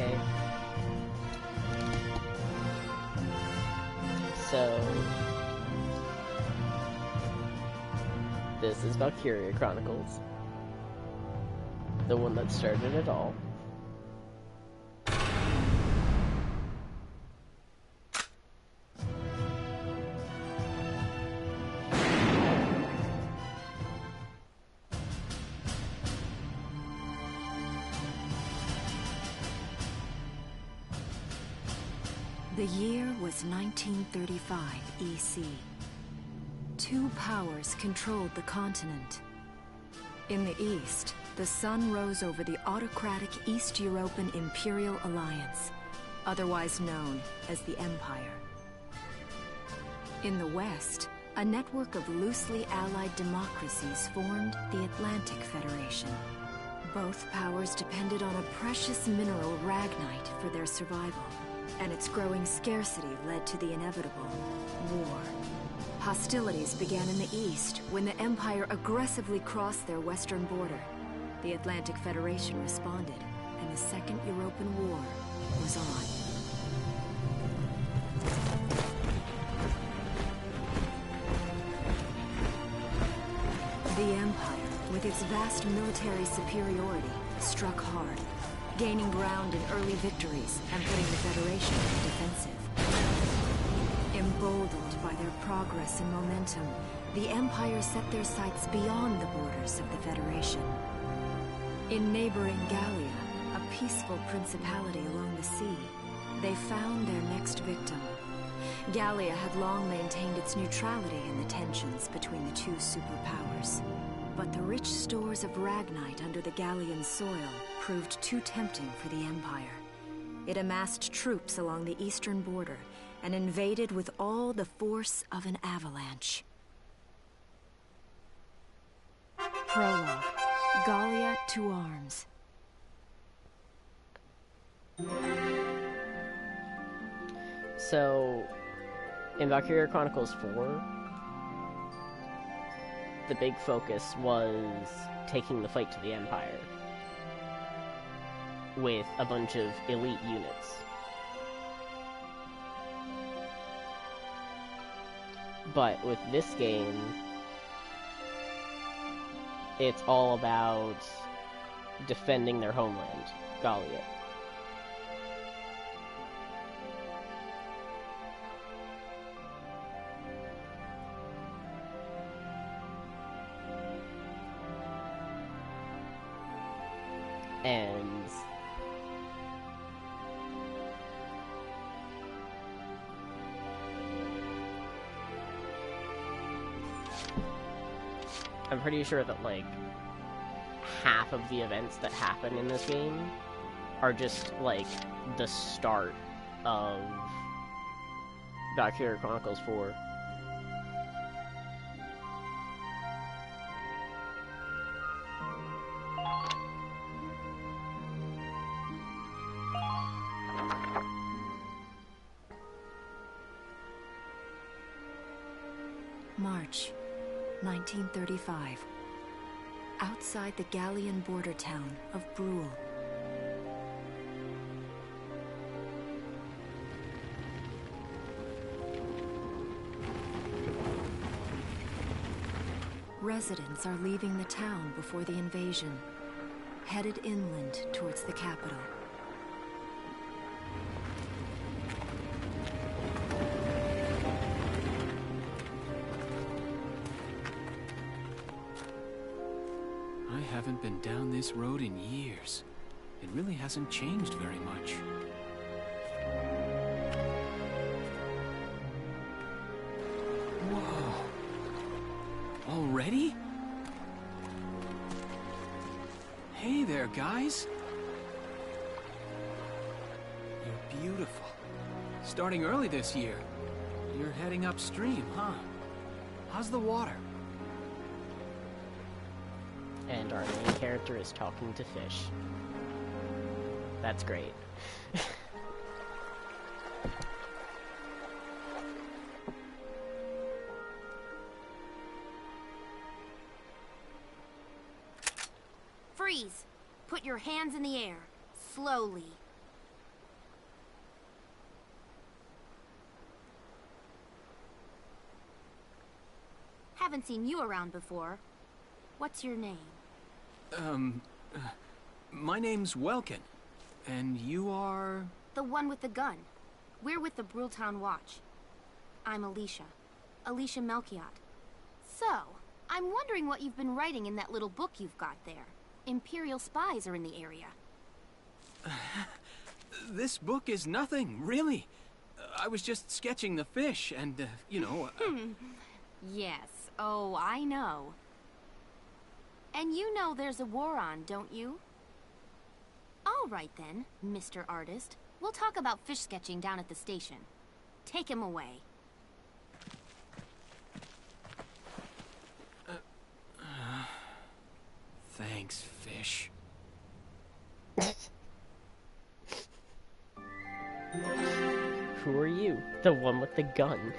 Okay. So this is Valkyria Chronicles. The one that started it all. The year was 1935 EC. Two powers controlled the continent. In the east, the sun rose over the autocratic East European Imperial Alliance, otherwise known as the Empire. In the west, a network of loosely allied democracies formed the Atlantic Federation. Both powers depended on a precious mineral ragnite for their survival, and its growing scarcity led to the inevitable war. Hostilities began in the east when the Empire aggressively crossed their western border. The Atlantic Federation responded, and the Second European War was on. The Empire, with its vast military superiority, struck hard, gaining ground in early victories and putting the Federation on the defensive. Emboldened by their progress and momentum, the Empire set their sights beyond the borders of the Federation. In neighboring Gallia, a peaceful principality along the sea, they found their next victim. Gallia had long maintained its neutrality in the tensions between the two superpowers. But the rich stores of ragnite under the Gallian soil proved too tempting for the Empire. It amassed troops along the eastern border and invaded with all the force of an avalanche. Prologue. Gallia to arms. So, in Valkyria Chronicles 4, the big focus was taking the fight to the Empire with a bunch of elite units. But with this game, it's all about defending their homeland, Gallia. And I'm pretty sure that, like, half of the events that happen in this game are just, like, the start of Valkyria Chronicles 4. March 1935. Outside the Gallian border town of Brule. Residents are leaving the town before the invasion, headed inland towards the capital. I haven't been down this road in years. It really hasn't changed very much. Whoa. Already? Hey there, guys. You're beautiful. Starting early this year. You're heading upstream, huh? How's the water? And our main character is talking to fish. That's great. Freeze! Put your hands in the air. Slowly. haven't seen you around before. What's your name? My name's Welkin. And you are... The one with the gun. We're with the Brultown Watch. I'm Alicia. Alicia Melchiot. So, I'm wondering what you've been writing in that little book you've got there. Imperial spies are in the area. This book is nothing, really. I was just sketching the fish, and, you know... Yes. Oh, I know. And you know there's a war on, don't you? All right then, Mr. Artist. We'll talk about fish sketching down at the station. Take him away. Thanks, fish. Who are you? The one with the gun.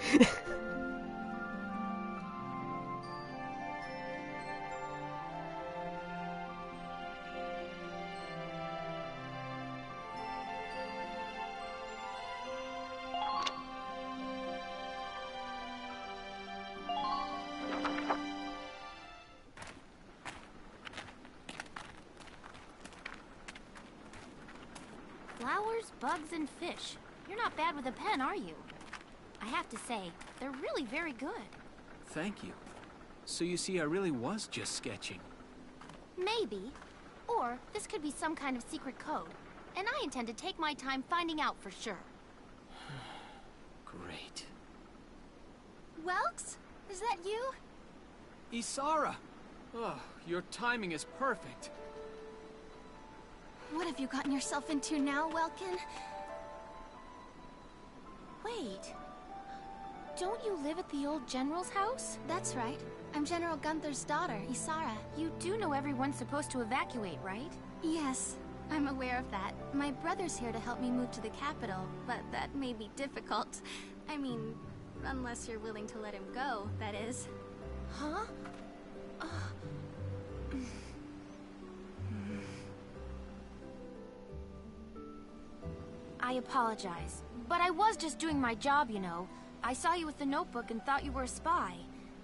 Flowers, bugs, and fish. You're not bad with a pen, are you? I have to say, they're really very good. Thank you. So you see, I really was just sketching. Maybe. Or this could be some kind of secret code. And I intend to take my time finding out for sure. Great. Welks? Is that you? Isara! Oh, your timing is perfect. What have you gotten yourself into now, Welkin? Wait. Don't you live at the old General's house? That's right. I'm General Gunther's daughter, Isara. You do know everyone's supposed to evacuate, right? Yes, I'm aware of that. My brother's here to help me move to the capital, but that may be difficult. I mean, unless you're willing to let him go, that is. Huh? I apologize, but I was just doing my job, you know. I saw you with the notebook and thought you were a spy.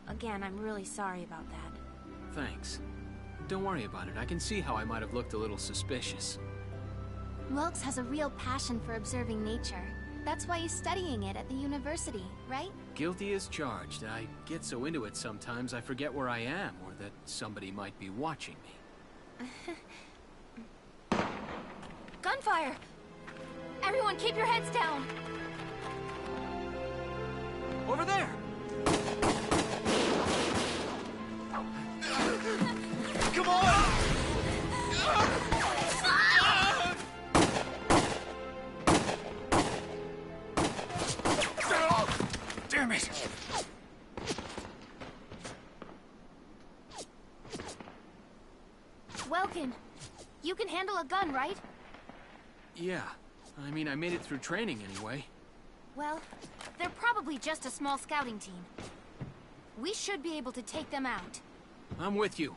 Again, I'm really sorry about that. Thanks. Don't worry about it. I can see how I might have looked a little suspicious. Welks has a real passion for observing nature. That's why he's studying it at the university, right? Guilty as charged. I get so into it sometimes I forget where I am, or that somebody might be watching me. Gunfire! Everyone keep your heads down! Over there! Come on! Damn it! Welkin, you can handle a gun, right? Yeah. I mean, I made it through training anyway. Well, they're probably just a small scouting team. We should be able to take them out. I'm with you.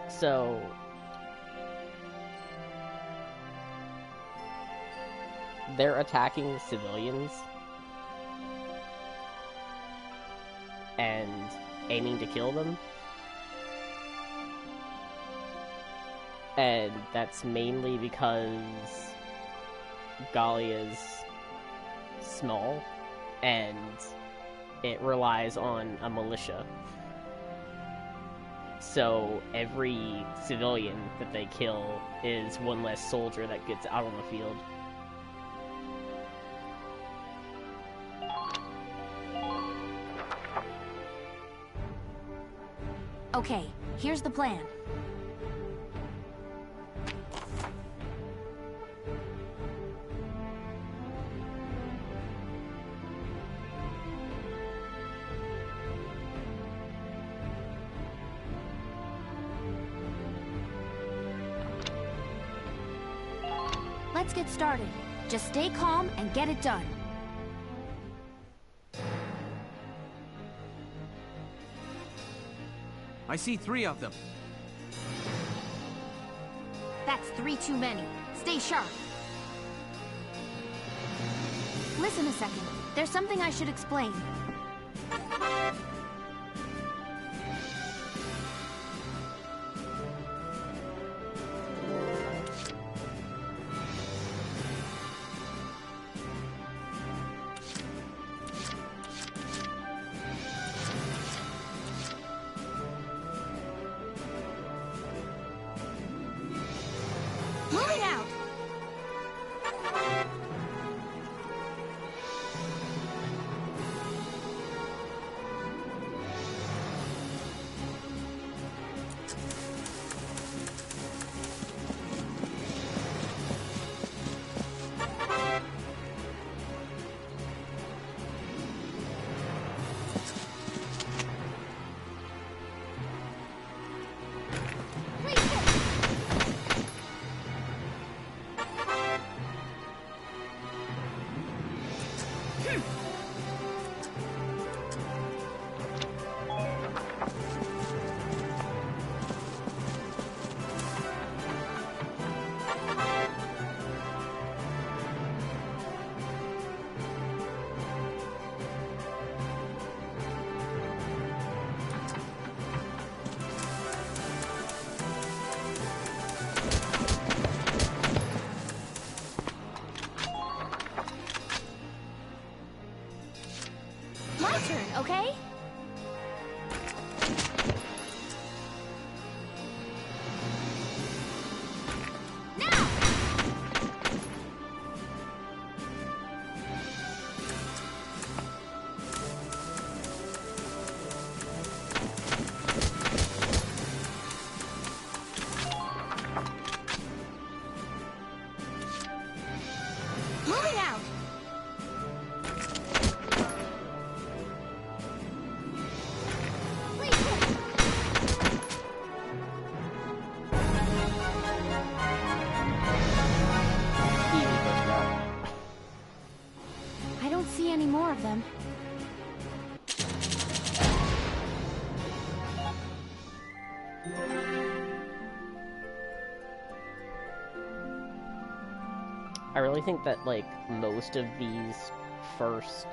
So... they're attacking civilians and aiming to kill them. And that's mainly because Gallia's small and it relies on a militia. So every civilian that they kill is one less soldier that gets out on the field. Okay, here's the plan. Let's get started. Just stay calm and get it done. I see 3 of them. That's 3 too many. Stay sharp. Listen a second. There's something I should explain. Moving out! My turn, okay? Now! Moving out! I don't see any more of them. I really think that, like, most of these first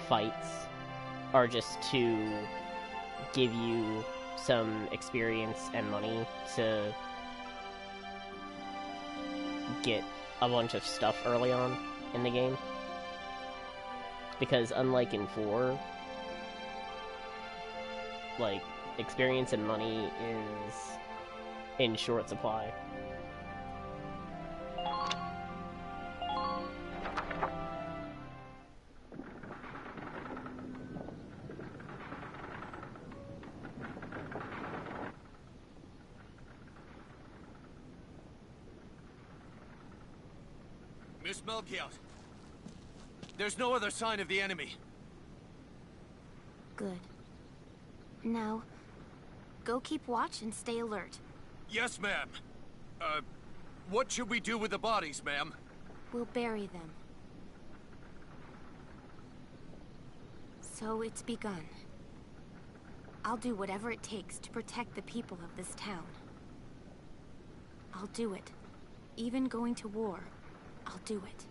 fights are just to give you some experience and money to get a bunch of stuff early on in the game. Because unlike in 4, like, experience and money is in short supply. Miss Melchiot, there's no other sign of the enemy. Good. Now, go keep watch and stay alert. Yes, ma'am. What should we do with the bodies, ma'am? We'll bury them. So it's begun. I'll do whatever it takes to protect the people of this town. I'll do it. Even going to war, I'll do it.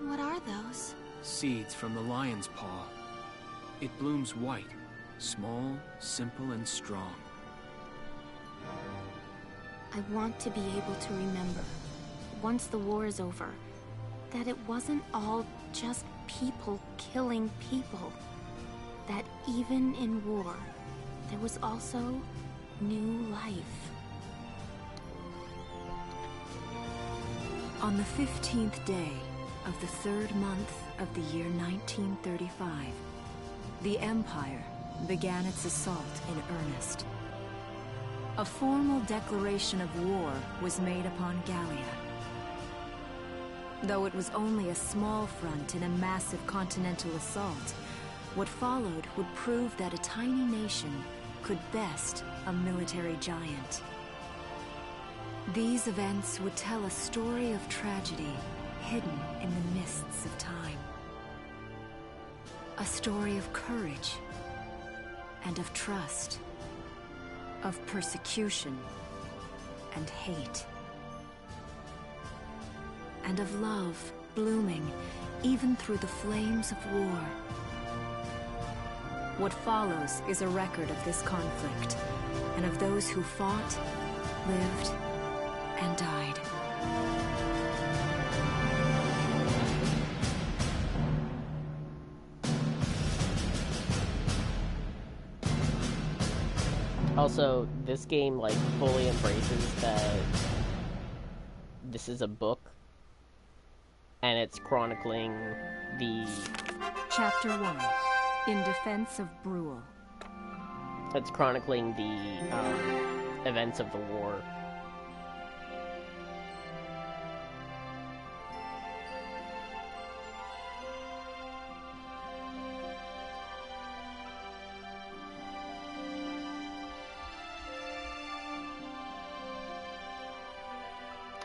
What are those? Seeds from the lion's paw. It blooms white, small, simple, and strong. I want to be able to remember, once the war is over, that it wasn't all just people killing people. That even in war, there was also new life. On the 15th day of the 3rd month of the year 1935, the Empire began its assault in earnest. A formal declaration of war was made upon Gallia. Though it was only a small front in a massive continental assault, what followed would prove that a tiny nation could best a military giant. These events would tell a story of tragedy, hidden in the mists of time. A story of courage and of trust, of persecution and hate, and of love blooming even through the flames of war. What follows is a record of this conflict, and of those who fought, lived, and died. Also, this game, like, fully embraces that this is a book, and it's chronicling the... Chapter 1. In Defense of Brule. It's chronicling the, events of the war.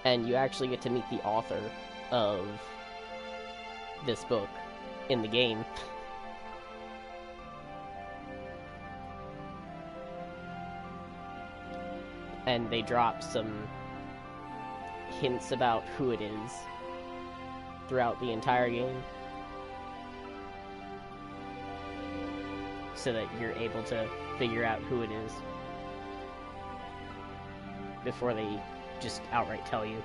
And you actually get to meet the author of this book in the game. And they drop some hints about who it is throughout the entire game, so that you're able to figure out who it is before they just outright tell you.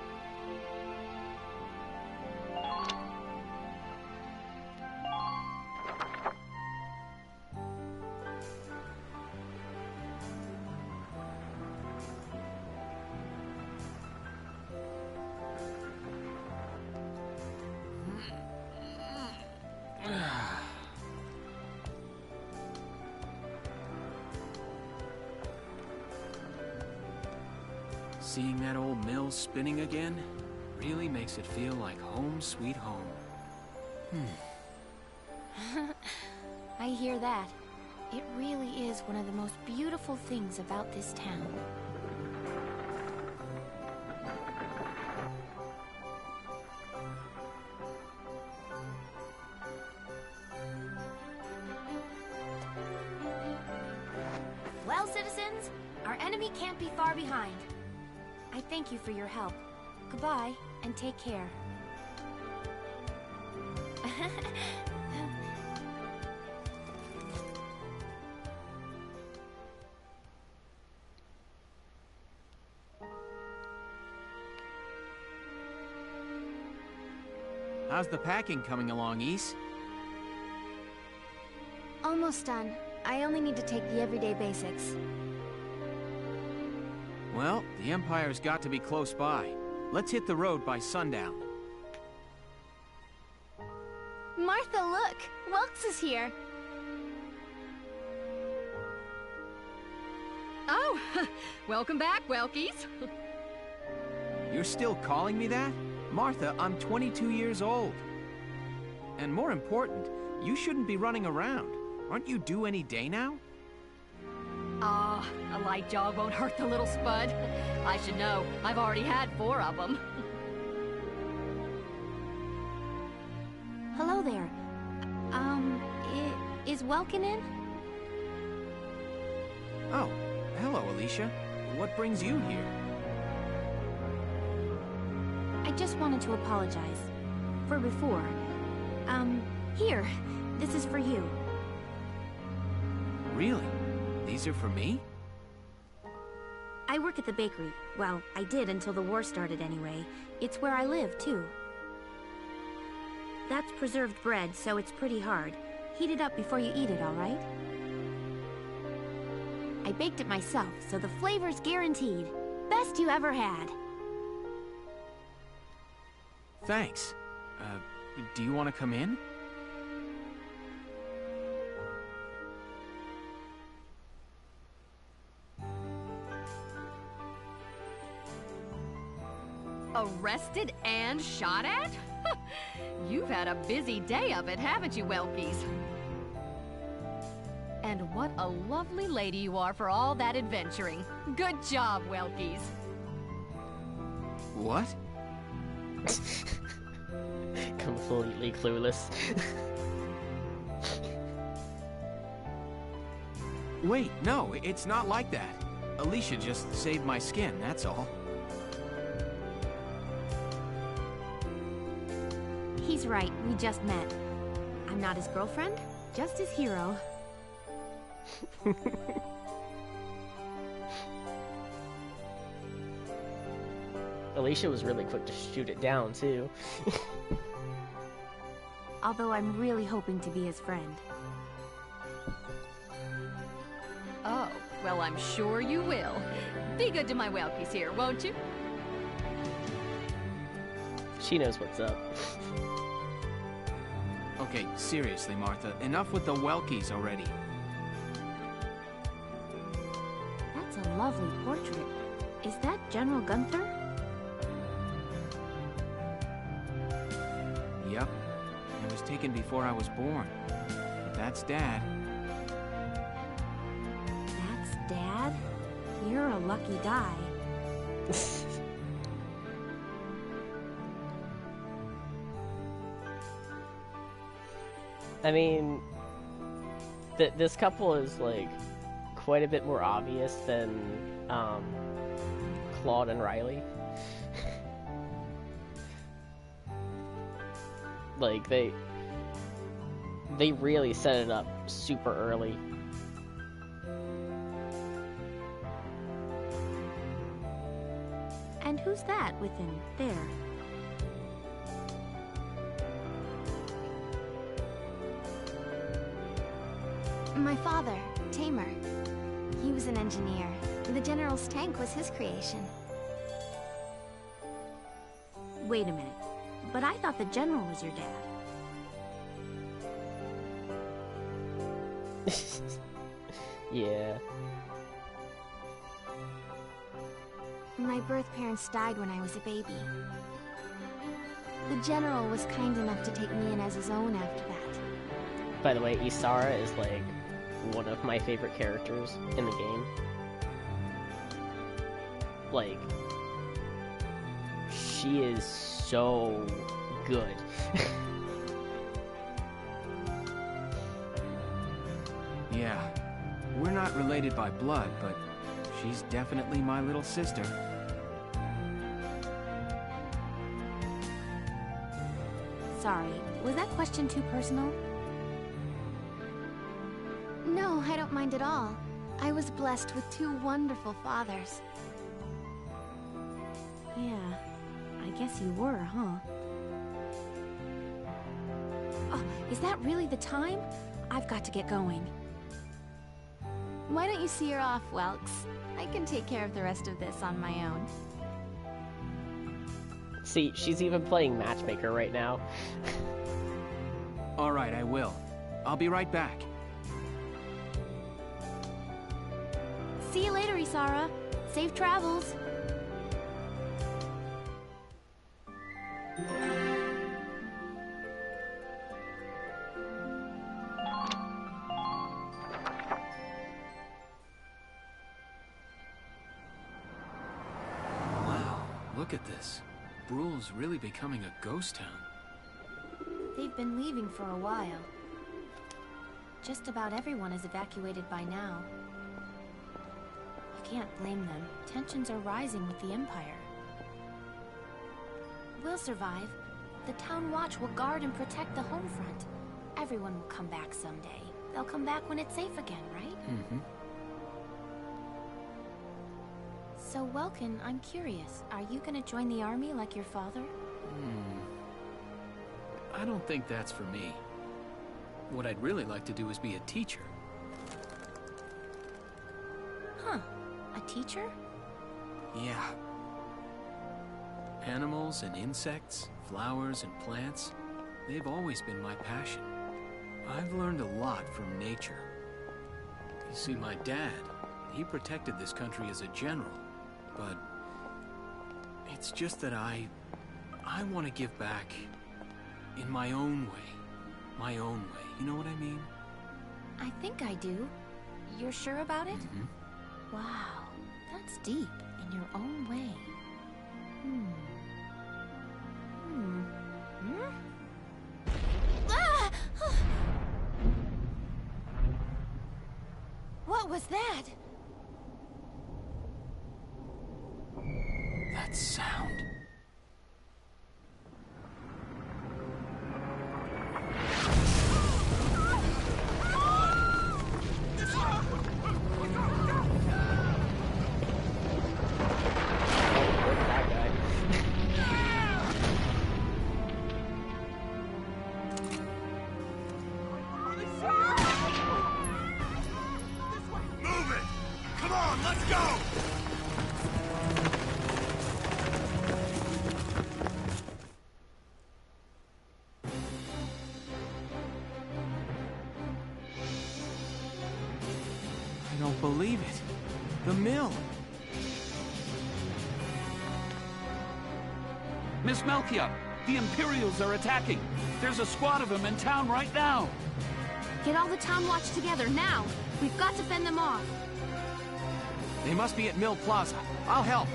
Seeing that old mill spinning again really makes it feel like home sweet home. I hear that. It really is one of the most beautiful things about this town. Well, citizens, our enemy can't be far behind. I thank you for your help. Goodbye, and take care. How's the packing coming along, Ys? Almost done. I only need to take the everyday basics. Well, the Empire's got to be close by. Let's hit the road by sundown. Martha, look! Welks is here! Oh, welcome back, Welkies. You're still calling me that? Martha, I'm 22 years old. And more important, you shouldn't be running around. Aren't you due any day now? Ah, a light jog won't hurt the little spud. I should know. I've already had 4 of them. Hello there. Is Welkin in? Oh, hello, Alicia. What brings you here? I just wanted to apologize. For before. Here. This is for you. Really? These are for me? I work at the bakery. Well, I did until the war started anyway. It's where I live, too. That's preserved bread, so it's pretty hard. Heat it up before you eat it, all right? I baked it myself, so the flavor's guaranteed. Best you ever had. Thanks. Do you want to come in? Arrested and shot at? You've had a busy day of it, haven't you, Welkies? And what a lovely lady you are for all that adventuring. Good job, Welkies. What? completely clueless. Wait, no, it's not like that. Alicia just saved my skin, that's all. He's right, we just met. I'm not his girlfriend, just his hero. Alicia was really quick to shoot it down, too. Although I'm really hoping to be his friend. Oh, well, I'm sure you will. Be good to my Welkies here, won't you? She knows what's up. Okay, seriously, Martha, enough with the Welkies already. That's a lovely portrait. Is that General Gunther? Yep. It was taken before I was born. But that's Dad. That's Dad? You're a lucky guy. I mean, this couple is, like, quite a bit more obvious than, Claude and Riley. Like, they really set it up super early. And who's that with him there? My father, Tamer. He was an engineer. The General's tank was his creation. Wait a minute. But I thought the General was your dad. Yeah. My birth parents died when I was a baby. The General was kind enough to take me in as his own after that. By the way, Isara is, like, one of my favorite characters in the game. Like, she is so good. Yeah. We're not related by blood, but she's definitely my little sister. Sorry, was that question too personal? No, I don't mind at all. I was blessed with two wonderful fathers. Yeah, I guess you were, huh? Oh, is that really the time? I've got to get going. Why don't you see her off, Welks? I can take care of the rest of this on my own. See, she's even playing matchmaker right now. All right, I will. I'll be right back. See you later, Isara. Safe travels. Wow, look at this. Bruhl's really becoming a ghost town. They've been leaving for a while. Just about everyone is evacuated by now. You can't blame them. Tensions are rising with the Empire. We'll survive. The Town Watch will guard and protect the home front. Everyone will come back someday. They'll come back when it's safe again, right? Mm-hmm. So, Welkin, I'm curious. Are you gonna join the army like your father? I don't think that's for me. What I'd really like to do is be a teacher. Huh. A teacher? Yeah. Animals and insects, flowers and plants, they've always been my passion. I've learned a lot from nature. You see, my dad, he protected this country as a general, but it's just that I want to give back in my own way. My own way. You know what I mean? I think I do. You're sure about it? Mm-hmm. Wow. That's deep. In your own way. What was that? That sound. Where's that guy? Move it! Come on, let's go! I don't believe it. The mill. Miss Melkia, the Imperials are attacking. There's a squad of them in town right now. Get all the town watch together, now! We've got to fend them off. They must be at Mill Plaza. I'll help.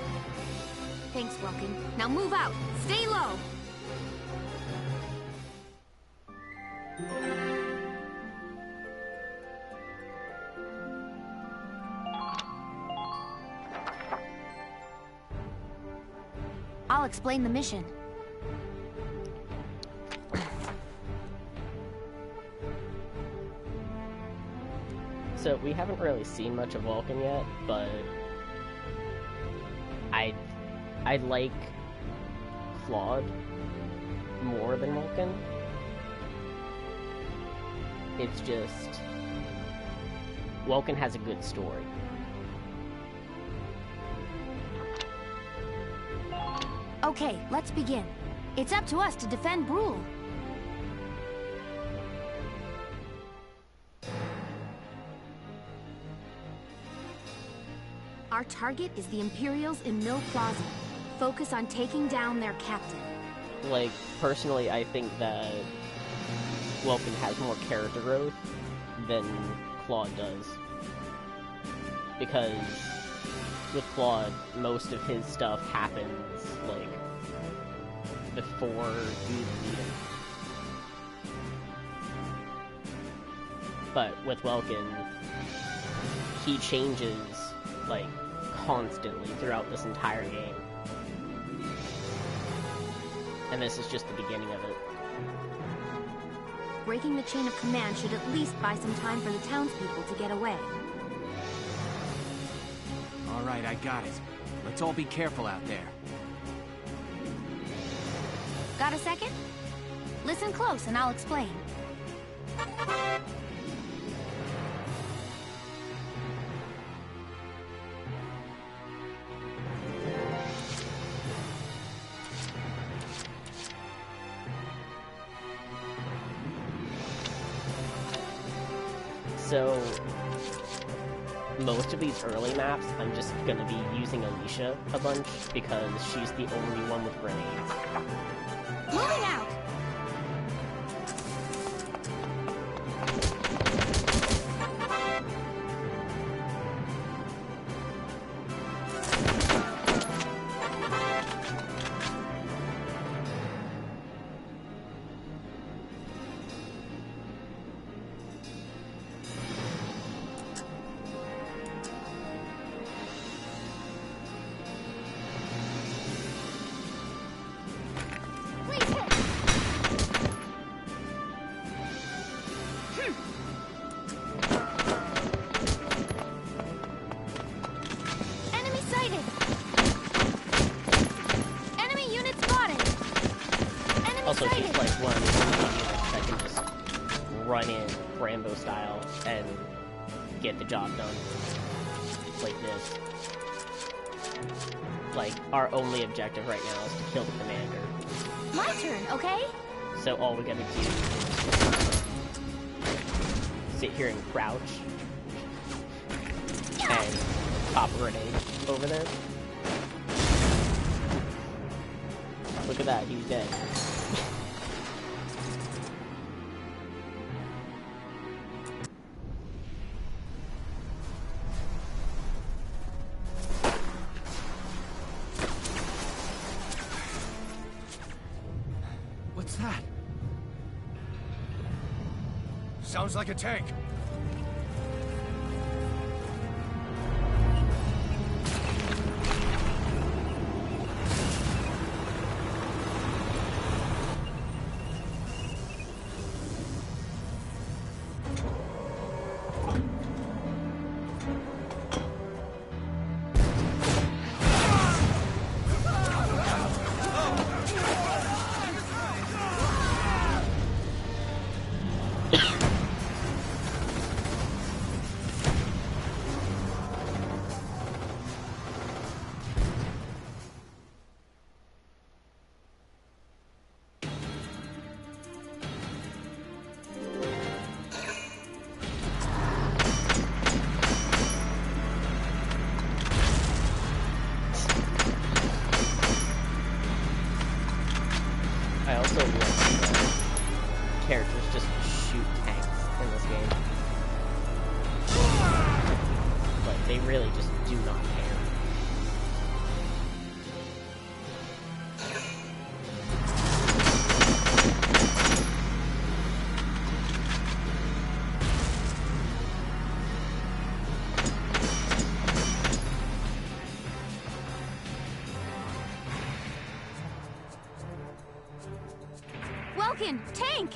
Thanks, Welkin. Now move out! Stay low! I'll explain the mission. So we haven't really seen much of Vulcan yet, but I like Claude more than Vulcan. It's just Vulcan has a good story. Okay, let's begin. It's up to us to defend Brule. Our target is the Imperials in Mill Plaza. Focus on taking down their captain. Like, personally, I think that Vulcan has more character growth than Claude does. Because with Claude, most of his stuff happens, like, before you meet him. But with Vulcan, he changes, like, constantly throughout this entire game. And this is just the beginning of it. Breaking the chain of command should at least buy some time for the townspeople to get away. All right, I got it. Let's all be careful out there. Got a second? Listen close and I'll explain. So, most of these early maps, I'm just gonna be using Alicia a bunch, because she's the only one with grenades. Moving out! Also, she's like one of the units that can just run in Rambo style and get the job done. Like this. Like, our only objective right now is to kill the commander. My turn, okay? So all we gotta do is sit here and crouch and pop a grenade over there. Look at that, he's dead. What's that? Sounds like a tank. I also love that characters just shoot tanks in this game. Like, they really just do not care. Welkin, tank!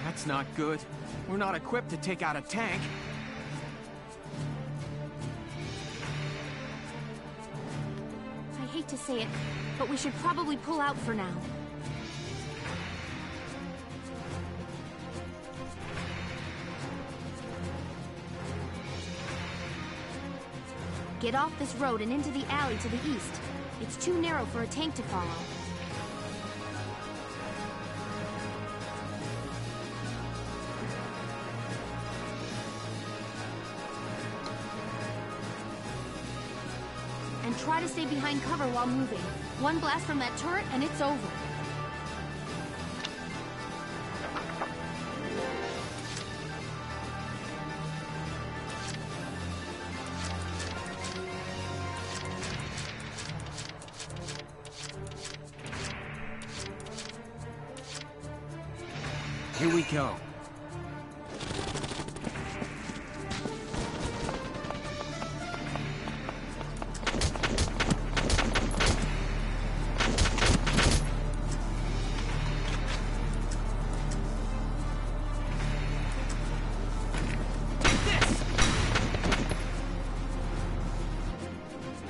That's not good. We're not equipped to take out a tank. I hate to say it, but we should probably pull out for now. Get off this road and into the alley to the east. It's too narrow for a tank to follow. And try to stay behind cover while moving. One blast from that turret and it's over. Here we go.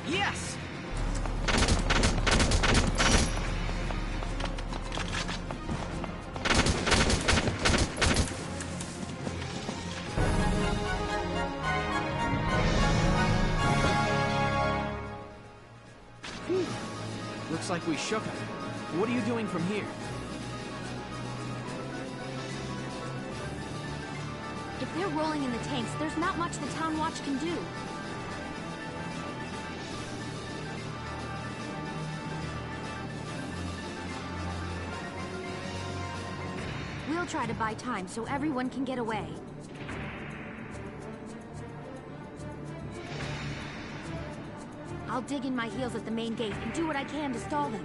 Yes! Looks like we shook him. What are you doing from here? If they're rolling in the tanks, there's not much the Town Watch can do. We'll try to buy time so everyone can get away. I'll dig in my heels at the main gate and do what I can to stall them.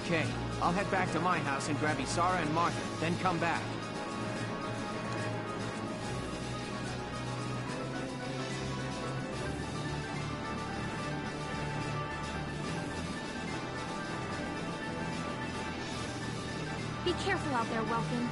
Okay, I'll head back to my house and grab Isara and Martha, then come back. Be careful out there, Welkin.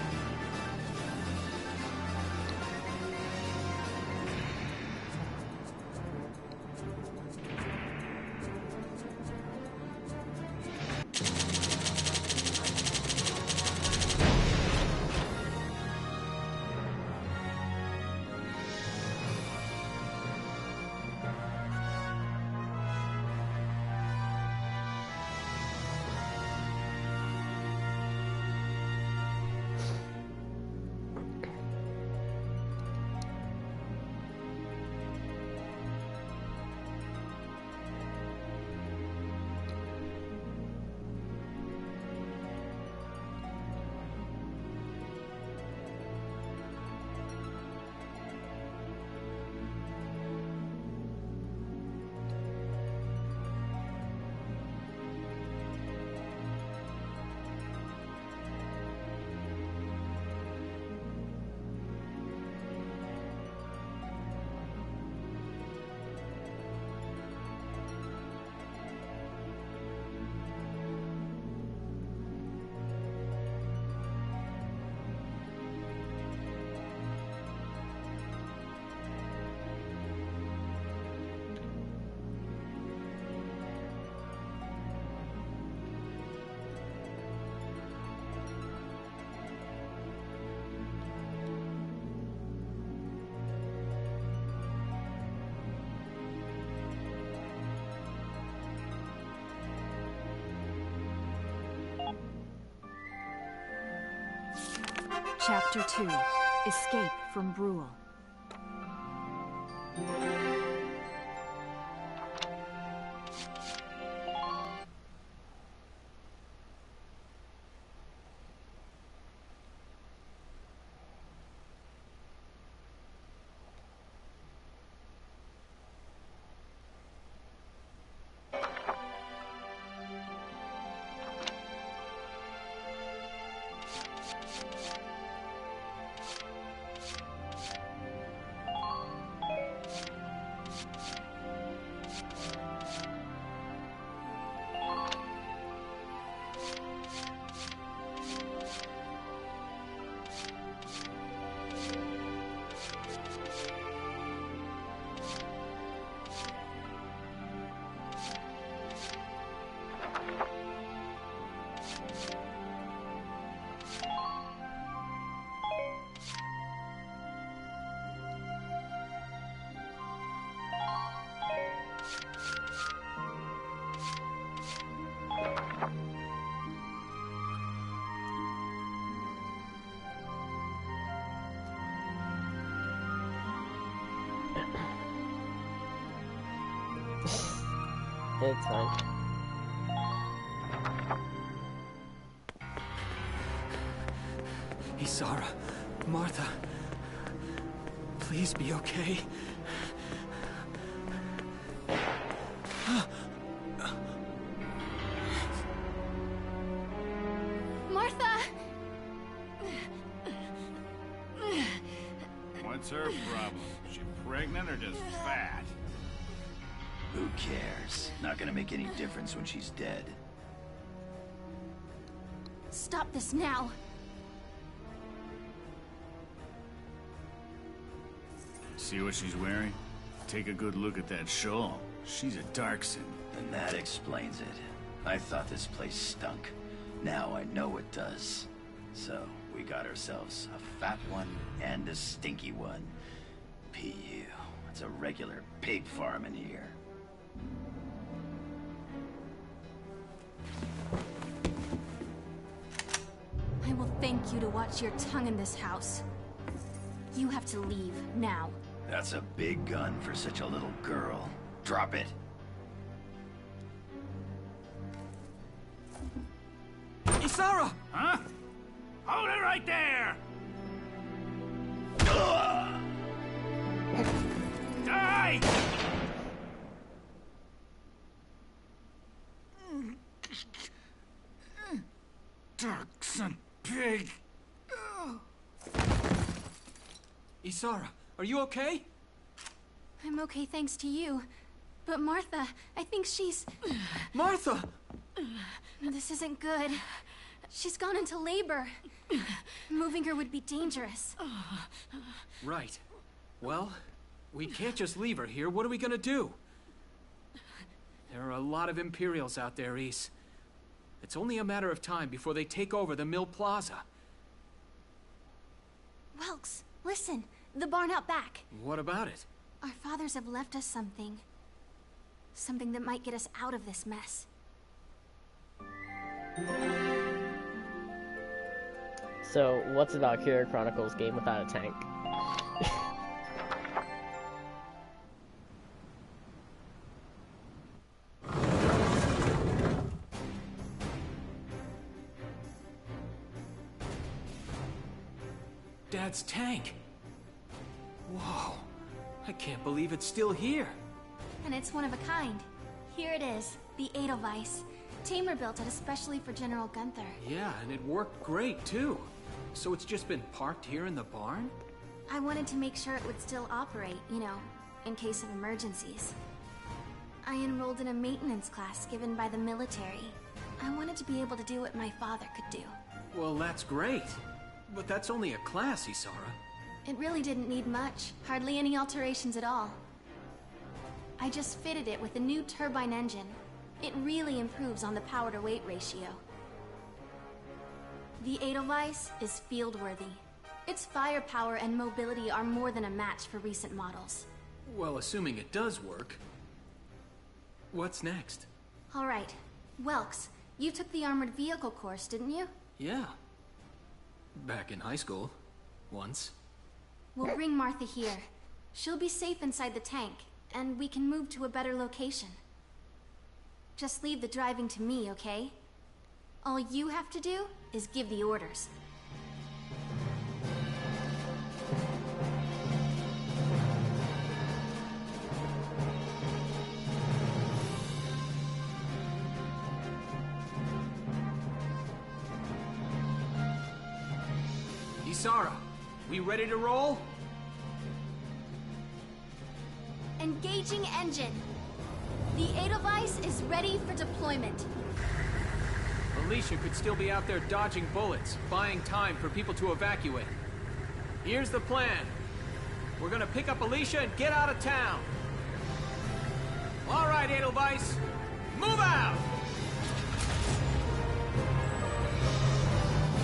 Chapter 2. Escape from Brule. It's fine. Isara, Martha, please be okay. Martha! What's her problem? She pregnant or just fat? Who cares? Not gonna make any difference when she's dead. Stop this now! See what she's wearing? Take a good look at that shawl. She's a Darkson. And that explains it. I thought this place stunk. Now I know it does. So, we got ourselves a fat one and a stinky one. P.U. It's a regular pig farm in here. I will thank you to watch your tongue in this house. You have to leave, now. That's a big gun for such a little girl. Drop it. Isara! Huh? Hold it right there! Die! Darkson pig! Isara, are you okay? I'm okay thanks to you. But Martha, I think she's... Martha! This isn't good. She's gone into labor. Moving her would be dangerous. Right. Well, we can't just leave her here. What are we gonna do? There are a lot of Imperials out there, Ys. It's only a matter of time before they take over the Mill Plaza. Welks, listen. The barn out back. What about it? Our fathers have left us something. Something that might get us out of this mess. So, what's a Valkyria Chronicles game without a tank? Dad's tank. Whoa. I can't believe it's still here. And it's one of a kind. Here it is, the Edelweiss. Tamer built it especially for General Gunther. Yeah, and it worked great, too. So it's just been parked here in the barn? I wanted to make sure it would still operate, you know, in case of emergencies. I enrolled in a maintenance class given by the military. I wanted to be able to do what my father could do. Well, that's great. But that's only a class, Isara. It really didn't need much. Hardly any alterations at all. I just fitted it with a new turbine engine. It really improves on the power-to-weight ratio. The Edelweiss is field-worthy. Its firepower and mobility are more than a match for recent models. Well, assuming it does work. What's next? All right. Welks, you took the armored vehicle course, didn't you? Yeah. Back in high school. Once. We'll bring Martha here. She'll be safe inside the tank, and we can move to a better location. Just leave the driving to me, okay? All you have to do is give the orders. Isara, we ready to roll? Engaging engine. The Edelweiss is ready for deployment. Alicia could still be out there dodging bullets, buying time for people to evacuate. Here's the plan. We're gonna pick up Alicia and get out of town. All right, Edelweiss, move out!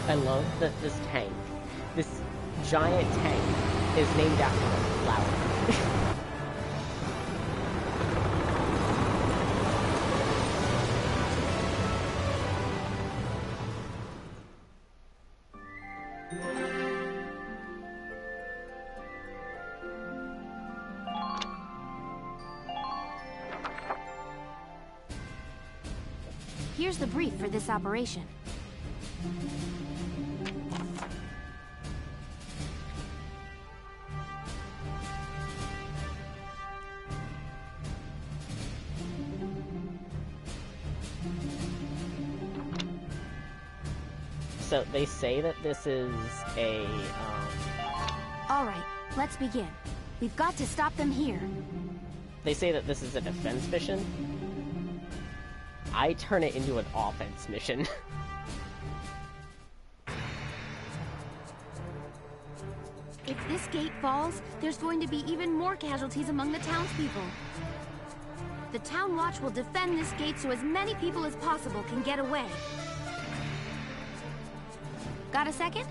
I love that this tank, this giant tank, is named after a flower. Here's the brief for this operation. So they say that this is a, All right, let's begin. We've got to stop them here. they say that this is a defense mission. I turn it into an offense mission. If this gate falls, there's going to be even more casualties among the townspeople. The Town Watch will defend this gate so as many people as possible can get away. Got a second?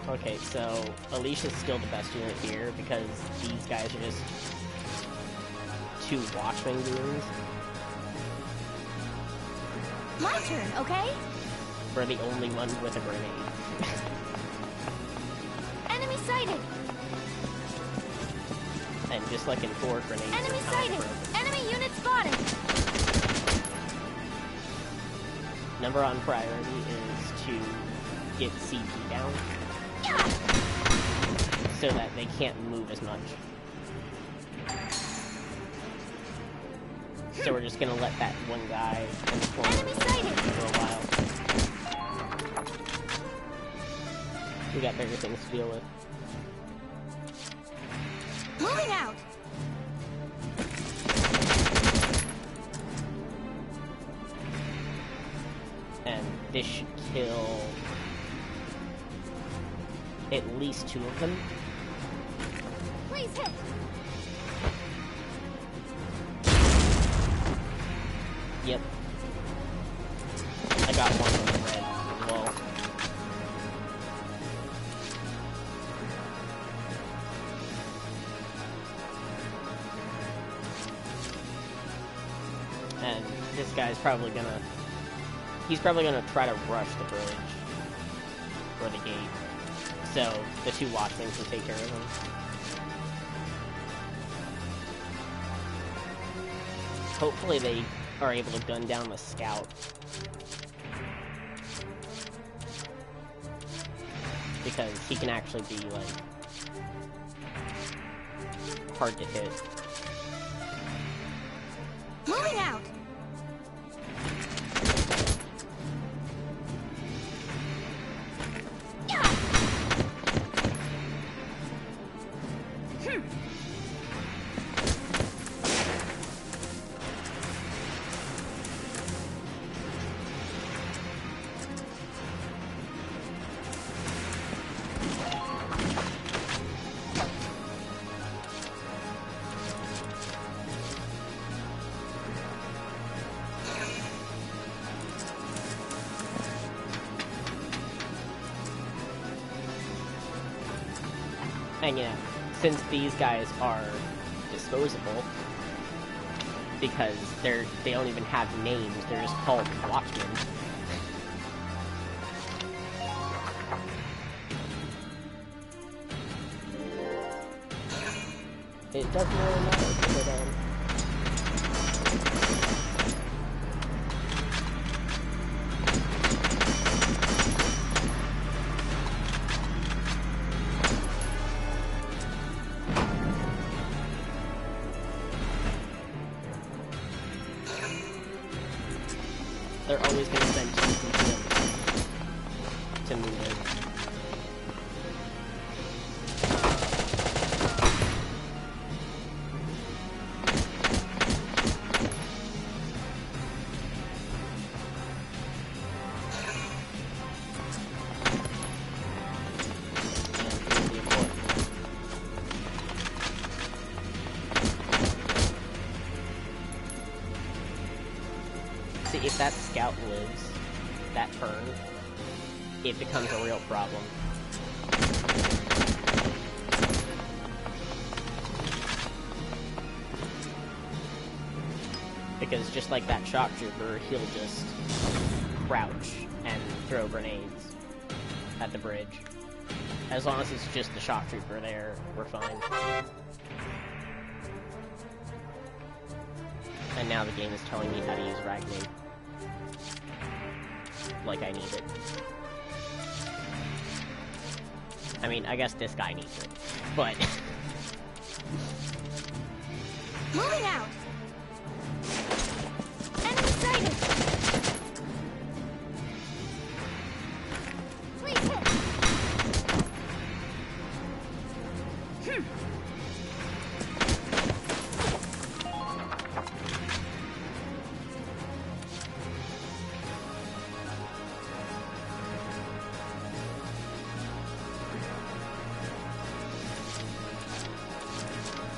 Okay, so Alicia's still the best unit here because these guys are just two Watchwing goons. My turn, okay? We're the only ones with a grenade. Enemy sighted! And just like in 4, grenades Enemy are sighted! time-broken. Enemy unit spotted! Number on priority is to get CP down so that they can't move as much. So we're just gonna let that one guy in the corner Enemy sighted! for a while. We got bigger things to deal with. Moving out! And this should kill at least 2 of them. Please hit! Yep. I got one on the red as well. And this guy's probably gonna... He's probably gonna try to rush the bridge. Or the gate. So, the 2 Watchmen can take care of him. Hopefully they are able to gun down the scout. Because he can actually be, like, hard to hit. Moving out! And yeah, since these guys are disposable, because they don't even have names, they're just called Watchmen. It doesn't really matter, but they're always going to send two to move it. See, if that scout lives that turn, it becomes a real problem. Because just like that shock trooper, he'll just crouch and throw grenades at the bridge. As long as it's just the shock trooper there, we're fine. And now the game is telling me how to use Ragnade. Like I need it. I mean, I guess this guy needs it, but... Moving out! Enemy sighted! Please hit!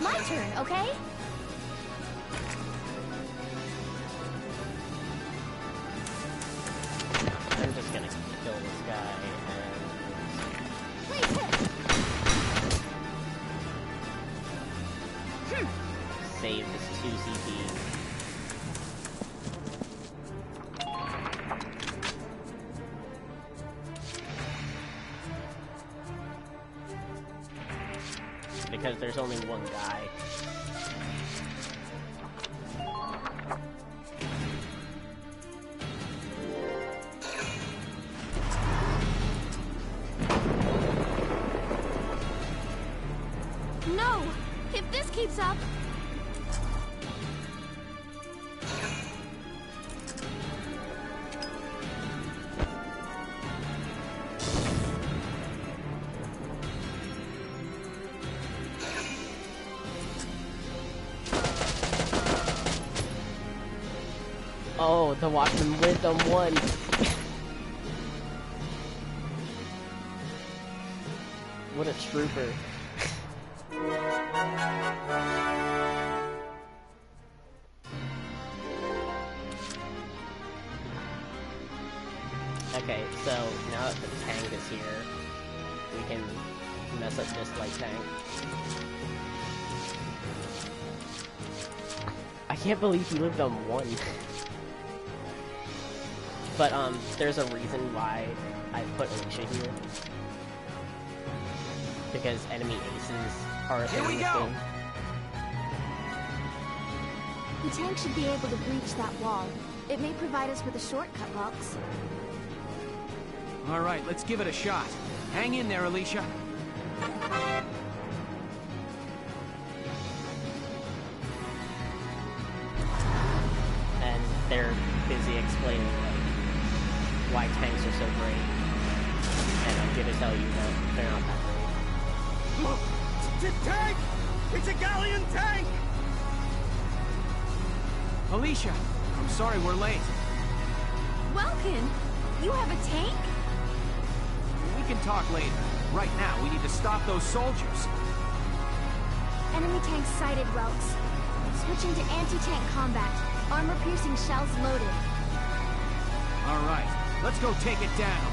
My turn, okay? I'm just gonna kill this guy and... Please hit! save this 2 CP. Because there's only one guy. No! If this keeps up... Oh, the Watchman Wisdom won! What a trooper. Okay, so now that the tank is here, we can mess up this light tank. I can't believe he lived on 1. But, there's a reason why I put Alicia here. Because enemy aces are a thing in this game. The tank should be able to breach that wall. It may provide us with a shortcut, Valks. All right, let's give it a shot. Hang in there, Alicia. And they're busy explaining why tanks are so great. And I'm gonna tell you that they're not that great. Tank! It's a galleon tank! Alicia, I'm sorry we're late. Welkin, you have a tank? We can talk later. Right now, we need to stop those soldiers. Enemy tank sighted, Welks. Switching to anti-tank combat. Armor-piercing shells loaded. All right, let's go take it down.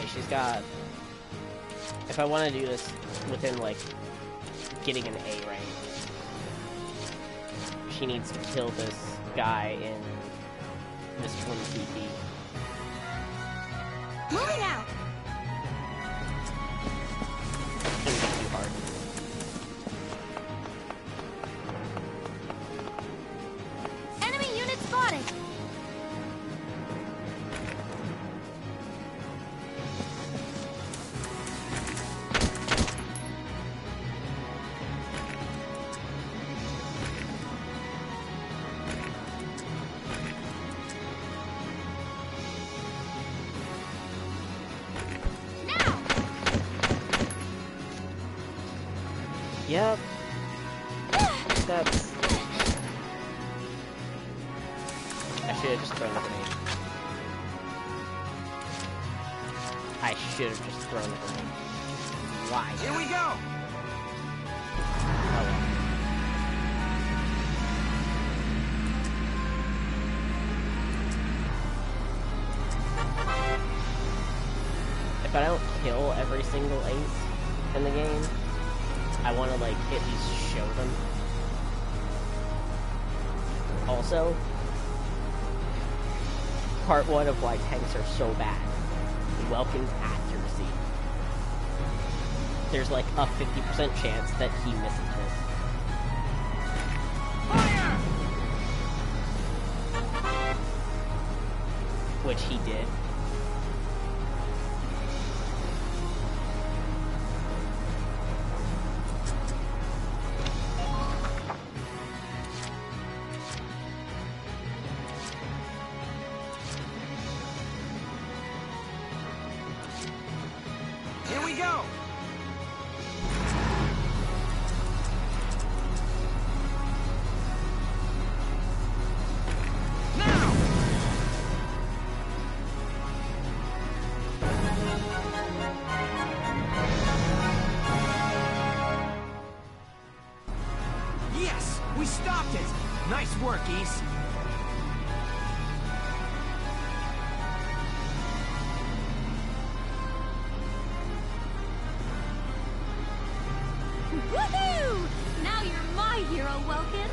Okay, she's got... If I want to do this within, like, getting an A rank, she needs to kill this guy in this one TP. Moving out! It's gonna be too hard. Enemy unit spotted! Yep. That's... I should have just thrown the grenade. I should have just thrown the grenade. Why? Here we go! Oh well. If I don't kill every single ace in the game, I want to, like, at least show them. Also, part 1 of why tanks are so bad. Welcome accuracy. There's, like, a 50% chance that he misses this. Fire! Which he did. Here we go! Now! Yes! We stopped it! Nice work, East. Woohoo! Now you're my hero, Welkin!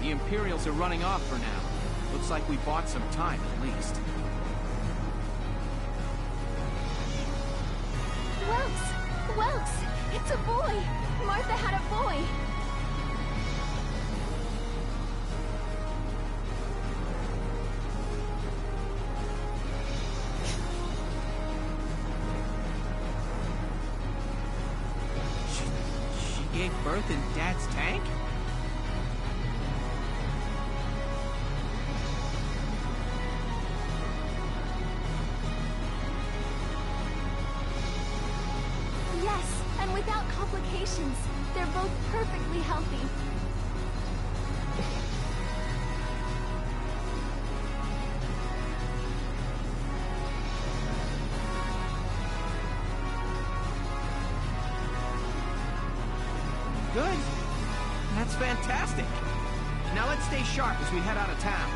The Imperials are running off for now. Looks like we bought some time, at least. Welks! Welks! It's a boy! Martha had a boy! She gave birth in Dad's tank? Yes, and without complications. They're both perfectly healthy. Good. That's fantastic. Now let's stay sharp as we head out of town.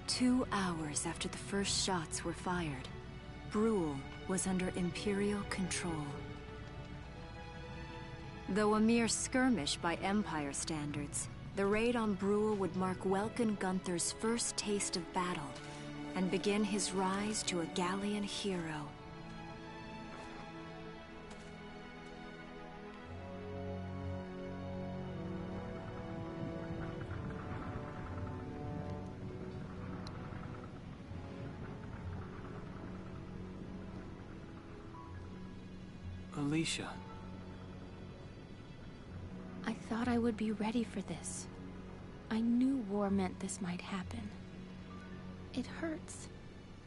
2 hours after the first shots were fired, Brule was under Imperial control. Though a mere skirmish by Empire standards, the raid on Brule would mark Welkin Gunther's first taste of battle and begin his rise to a Gallian hero. Alicia. I thought I would be ready for this. I knew war meant this might happen. It hurts.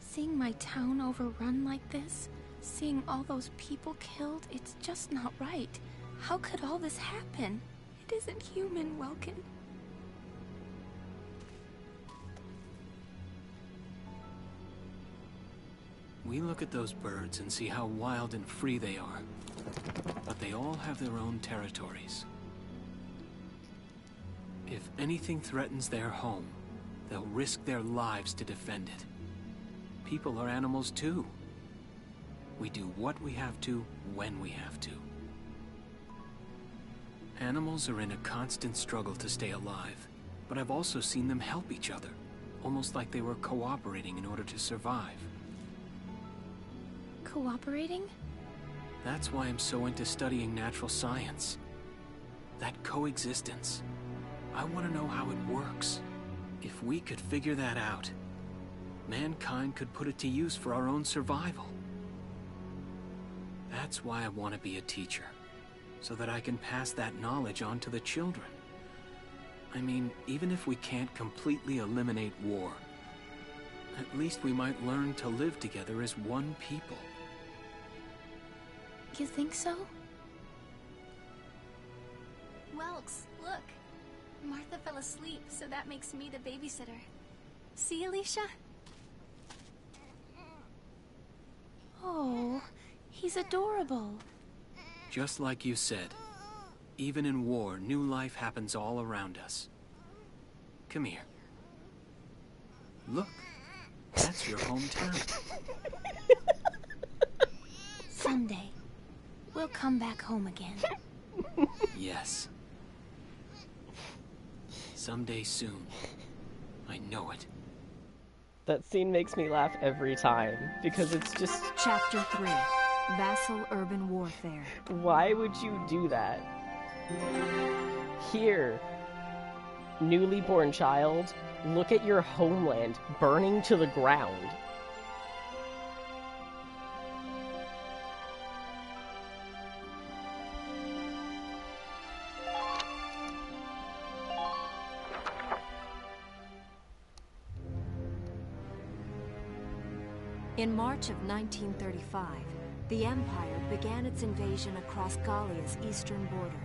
Seeing my town overrun like this, seeing all those people killed, it's just not right. How could all this happen? It isn't human, Welkin. We look at those birds and see how wild and free they are. But they all have their own territories. If anything threatens their home, they'll risk their lives to defend it. People are animals too. We do what we have to, when we have to. Animals are in a constant struggle to stay alive, but I've also seen them help each other, almost like they were cooperating in order to survive. Cooperating? That's why I'm so into studying natural science. That coexistence. I want to know how it works. If we could figure that out, mankind could put it to use for our own survival. That's why I want to be a teacher, so that I can pass that knowledge on to the children. I mean, even if we can't completely eliminate war, at least we might learn to live together as one people. You think so? Welks, look. Martha fell asleep, so that makes me the babysitter. See, Alicia? Oh, he's adorable. Just like you said, even in war, new life happens all around us. Come here. Look, that's your hometown. Someday, we'll come back home again. Yes. Someday soon. I know it. That scene makes me laugh every time, because it's just... Chapter 3. Vassal Urban Warfare. Why would you do that? Here, newly born child, look at your homeland burning to the ground. In March of 1935, the Empire began its invasion across Gallia's eastern border.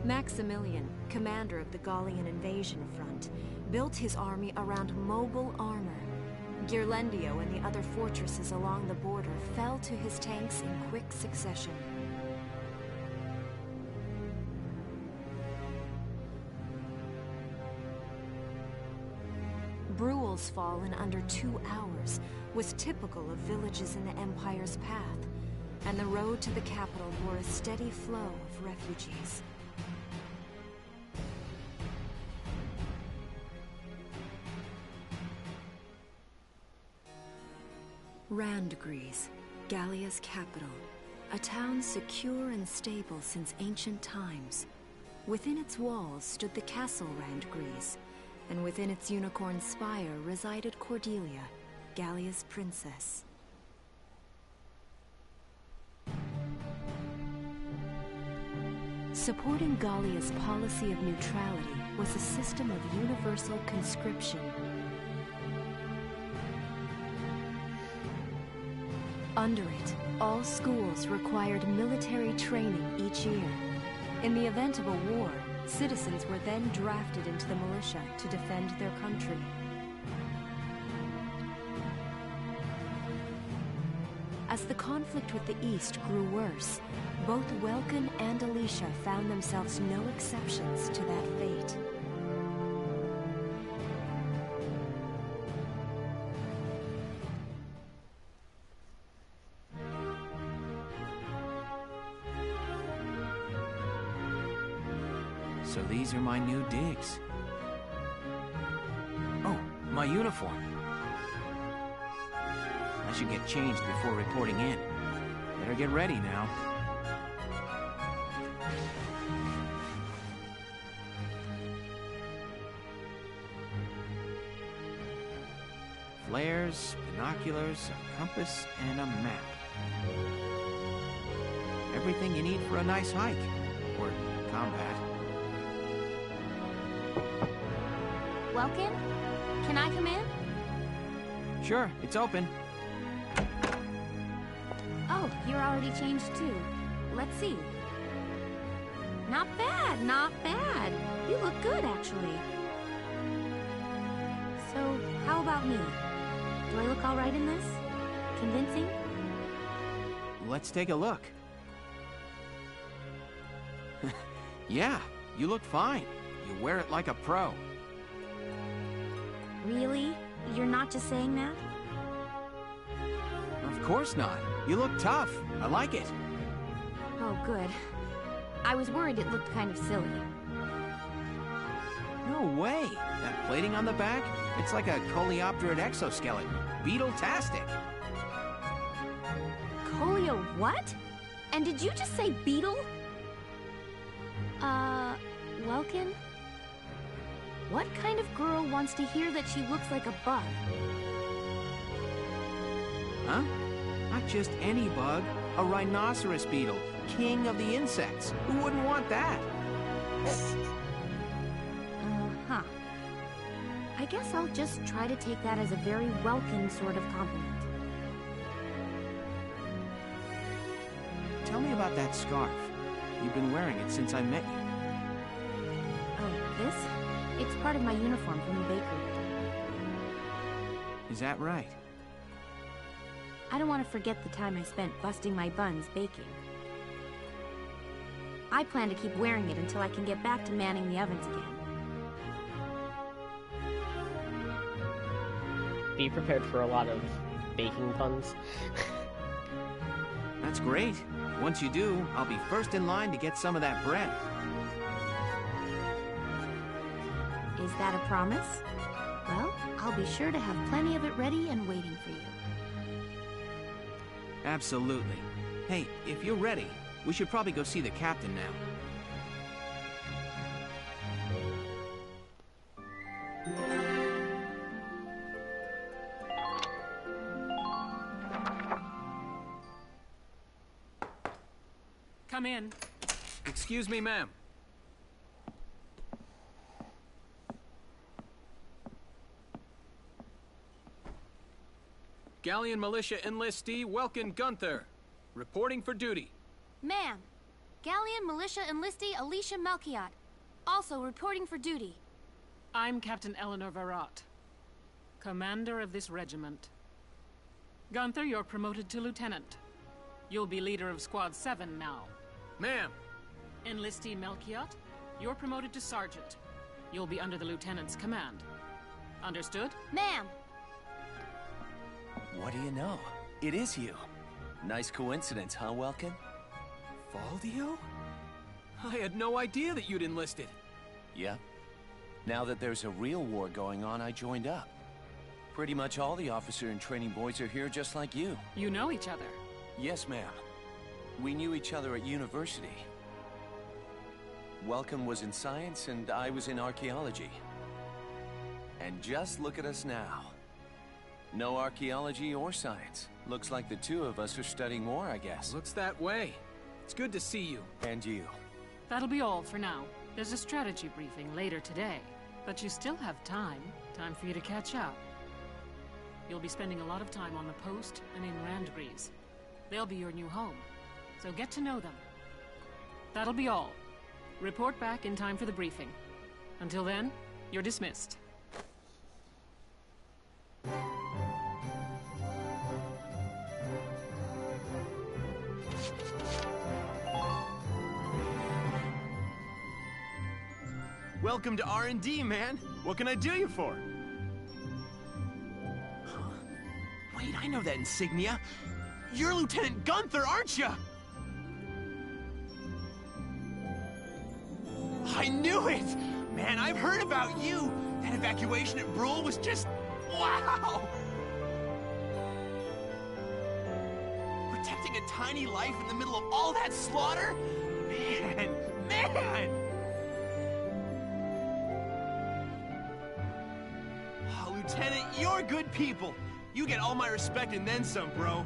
Maximilian, commander of the Gallian invasion front, built his army around mobile armor. Ghirlandaio and the other fortresses along the border fell to his tanks in quick succession. Brule's fall in under 2 hours was typical of villages in the Empire's path, and the road to the capital bore a steady flow of refugees. Randgries, Gallia's capital, a town secure and stable since ancient times. Within its walls stood the castle Randgries, and within its unicorn spire resided Cordelia, Gallia's princess. Supporting Gallia's policy of neutrality was a system of universal conscription. Under it, all schools required military training each year. In the event of a war, citizens were then drafted into the militia to defend their country. As the conflict with the East grew worse, both Welkin and Alicia found themselves no exceptions to that fate. So these are my new digs. Oh, my uniform. I should get changed before reporting in. Better get ready now. Flares, binoculars, a compass, and a map. Everything you need for a nice hike. Or combat. Welkin? Can I come in? Sure, it's open. Oh, you're already changed too. Let's see. Not bad, not bad. You look good, actually. So, how about me? Do I look all right in this? Convincing? Let's take a look. Yeah, you look fine. You wear it like a pro. Really? You're not just saying that? Of course not. You look tough. I like it. Oh, good. I was worried it looked kind of silly. No way. That plating on the back? It's like a coleopterate exoskeleton. Beetle-tastic. Coleo what? And did you just say beetle? Welkin? What kind of girl wants to hear that she looks like a bug? Huh? Not just any bug. A rhinoceros beetle. King of the insects. Who wouldn't want that? Uh-huh. I guess I'll just try to take that as a very Welkin sort of compliment. Tell me about that scarf. You've been wearing it since I met you. Oh, this? It's part of my uniform from the bakery. Is that right? I don't want to forget the time I spent busting my buns baking. I plan to keep wearing it until I can get back to manning the ovens again. Be prepared for a lot of baking puns. That's great. Once you do, I'll be first in line to get some of that bread. Is that a promise? Well, I'll be sure to have plenty of it ready and waiting for you. Absolutely. Hey, if you're ready, we should probably go see the captain now. Come in. Excuse me, ma'am. Galleon Militia enlistee Welkin Gunther, reporting for duty. Ma'am, Galleon Militia Enlistee Alicia Melchiot, also reporting for duty. I'm Captain Eleanor Varrot, commander of this regiment. Gunther, you're promoted to lieutenant. You'll be leader of Squad 7 now. Ma'am. Enlistee Melchiot, you're promoted to sergeant. You'll be under the lieutenant's command. Understood? Ma'am. What do you know? It is you. Nice coincidence, huh, Welkin? Valdio? I had no idea that you'd enlisted. Yep. Now that there's a real war going on, I joined up. Pretty much all the officer and training boys are here just like you. You know each other? Yes, ma'am. We knew each other at university. Welkin was in science and I was in archaeology. And just look at us now. No archaeology or science. Looks like the two of us are studying more, I guess. Looks that way. It's good to see you. And you. That'll be all for now. There's a strategy briefing later today, but you still have time. Time for you to catch up. You'll be spending a lot of time on the post and in Randgreaves. They'll be your new home, so get to know them. That'll be all. Report back in time for the briefing. Until then, you're dismissed. Welcome to R&D, man. What can I do you for? Huh? Wait, I know that insignia. You're Lieutenant Gunther, aren't you? I knew it! Man, I've heard about you! That evacuation at Brule was just... wow! Protecting a tiny life in the middle of all that slaughter? Man! Oh, Lieutenant, you're good people! You get all my respect and then some, bro.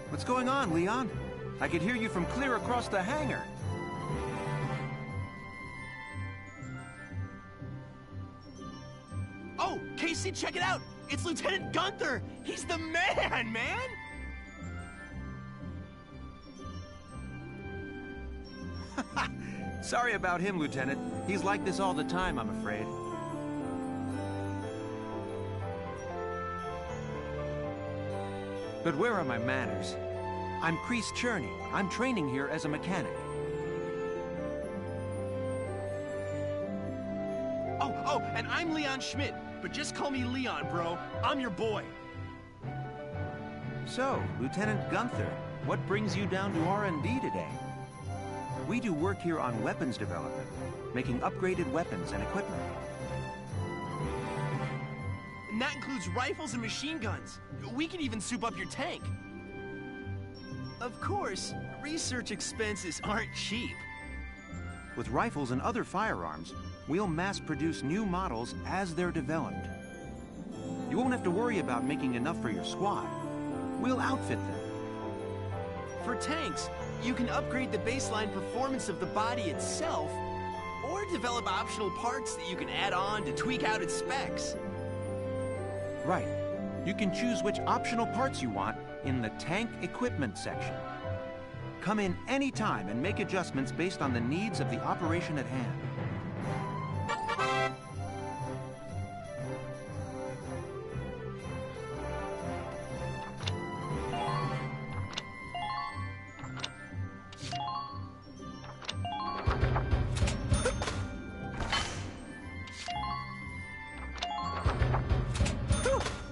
What's going on, Leon? I could hear you from clear across the hangar. Oh, Casey, check it out! It's Lieutenant Gunther! He's the man, man! Sorry about him, Lieutenant. He's like this all the time, I'm afraid. But where are my manners? I'm Kreese Cherney. I'm training here as a mechanic. Oh, and I'm Leon Schmidt, but just call me Leon, bro. I'm your boy. So, Lieutenant Gunther, what brings you down to R&D today? We do work here on weapons development, making upgraded weapons and equipment. And that includes rifles and machine guns. We can even soup up your tank. Of course, research expenses aren't cheap. With rifles and other firearms, we'll mass-produce new models as they're developed. You won't have to worry about making enough for your squad. We'll outfit them. For tanks, you can upgrade the baseline performance of the body itself, or develop optional parts that you can add on to tweak out its specs. Right. You can choose which optional parts you want in the tank equipment section. Come in any time and make adjustments based on the needs of the operation at hand.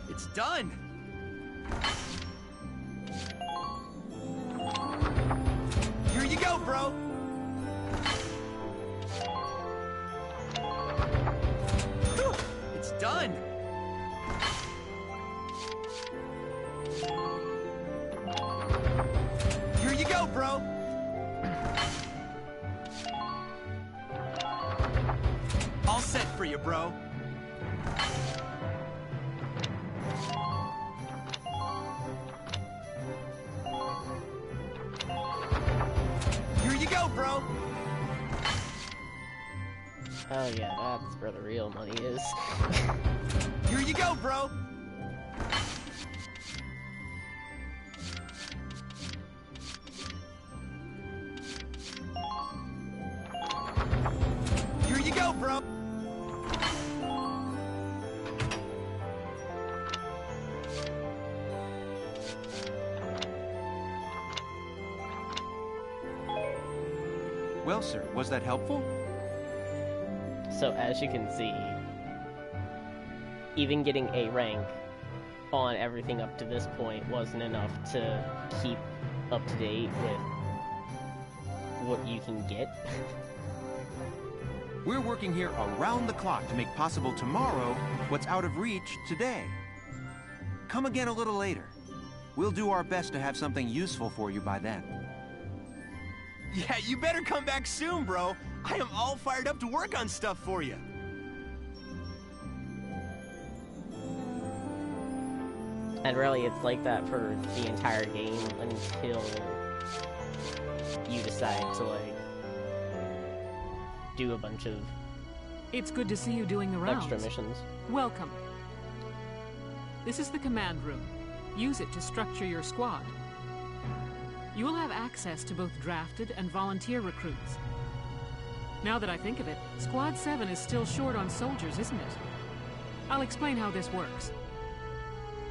It's done! Here you go, bro! It's done! Here you go, bro! All set for you, bro. Here you go, bro! Oh yeah, that's where the real money is. Here you go, bro! Here you go, bro! Well, sir, was that helpful? So as you can see, even getting A rank on everything up to this point wasn't enough to keep up to date with what you can get. We're working here around the clock to make possible tomorrow what's out of reach today. Come again a little later. We'll do our best to have something useful for you by then. Yeah, you better come back soon, bro. I am all fired up to work on stuff for you. And really, it's like that for the entire game until you decide to, like, do a bunch of It's good to see you doing the rounds. extra missions. Welcome. This is the command room. Use it to structure your squad. You will have access to both drafted and volunteer recruits. Now that I think of it, Squad 7 is still short on soldiers, isn't it? I'll explain how this works.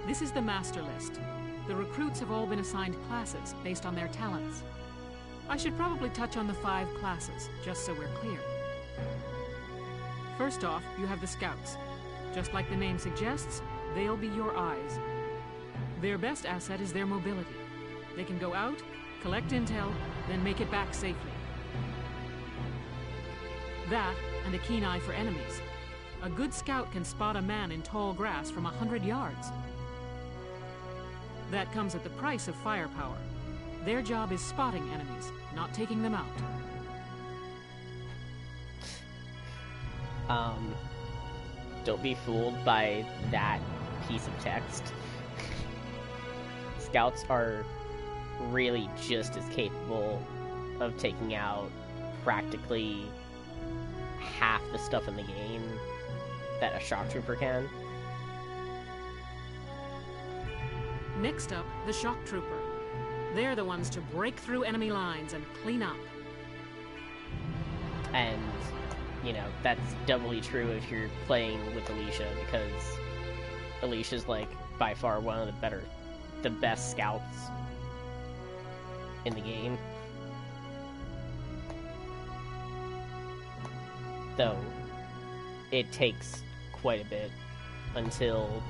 This is the master list. The recruits have all been assigned classes based on their talents. I should probably touch on the 5 classes, just so we're clear. First off, you have the scouts. Just like the name suggests, they'll be your eyes. Their best asset is their mobility. They can go out, collect intel, then make it back safely. That, and a keen eye for enemies. A good scout can spot a man in tall grass from 100 yards. That comes at the price of firepower. Their job is spotting enemies, not taking them out. Don't be fooled by that piece of text. Scouts are really just as capable of taking out practically half the stuff in the game that a shock trooper can. Next up, the shock trooper. They're the ones to break through enemy lines and clean up. And, you know, that's doubly true if you're playing with Alicia, because Alicia's, like, by far one of the best scouts in the game. Though, it takes quite a bit until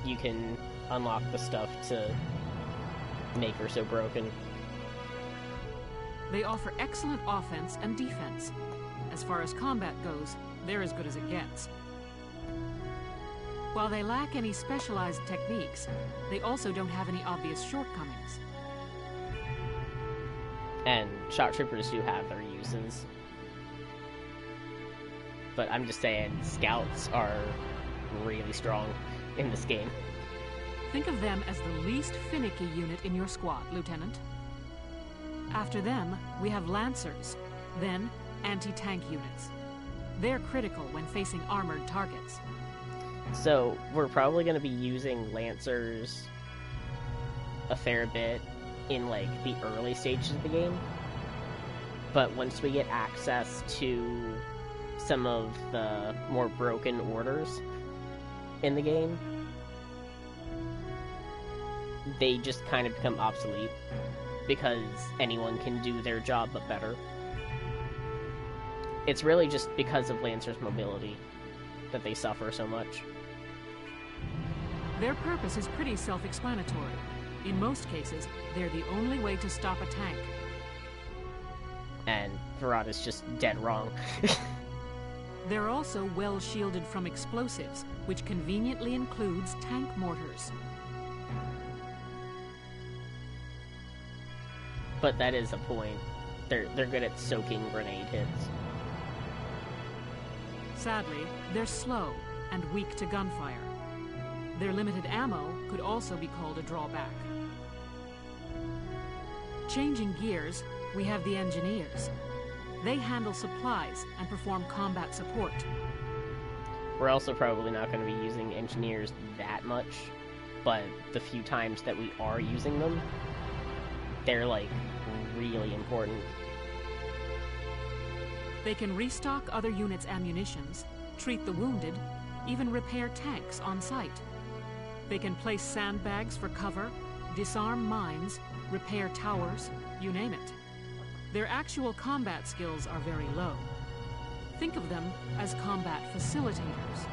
you can unlock the stuff to make her so broken. They offer excellent offense and defense. As far as combat goes, they're as good as it gets. While they lack any specialized techniques, they also don't have any obvious shortcomings. And shock troopers do have their uses. But I'm just saying, scouts are really strong in this game. Think of them as the least finicky unit in your squad, Lieutenant. After them, we have Lancers, then anti-tank units. They're critical when facing armored targets. So, we're probably going to be using Lancers a fair bit in, like, the early stages of the game. But once we get access to some of the more broken orders in the game, they just kind of become obsolete, because anyone can do their job but better. It's really just because of Lancer's mobility that they suffer so much. Their purpose is pretty self-explanatory. In most cases, they're the only way to stop a tank. And Verada's just dead wrong. They're also well shielded from explosives, which conveniently includes tank mortars. But that is a point. They're good at soaking grenade hits. Sadly, they're slow and weak to gunfire. Their limited ammo could also be called a drawback. Changing gears, we have the engineers. They handle supplies and perform combat support. We're also probably not going to be using engineers that much, but the few times that we are using them, they're, like, really important. They can restock other units' ammunitions, treat the wounded, even repair tanks on site. They can place sandbags for cover, disarm mines, repair towers, you name it. Their actual combat skills are very low. Think of them as combat facilitators.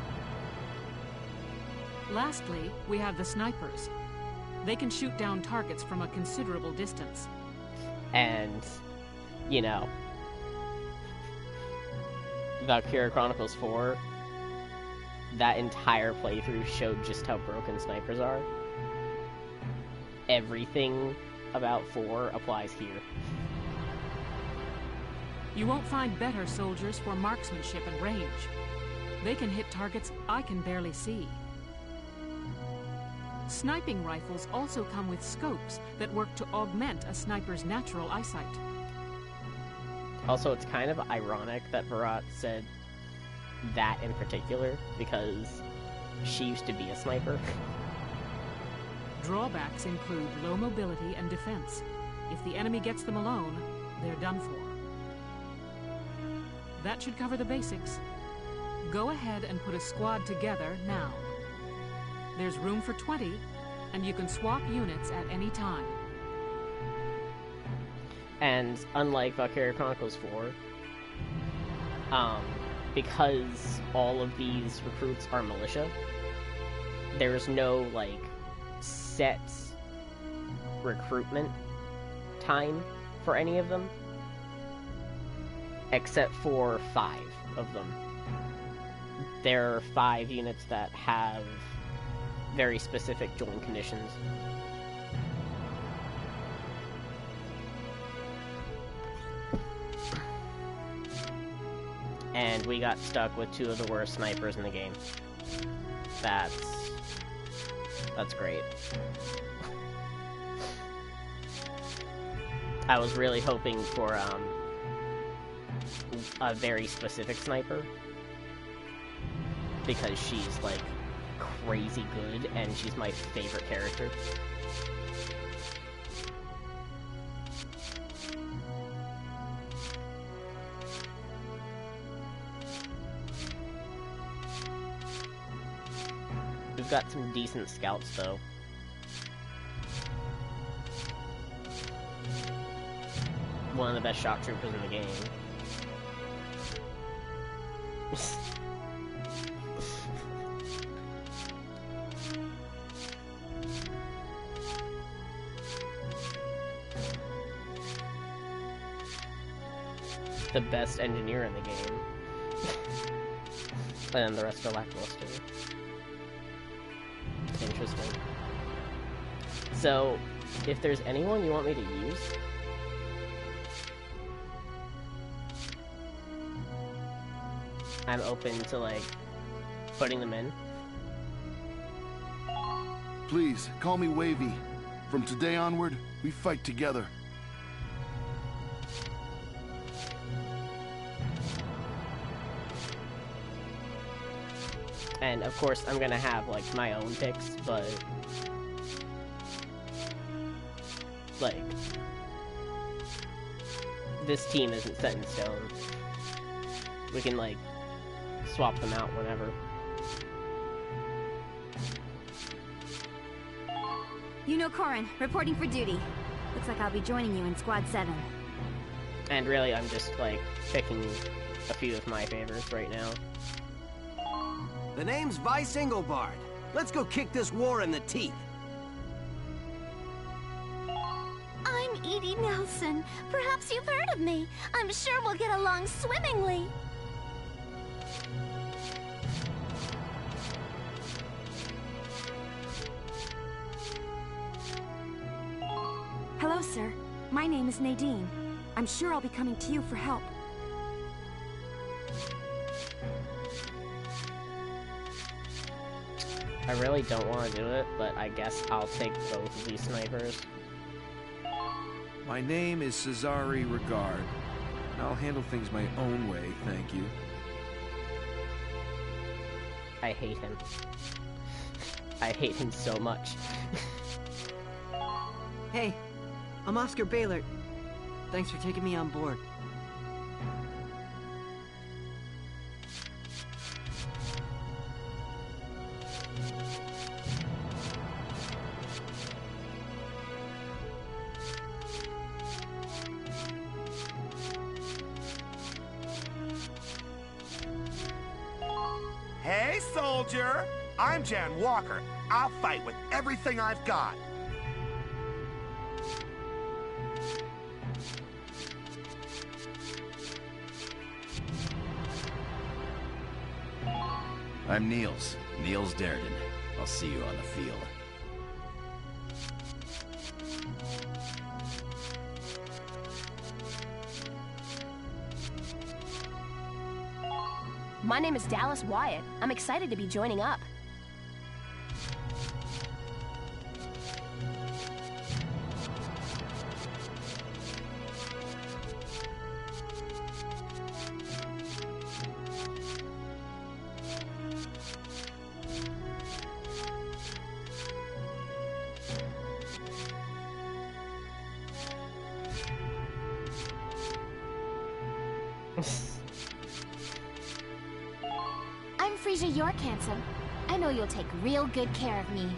Lastly, we have the snipers. They can shoot down targets from a considerable distance. And, you know, Valkyria Chronicles 4, that entire playthrough showed just how broken snipers are. Everything about 4 applies here. You won't find better soldiers for marksmanship and range. They can hit targets I can barely see. Sniping rifles also come with scopes that work to augment a sniper's natural eyesight. Also, it's kind of ironic that Virat said that in particular, because she used to be a sniper. Drawbacks include low mobility and defense. If the enemy gets them alone, they're done for. That should cover the basics. Go ahead and put a squad together now. There's room for 20, and you can swap units at any time. And unlike Valkyria Chronicles 4, because all of these recruits are militia, there's no, like, set recruitment time for any of them, except for 5 of them. There are 5 units that have very specific join conditions. And we got stuck with 2 of the worst snipers in the game. That's great. I was really hoping for a very specific sniper, because she's like crazy good and she's my favorite character. We've got some decent scouts though. One of the best shock troopers in the game. The best engineer in the game. And the rest are lackluster. Interesting. So, if there's anyone you want me to use, I'm open to, like, putting them in. Please, call me Wavy. From today onward, we fight together. And, of course, I'm gonna have, like, my own picks, but... like... this team isn't set in stone. We can, like, swap them out whenever. Yuno Korin, reporting for duty. Looks like I'll be joining you in Squad 7. And really, I'm just, like, picking a few of my favorites right now. The name's Vice Engelbard. Let's go kick this war in the teeth. I'm Edie Nelson. Perhaps you've heard of me. I'm sure we'll get along swimmingly. Hello, sir. My name is Nadine. I'm sure I'll be coming to you for help. I really don't want to do it, but I guess I'll take both of these snipers. My name is Cesare Regard. I'll handle things my own way, thank you. I hate him. I hate him so much. Hey, I'm Oscar Baylor. Thanks for taking me on board. Hey, soldier! I'm Jan Walker. I'll fight with everything I've got. I'm Niels Darden. I'll see you on the field. My name is Dallas Wyatt. I'm excited to be joining up. Anastasia York, handsome. I know you'll take real good care of me.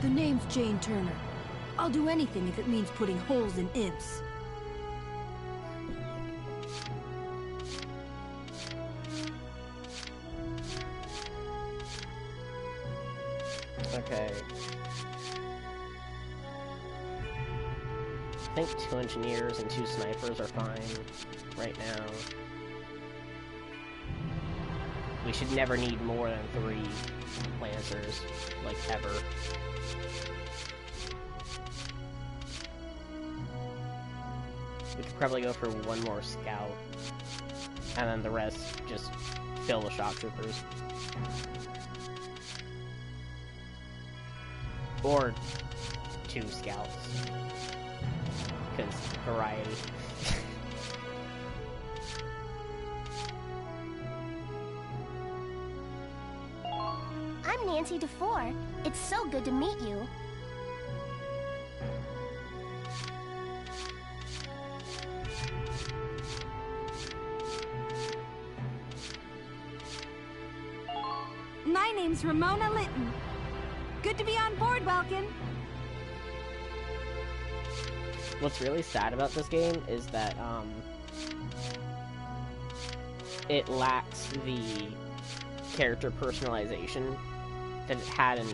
The name's Jane Turner. I'll do anything if it means putting holes in imps. Okay. I think 2 engineers and 2 snipers are fine right now. We should never need more than 3 lancers, like, ever. We could probably go for 1 more scout, and then the rest just fill with shock troopers. Or 2 scouts. Because variety. I'm Nancy DeFore. It's so good to meet you. My name's Ramona Litton. Good to be on board, Welkin. What's really sad about this game is that, it lacks the character personalization that it had in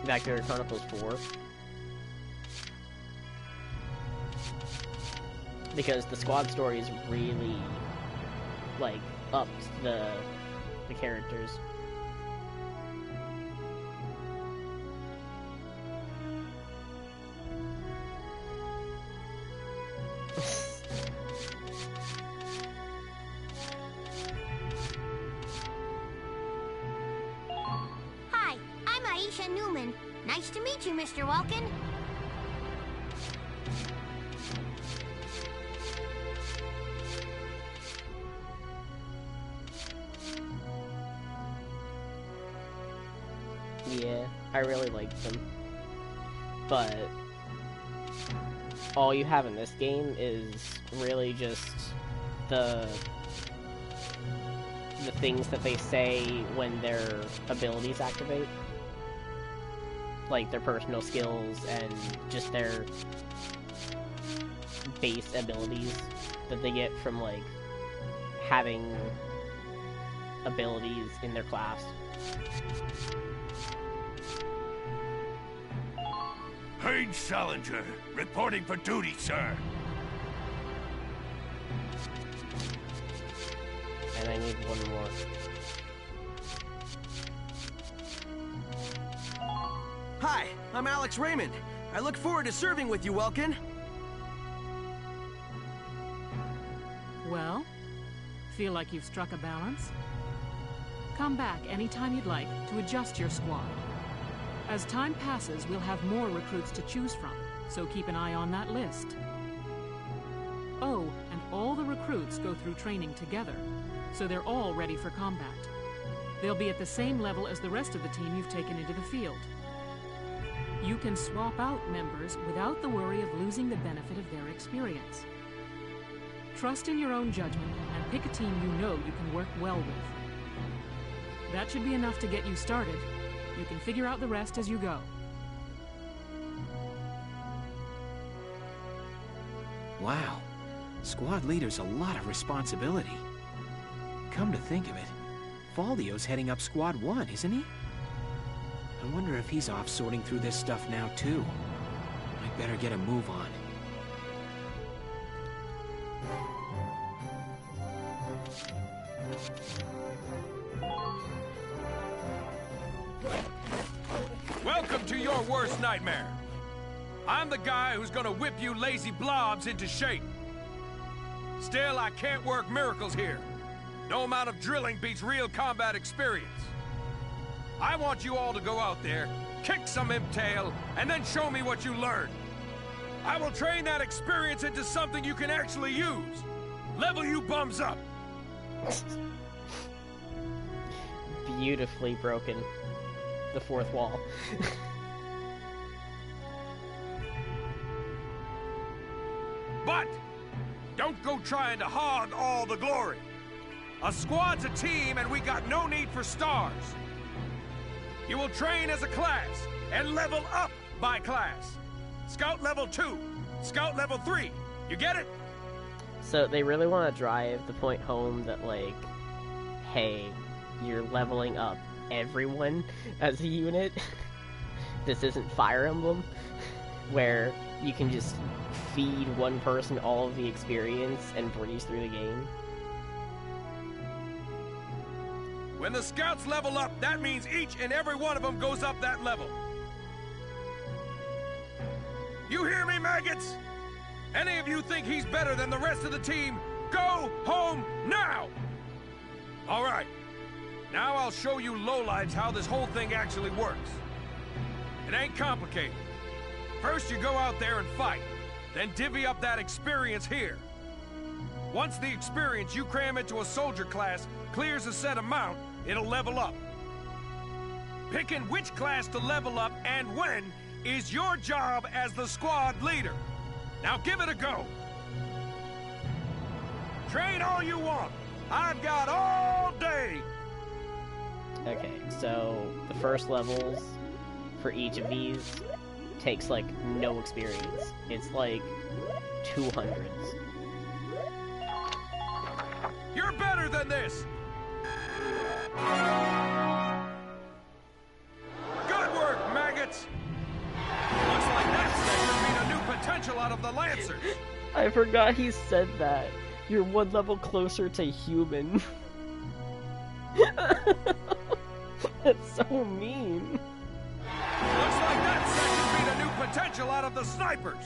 Valkyria Chronicles 4. Because the squad stories really, like, upped the characters. Hi, I'm Aisha Newman. Nice to meet you, Mr. Welkin. Yeah, I really liked them. But all you have in this game is really just the things that they say when their abilities activate. Like their personal skills and just their base abilities that they get from, like, having abilities in their class. Paige Salinger, reporting for duty, sir. And I need 1 more. Hi, I'm Alex Raymond. I look forward to serving with you, Welkin. Well, feel like you've struck a balance? Come back anytime you'd like to adjust your squad. As time passes, we'll have more recruits to choose from, so keep an eye on that list. Oh, and all the recruits go through training together, so they're all ready for combat. They'll be at the same level as the rest of the team you've taken into the field. You can swap out members without the worry of losing the benefit of their experience. Trust in your own judgment and pick a team you know you can work well with. That should be enough to get you started. You can figure out the rest as you go. Wow. Squad leader's a lot of responsibility. Come to think of it, Faldio's heading up Squad 1, isn't he? I wonder if he's off sorting through this stuff now, too. I'd better get a move on. Welcome to your worst nightmare. I'm the guy who's gonna whip you lazy blobs into shape. Still, I can't work miracles here. No amount of drilling beats real combat experience. I want you all to go out there, kick some imp tail, and then show me what you learned. I will train that experience into something you can actually use. level you bums up! Beautifully broken. The fourth wall. But don't go trying to hog all the glory. A squad's a team, and we got no need for stars. You will train as a class and level up by class. Scout level 2, Scout level 3. You get it? So they really want to drive the point home that, like, hey, you're leveling up everyone as a unit. This isn't Fire Emblem, where you can just feed one person all of the experience and breeze through the game. When the scouts level up, that means each and every one of them goes up that level. You hear me, maggots? Any of you think he's better than the rest of the team, go home now! All right. Now I'll show you lowlights how this whole thing actually works. It ain't complicated. First you go out there and fight, then divvy up that experience here. Once the experience you cram into a soldier class clears a set amount, it'll level up. Picking which class to level up and when is your job as the squad leader. Now give it a go. Train all you want. I've got all day. Okay, so the first levels for each of these takes, like, no experience. It's like 200s. You're better than this! Good work, maggots! Looks like that sector made a new potential out of the Lancers! I forgot he said that. You're one level closer to human. That's so mean. Looks like that sector made a new potential out of the snipers!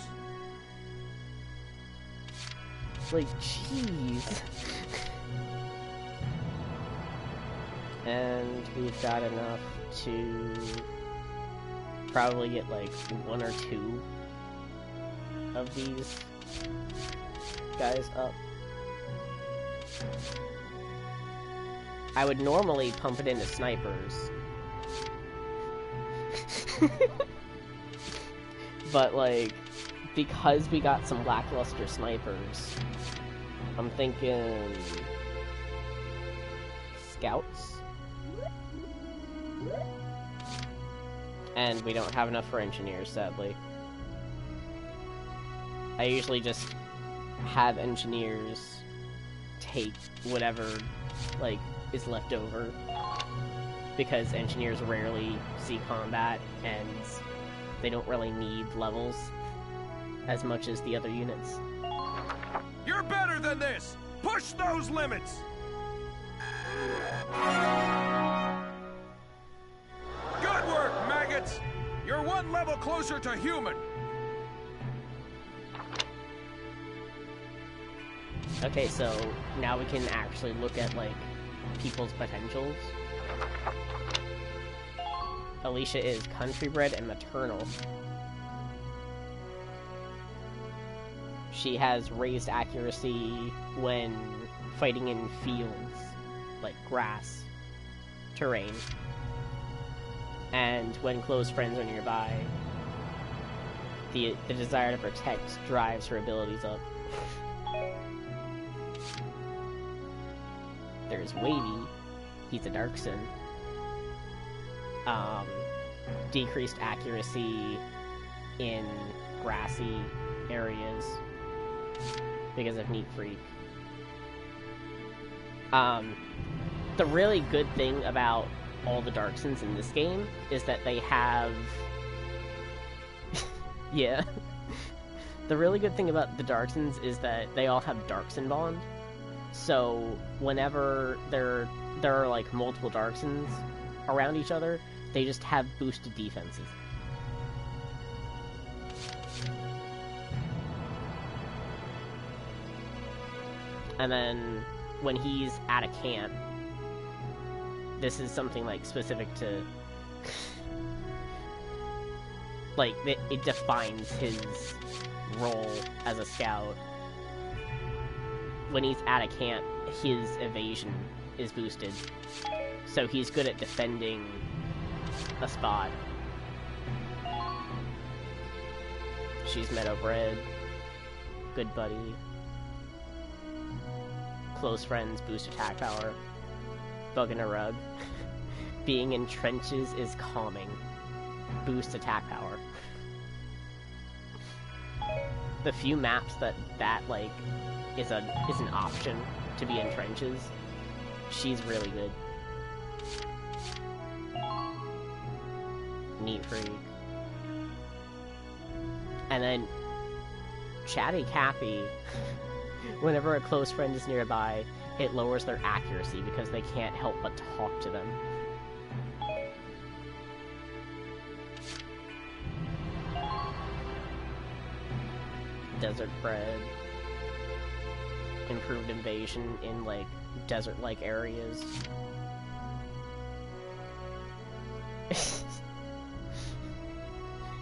Like, jeez. And we've got enough to probably get like 1 or 2 of these guys up. I would normally pump it into snipers. But like, because we got some lackluster snipers, I'm thinking scouts? And we don't have enough for engineers, sadly. I usually just have engineers take whatever, like, is left over, because engineers rarely see combat, and they don't really need levels as much as the other units. You're better than this! Push those limits! Good work, maggots! You're 1 level closer to human! Okay, so now we can actually look at, like, people's potentials. Alicia is country-bred and maternal. She has raised accuracy when fighting in fields, like grass, terrain, and when close friends are nearby. The desire to protect drives her abilities up. There's Wavy. He's a Darkson. Decreased accuracy in grassy areas because of Neat Freak. The really good thing about all the Darksons in this game is that they have... yeah. The really good thing about the Darksons is that they all have Darkson Bond. So whenever there are like multiple Darksons around each other, they just have boosted defenses. And then when he's at a camp, this is something like specific to like it defines his role as a scout. when he's at a camp, his evasion is boosted. So he's good at defending a spot. She's meadow-bred. Good buddy. Close friends, boost attack power. Bug in a rug. Being in trenches is calming. Boost attack power. The few maps that like is an option to be in trenches, she's really good. Neat freak. And then Chatty Cathy, whenever a close friend is nearby, it lowers their accuracy because they can't help but talk to them. Desert bred. Improved invasion in, like, desert-like areas.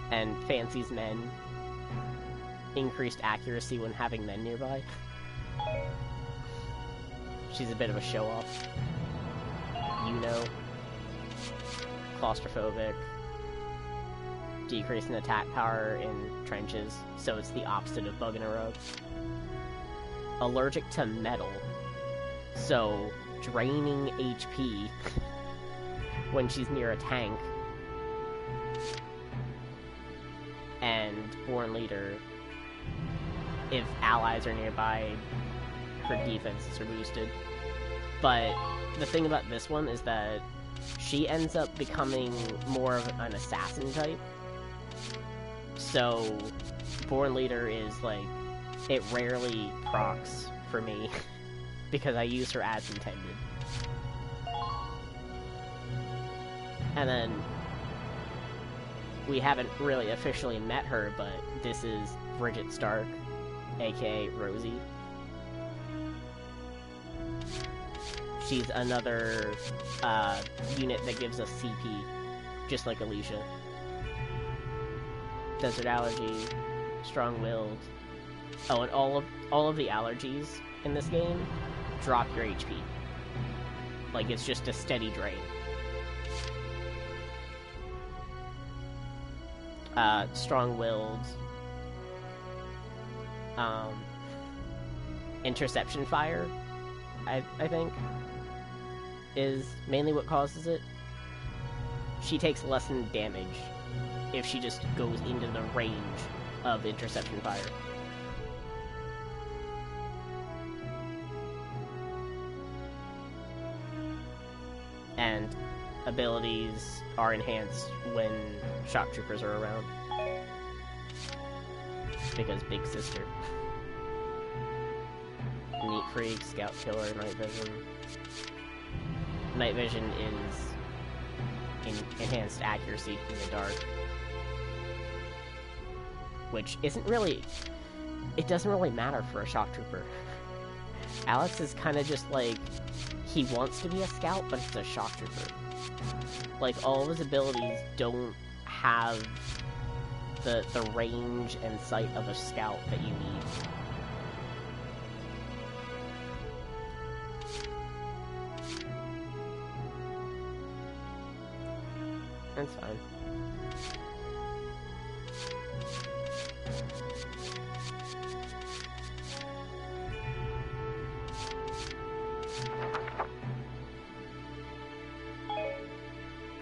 And fancies men. Increased accuracy when having men nearby. She's a bit of a show-off. You know. Claustrophobic. Decrease in attack power in trenches, so it's the opposite of Bug in a Rug. Allergic to metal, so draining HP when she's near a tank. And Born Leader, if allies are nearby, her defenses are boosted. But the thing about this one is that she ends up becoming more of an assassin type. So, Born Leader is, like, it rarely procs for me, because I use her as intended. And then, we haven't really officially met her, but this is Bridget Stark, aka Rosie. She's another unit that gives us CP, just like Alicia. Desert allergy, strong-willed. Oh, and all of the allergies in this game drop your HP. Like, it's just a steady drain. Strong-willed. Interception fire, I think, is mainly what causes it. She takes less than damage if she just goes into the range of interception fire. And abilities are enhanced when shock troopers are around. Because Big Sister. Neat Freak, Scout Killer, Night Vision. Night Vision is enhanced accuracy in the dark. Which isn't really... It doesn't really matter for a shock trooper. Alex is kind of just like... He wants to be a scout, but it's a shock trooper. Like, all of his abilities don't have the range and sight of a scout that you need. That's fine.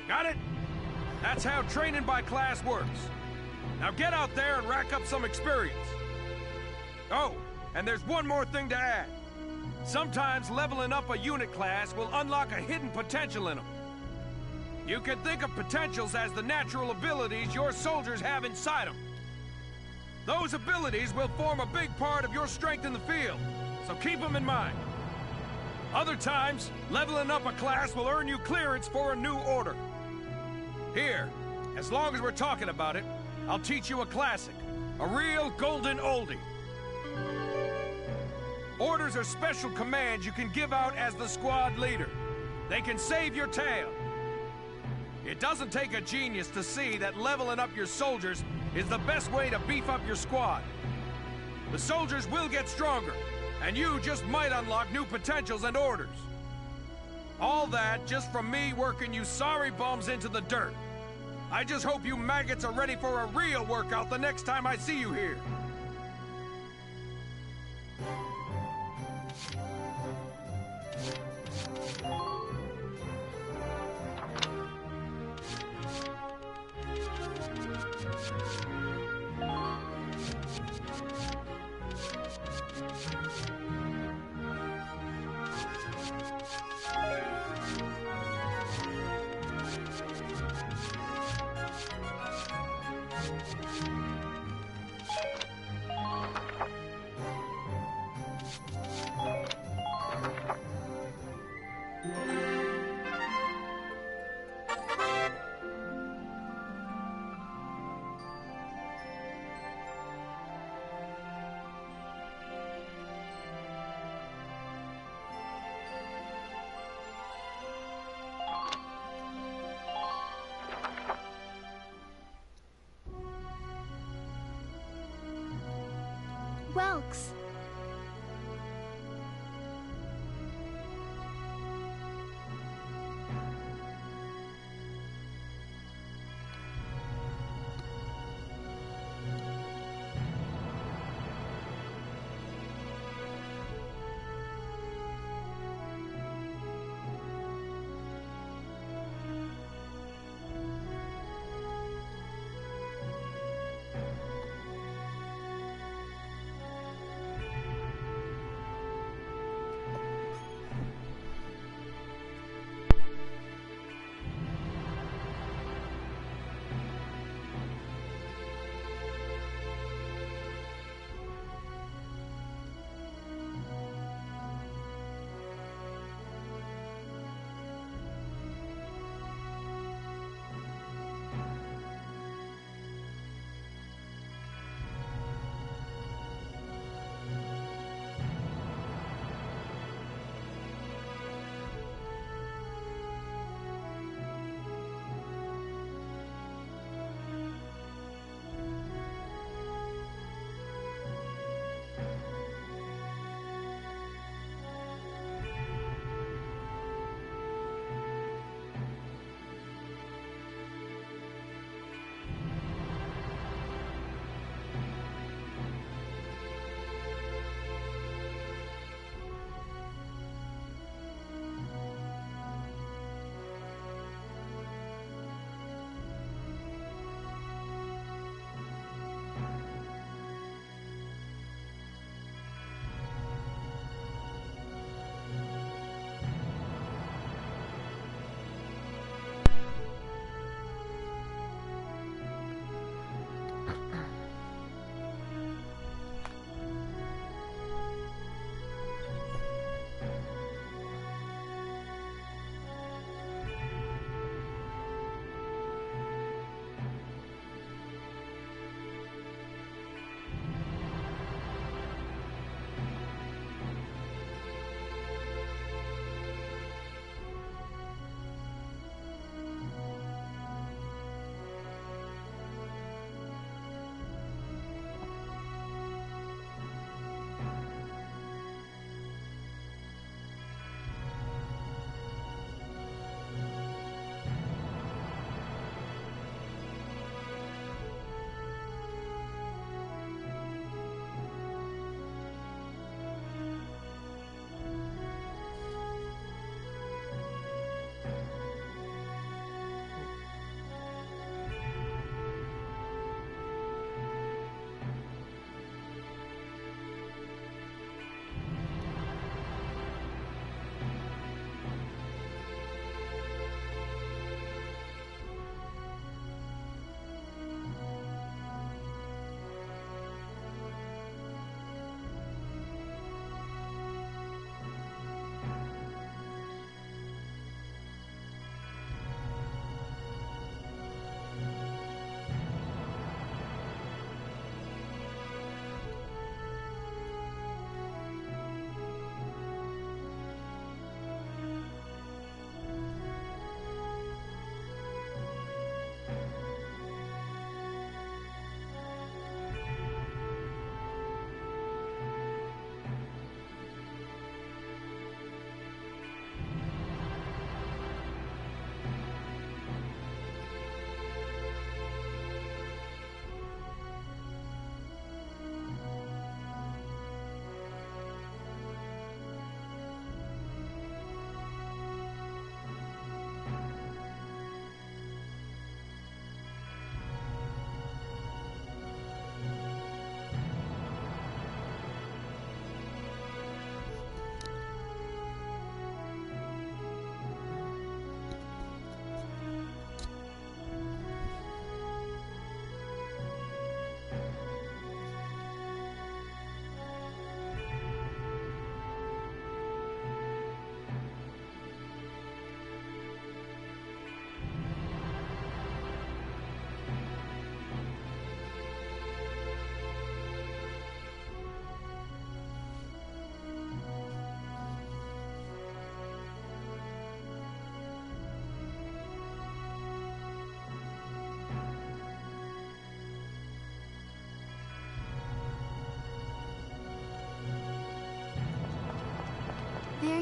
Got it? That's how training by class works. Now get out there and rack up some experience. Oh, and there's one more thing to add. Sometimes leveling up a unit class will unlock a hidden potential in them. You can think of potentials as the natural abilities your soldiers have inside them. Those abilities will form a big part of your strength in the field, so keep them in mind. Other times, leveling up a class will earn you clearance for a new order. Here, as long as we're talking about it, I'll teach you a classic, a real golden oldie. Orders are special commands you can give out as the squad leader. They can save your tail. It doesn't take a genius to see that leveling up your soldiers is the best way to beef up your squad. The soldiers will get stronger, And you just might unlock new potentials and orders. All that just from me working you sorry bums into the dirt. I just hope you maggots are ready for a real workout the next time I see you here. Welks.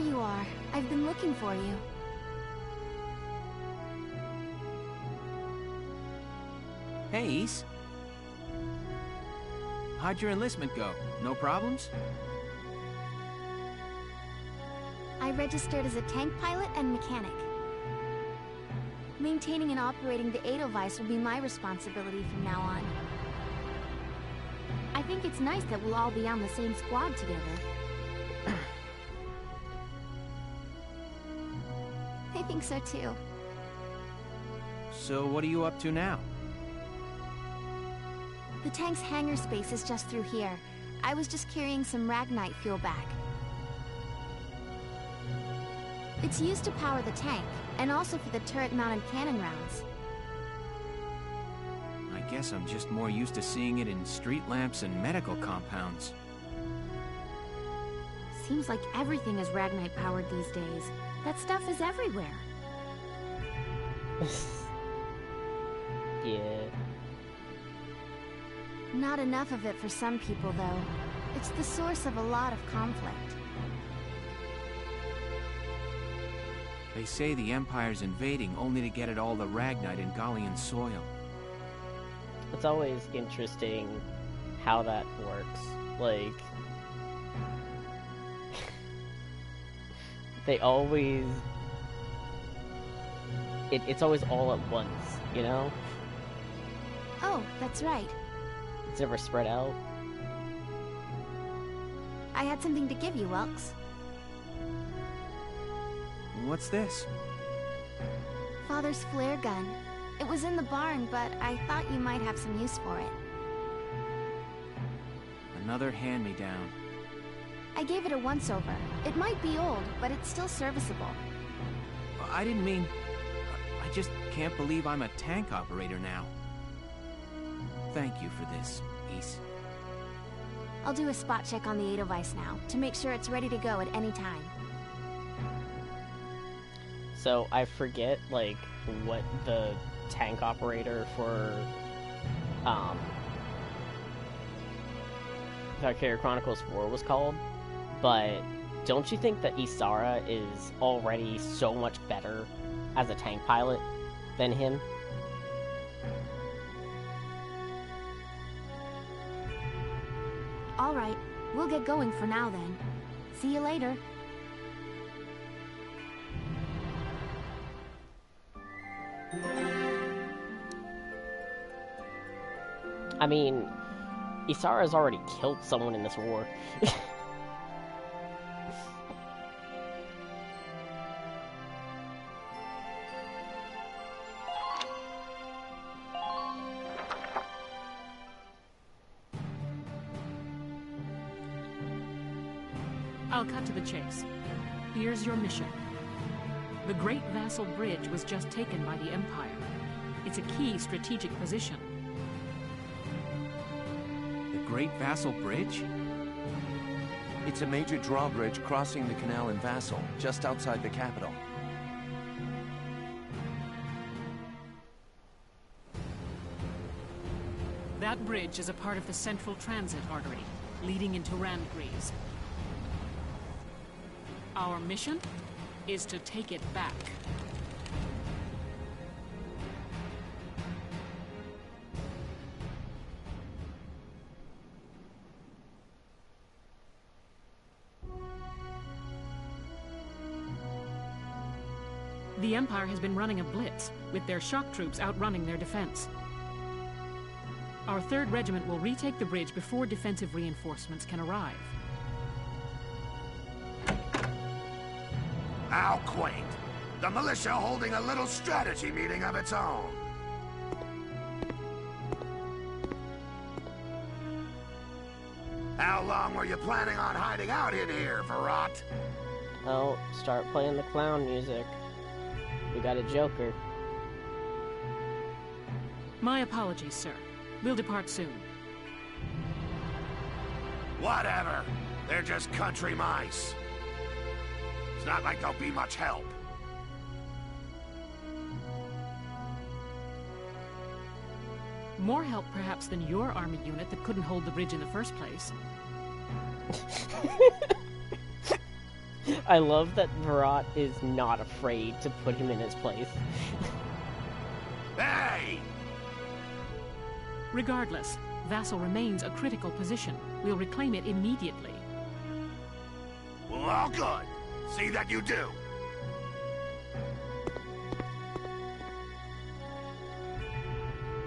you are. I've been looking for you. Hey, Ys. How'd your enlistment go? No problems? I registered as a tank pilot and mechanic. Maintaining and operating the Edelweiss will be my responsibility from now on. I think it's nice that we'll all be on the same squad together. I think so too. So what are you up to now? The tank's hangar space is just through here. I was just carrying some Ragnite fuel back. It's used to power the tank, and also for the turret-mounted cannon rounds. I guess I'm just more used to seeing it in street lamps and medical compounds. Seems like everything is Ragnite powered these days. That stuff is everywhere. Yeah. Not enough of it for some people, though. It's the source of a lot of conflict. They say the Empire's invading only to get at all the Ragnite in Gallian soil. It's always interesting how that works. Like, they always... It's always all at once, you know? Oh, that's right. It's never spread out. I had something to give you, Welks. What's this? Father's flare gun. It was in the barn, but I thought you might have some use for it. Another hand-me-down. I gave it a once-over. It might be old, but it's still serviceable. I didn't mean... I just can't believe I'm a tank operator now. Thank you for this, Ys. I'll do a spot check on the Edelweiss now, to make sure it's ready to go at any time. So, I forget, like, what the tank operator for, Valkyria Chronicles 4 was called, but don't you think that Ysara is already so much better as a tank pilot than him? All right, we'll get going for now then. See you later. I mean, Ysara's already killed someone in this war. I'll cut to the chase. Here's your mission. The Great Vassal Bridge was just taken by the Empire. It's a key strategic position. The Great Vassal Bridge? It's a major drawbridge crossing the canal in Vassal, just outside the capital. That bridge is a part of the central transit artery, leading into Randgries. Our mission is to take it back. The Empire has been running a blitz, with their shock troops outrunning their defense. Our 3rd Regiment will retake the bridge before defensive reinforcements can arrive. How quaint. The militia holding a little strategy meeting of its own. How long were you planning on hiding out in here, Verrot? Oh, start playing the clown music. We got a Joker. My apologies, sir. We'll depart soon. Whatever. They're just country mice. It's not like they'll be much help. More help, perhaps, than your army unit that couldn't hold the bridge in the first place. I love that Virat is not afraid to put him in his place. Hey! Regardless, Vassal remains a critical position. We'll reclaim it immediately. Well, all good. See that you do.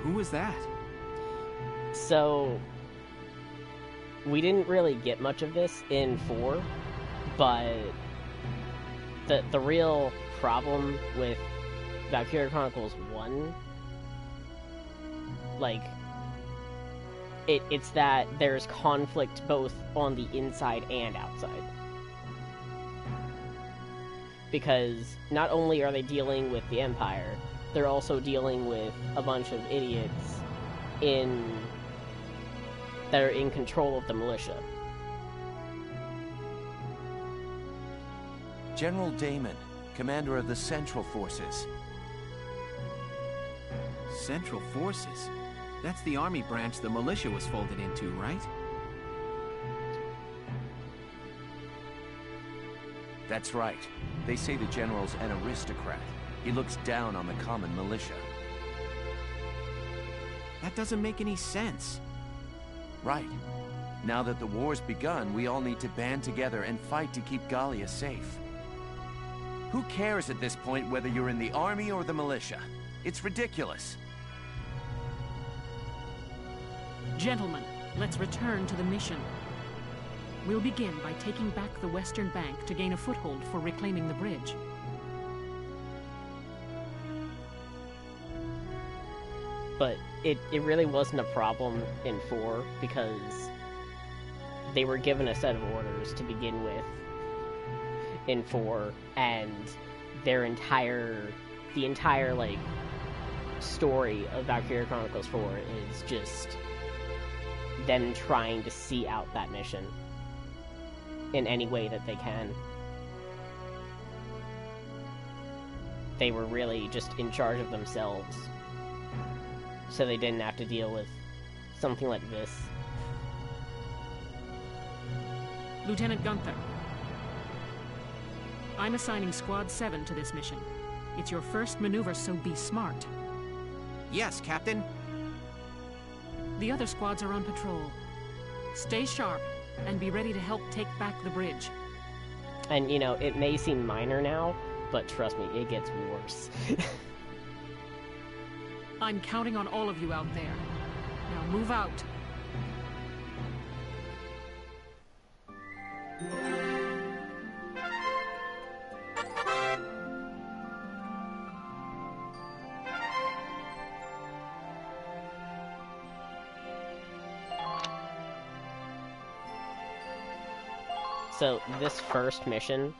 Who was that? So, we didn't really get much of this in 4, but the real problem with Valkyria Chronicles 1, like, it's that there's conflict both on the inside and outside. Because not only are they dealing with the Empire, they're also dealing with a bunch of idiots that are in control of the militia. General Damon, commander of the Central Forces. Central Forces? That's the army branch the militia was folded into, right? That's right. They say the general's an aristocrat. He looks down on the common militia. That doesn't make any sense. Right. Now that the war's begun, we all need to band together and fight to keep Gallia safe. Who cares at this point whether you're in the army or the militia? It's ridiculous. Gentlemen, let's return to the mission. We'll begin by taking back the Western Bank to gain a foothold for reclaiming the bridge. But it really wasn't a problem in 4, because they were given a set of orders to begin with in 4, and the entire, like, story of Valkyria Chronicles 4 is just them trying to see out that mission in any way that they can. They were really just in charge of themselves, so they didn't have to deal with something like this. Lieutenant Gunther, I'm assigning Squad 7 to this mission. It's your first maneuver, so be smart. Yes, Captain. The other squads are on patrol. Stay sharp, and be ready to help take back the bridge. And, you know, it may seem minor now, but trust me, it gets worse. I'm counting on all of you out there. Now move out. So, this first mission...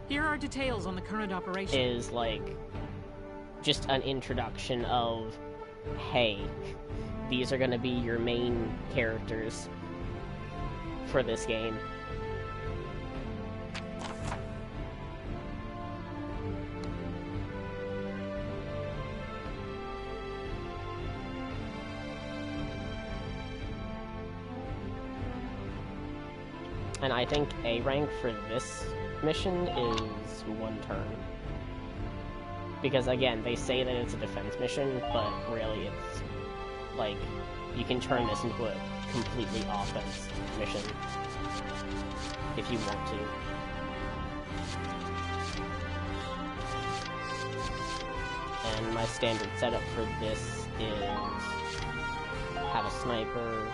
Here are details on the current operation. ...is, like, just an introduction of, hey, these are gonna be your main characters for this game. And I think A rank for this mission is 1 turn. Because again, they say that it's a defense mission, but really it's, like, you can turn this into a completely offense mission if you want to. And my standard setup for this is have a sniper,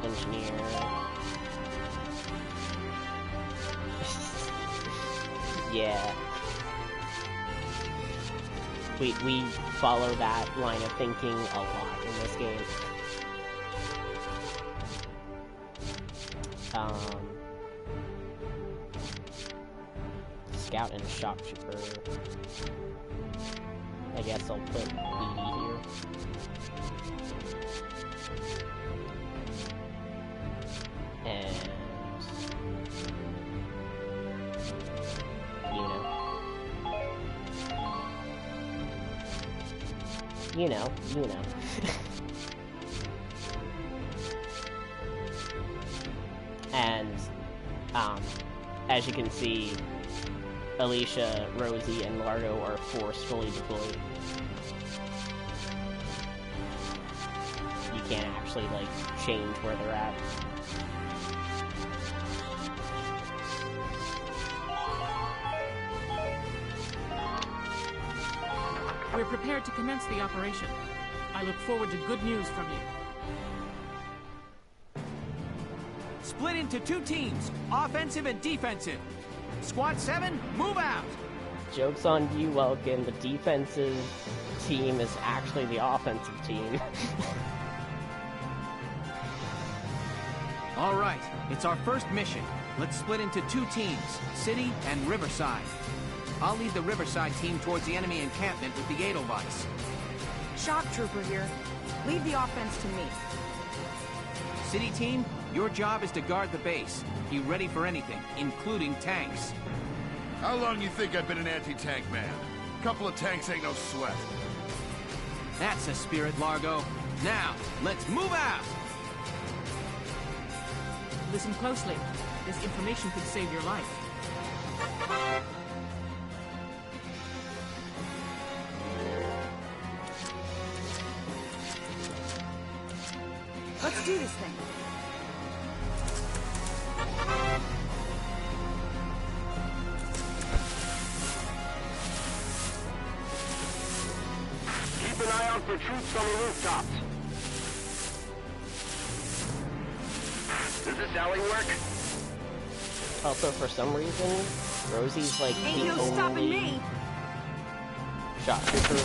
engineer, yeah. We follow that line of thinking a lot in this game. Scout and shock trooper. I guess I'll put Edie here. And you know. And, as you can see, Alicia, Rosie, and Largo are forcefully deployed. You can't actually, like, change where they're at. We're prepared to commence the operation. I look forward to good news from you. Split into 2 teams, offensive and defensive. Squad 7, move out! Joke's on you, Welkin. The defensive team is actually the offensive team. All right, it's our first mission. Let's split into 2 teams, City and Riverside. I'll lead the Riverside team towards the enemy encampment with the Edelweiss. Shock Trooper here. Leave the offense to me. City team, your job is to guard the base. Be ready for anything, including tanks. How long you think I've been an anti-tank man? Couple of tanks ain't no sweat. That's the spirit, Largo. Now, let's move out! Listen closely. This information could save your life. Let's do this thing. Keep an eye out for troops on the rooftops. Does this alley work? Also, for some reason, Rosie's like Ain't the no only stopping me. shot trooper.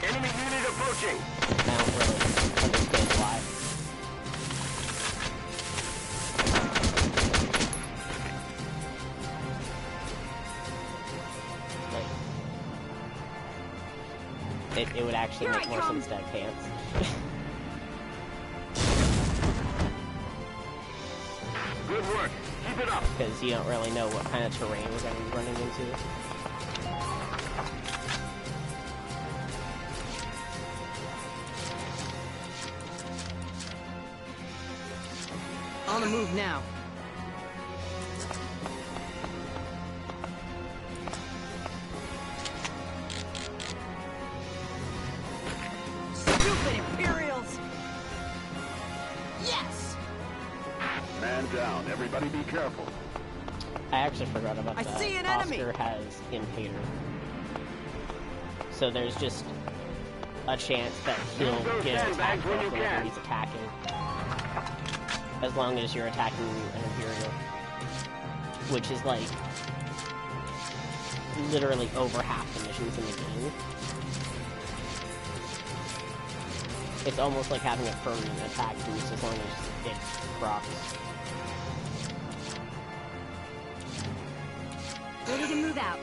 Enemy unit approaching. I don't really understand why. Like, it would actually make more sense to have pants. Good work. Keep it up. Because you don't really know what kind of terrain we're going to be running into. On the move now. Stupid Imperials! Yes! Man down. Everybody be careful. I actually forgot about that. I see an Oscar enemy! has Impaler. So there's just a chance that he'll get attacked whenever he's attacking. As long as you're attacking an Imperial. Which is like literally over half the missions in the game. It's almost like having a permanent attack boost as long as it procs. Ready to move out.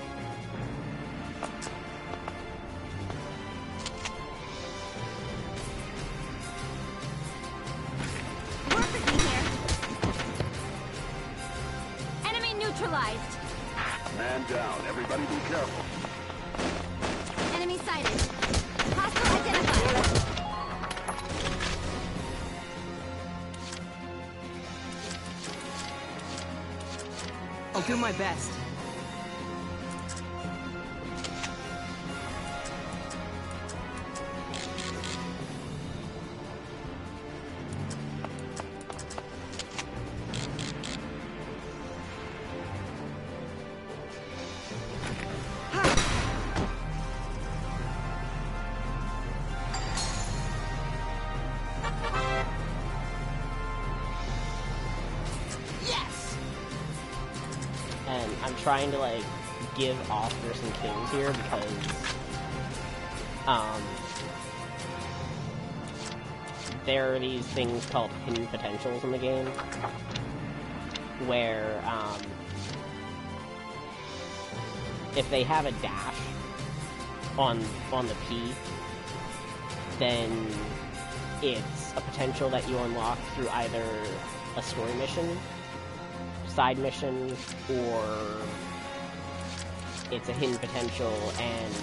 Neutralized. Man down. Everybody be careful. Enemy sighted. Hostile identified. I'll do my best. I'm trying to, like, give Oscar some kings here because, there are these things called hidden potentials in the game, where, if they have a dash on the P, then it's a potential that you unlock through either a story mission, side mission, or it's a hidden potential and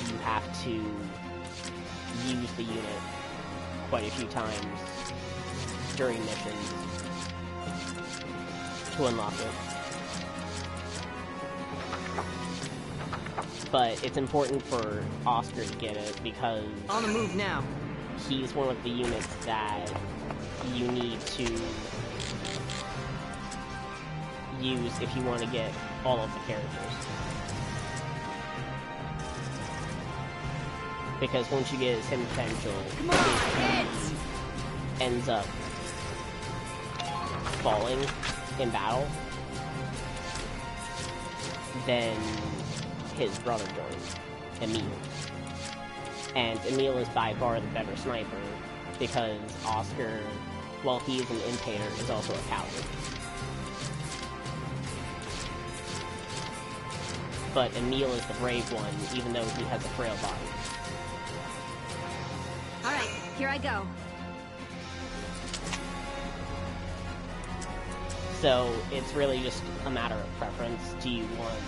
you have to use the unit quite a few times during missions to unlock it. But it's important for Oscar to get it because on the move now. He's one of the units that you need to use if you want to get all of the characters. Because once you get his hidden potential, if he ends up falling in battle, then his brother joins, Emil. And Emil is by far the better sniper, because Oscar, while he is an imitator, is also a coward. But Emil is the brave one, even though he has a frail body. Alright, here I go. So, it's really just a matter of preference. Do you want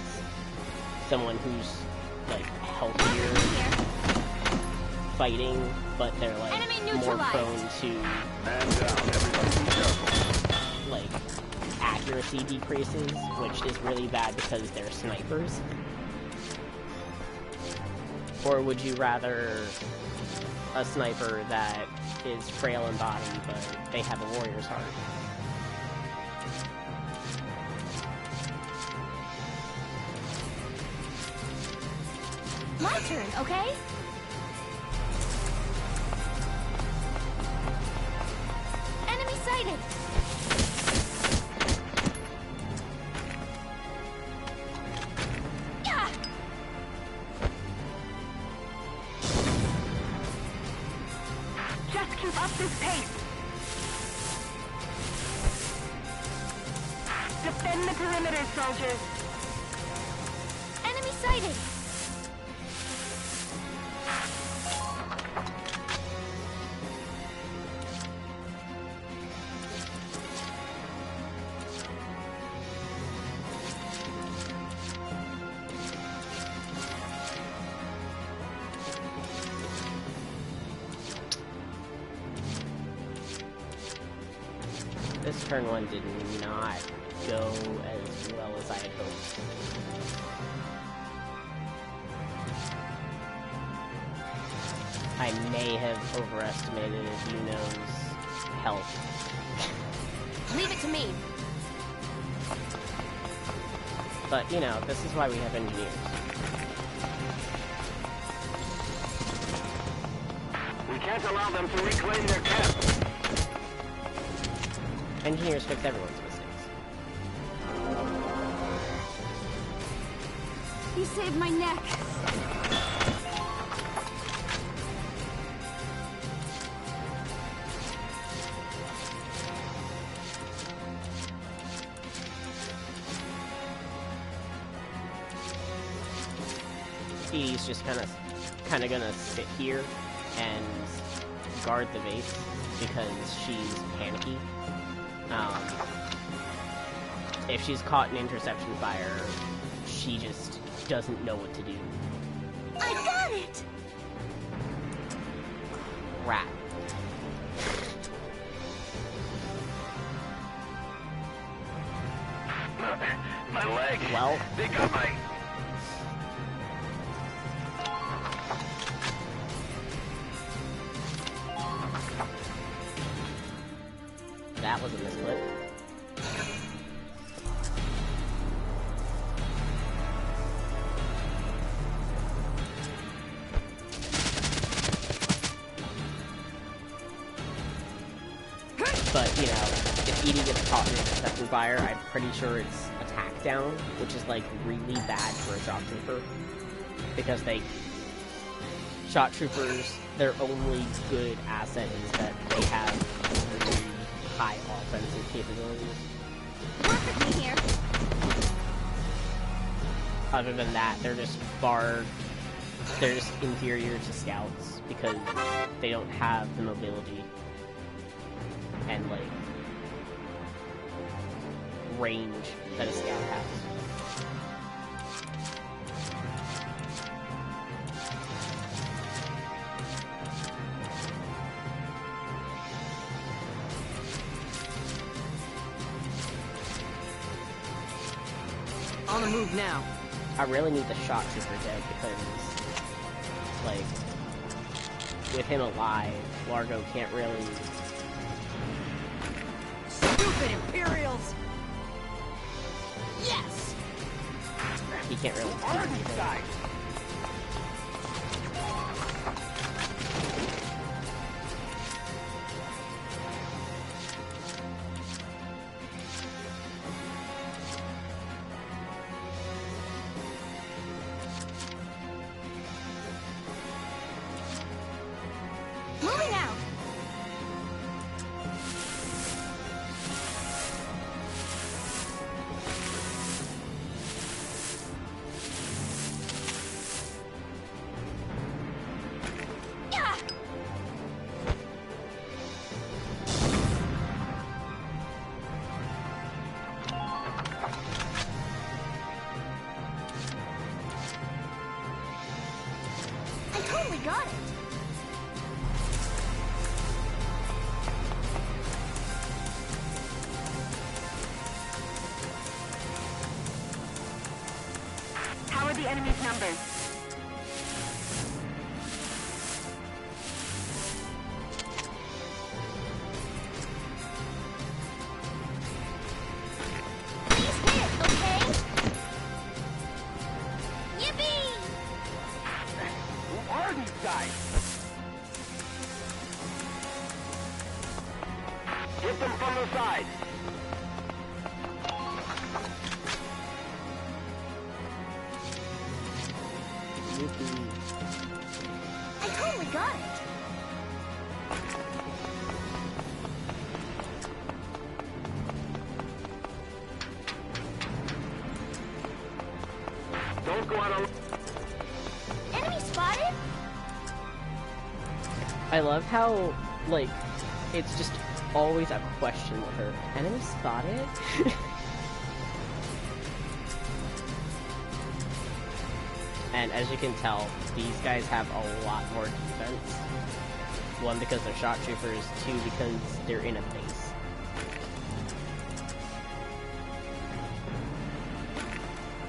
someone who's, like, healthier fighting, but they're, like, more prone to, like, accuracy decreases, which is really bad because they're snipers? Or would you rather a sniper that is frail in body, but they have a warrior's heart? My turn, okay? Enemy sighted! Yeah! Just keep up this pace. Defend the perimeter, soldiers. Enemy sighted! This turn one did not go as well as I had hoped. I may have overestimated Yuno's health. Leave it to me. But, you know, this is why we have engineers. We can't allow them to reclaim their camp. Engineers fix everyone's mistakes. You saved my neck. He's just kind of gonna sit here and guard the base because she's panicky. If she's caught in interception fire, she just doesn't know what to do. I got it! Crap. My leg! Well, they got my... That was a misclick. But, you know, if Edie gets caught in interception fire, I'm pretty sure it's attack down, which is, like, really bad for a shock trooper. Because shock troopers, their only good asset is that they have really high offensive capabilities. Work with me here. Other than that, they're just they're just inferior to scouts because they don't have the mobility and, like, range that a scout has. On the move now. I really need the shot trooper dead because, like, with him alive, Largo can't really... Stupid Imperials! Yes! He can't really do anything. Moving out. Yeah. I totally got it. How are the enemy's numbers? Please hit, okay? Yippee! Who are these guys? Hit them from the side. I totally got it. Don't go out on... Enemy spotted? I love how, like, it's just always a question with her. Enemy spotted? And as you can tell, these guys have a lot more defense. One, because they're shot troopers. Two, because they're in a base.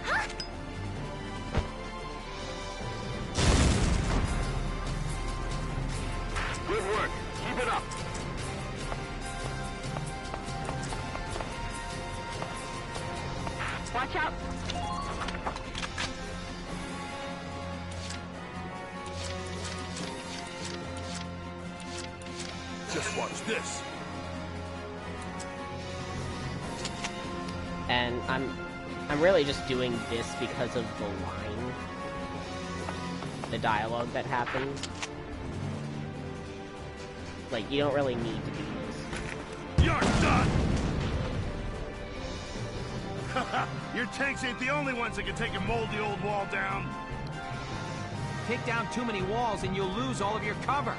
Huh? Good work. Keep it up. Watch out! Just watch this. And I'm really just doing this because of the line, the dialogue that happens. Like, you don't really need to do this. You're done! Your tanks ain't the only ones that can take a moldy old wall down. Take down too many walls and you'll lose all of your cover.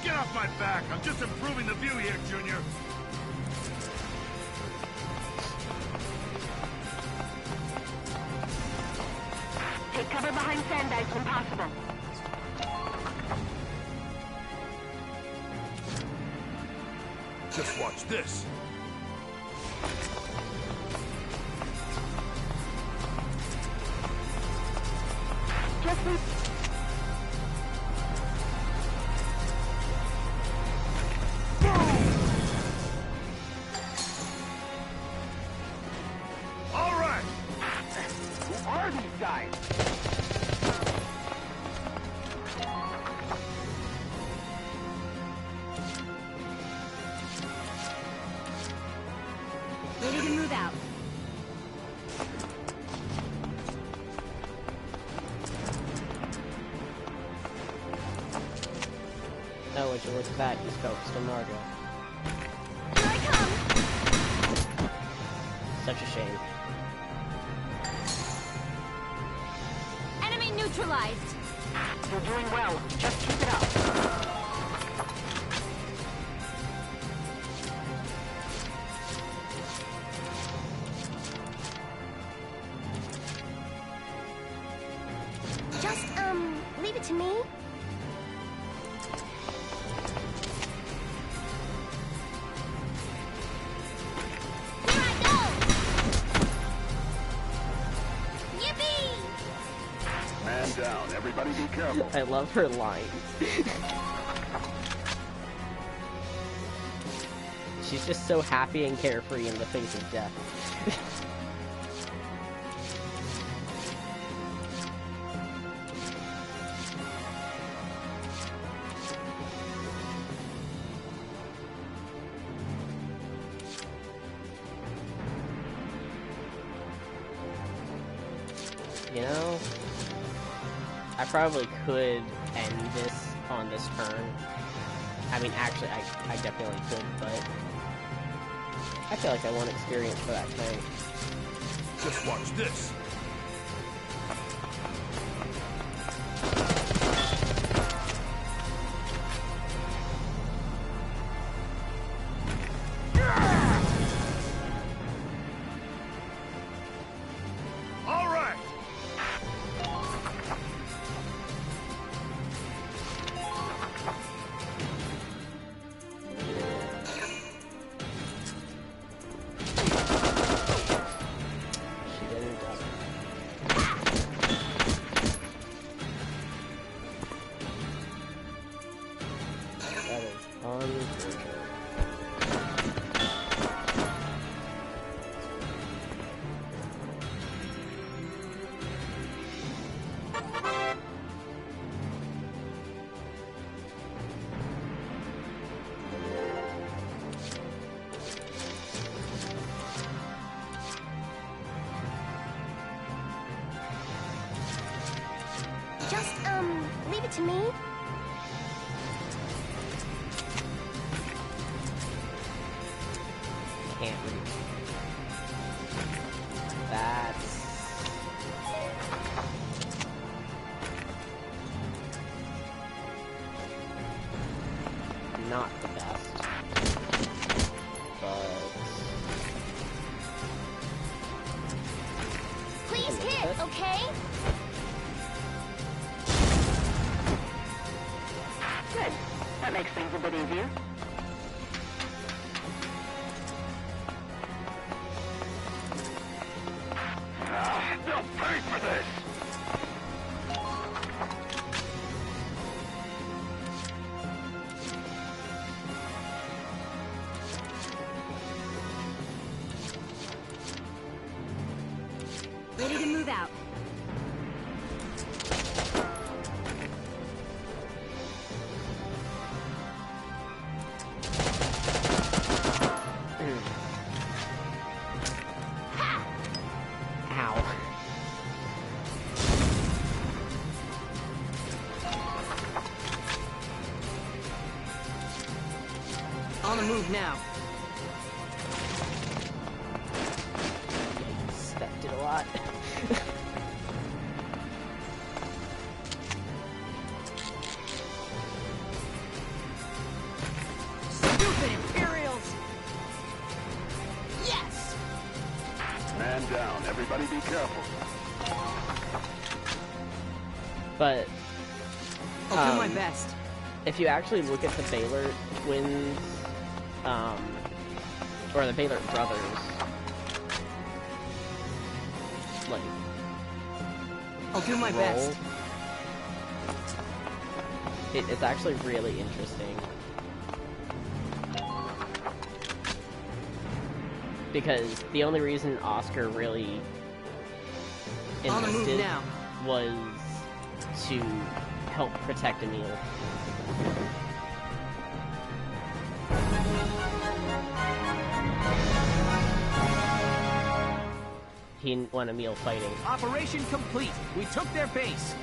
Get off my back. I'm just improving the view here, Junior. Take cover behind sandbags when possible. Just watch this. All right. Who are these guys? Ready to move out. Oh, would you look at that? He's focused on Margo. Here I come! Such a shame. Enemy neutralized! You're doing well. Just keep it up. Just, leave it to me? Here I go! down. Everybody be careful. I love her lines. She's just so happy and carefree in the face of death. You know, I probably could end this on this turn. I mean, actually, I definitely could, but I feel like I want experience for that tank. Just watch this. All right. She didn't That is unfortunate. Just, leave it to me. Can't reach. That's... not the best. But... Please hit, okay? Good. That makes things a bit easier. They'll pay for this. Ready to move out. Ow. On the move now. Stepped it a lot. Stupid Imperials! Yes! Man down. Everybody be careful. But... I'll do my best. If you actually look at the Baylor twins, or the Baylor brothers, like, I'll do my best. It's actually really interesting. Because the only reason Oscar really On the move enlisted now. was to help protect Emil. He didn't want Emil fighting. Operation complete. We took their base.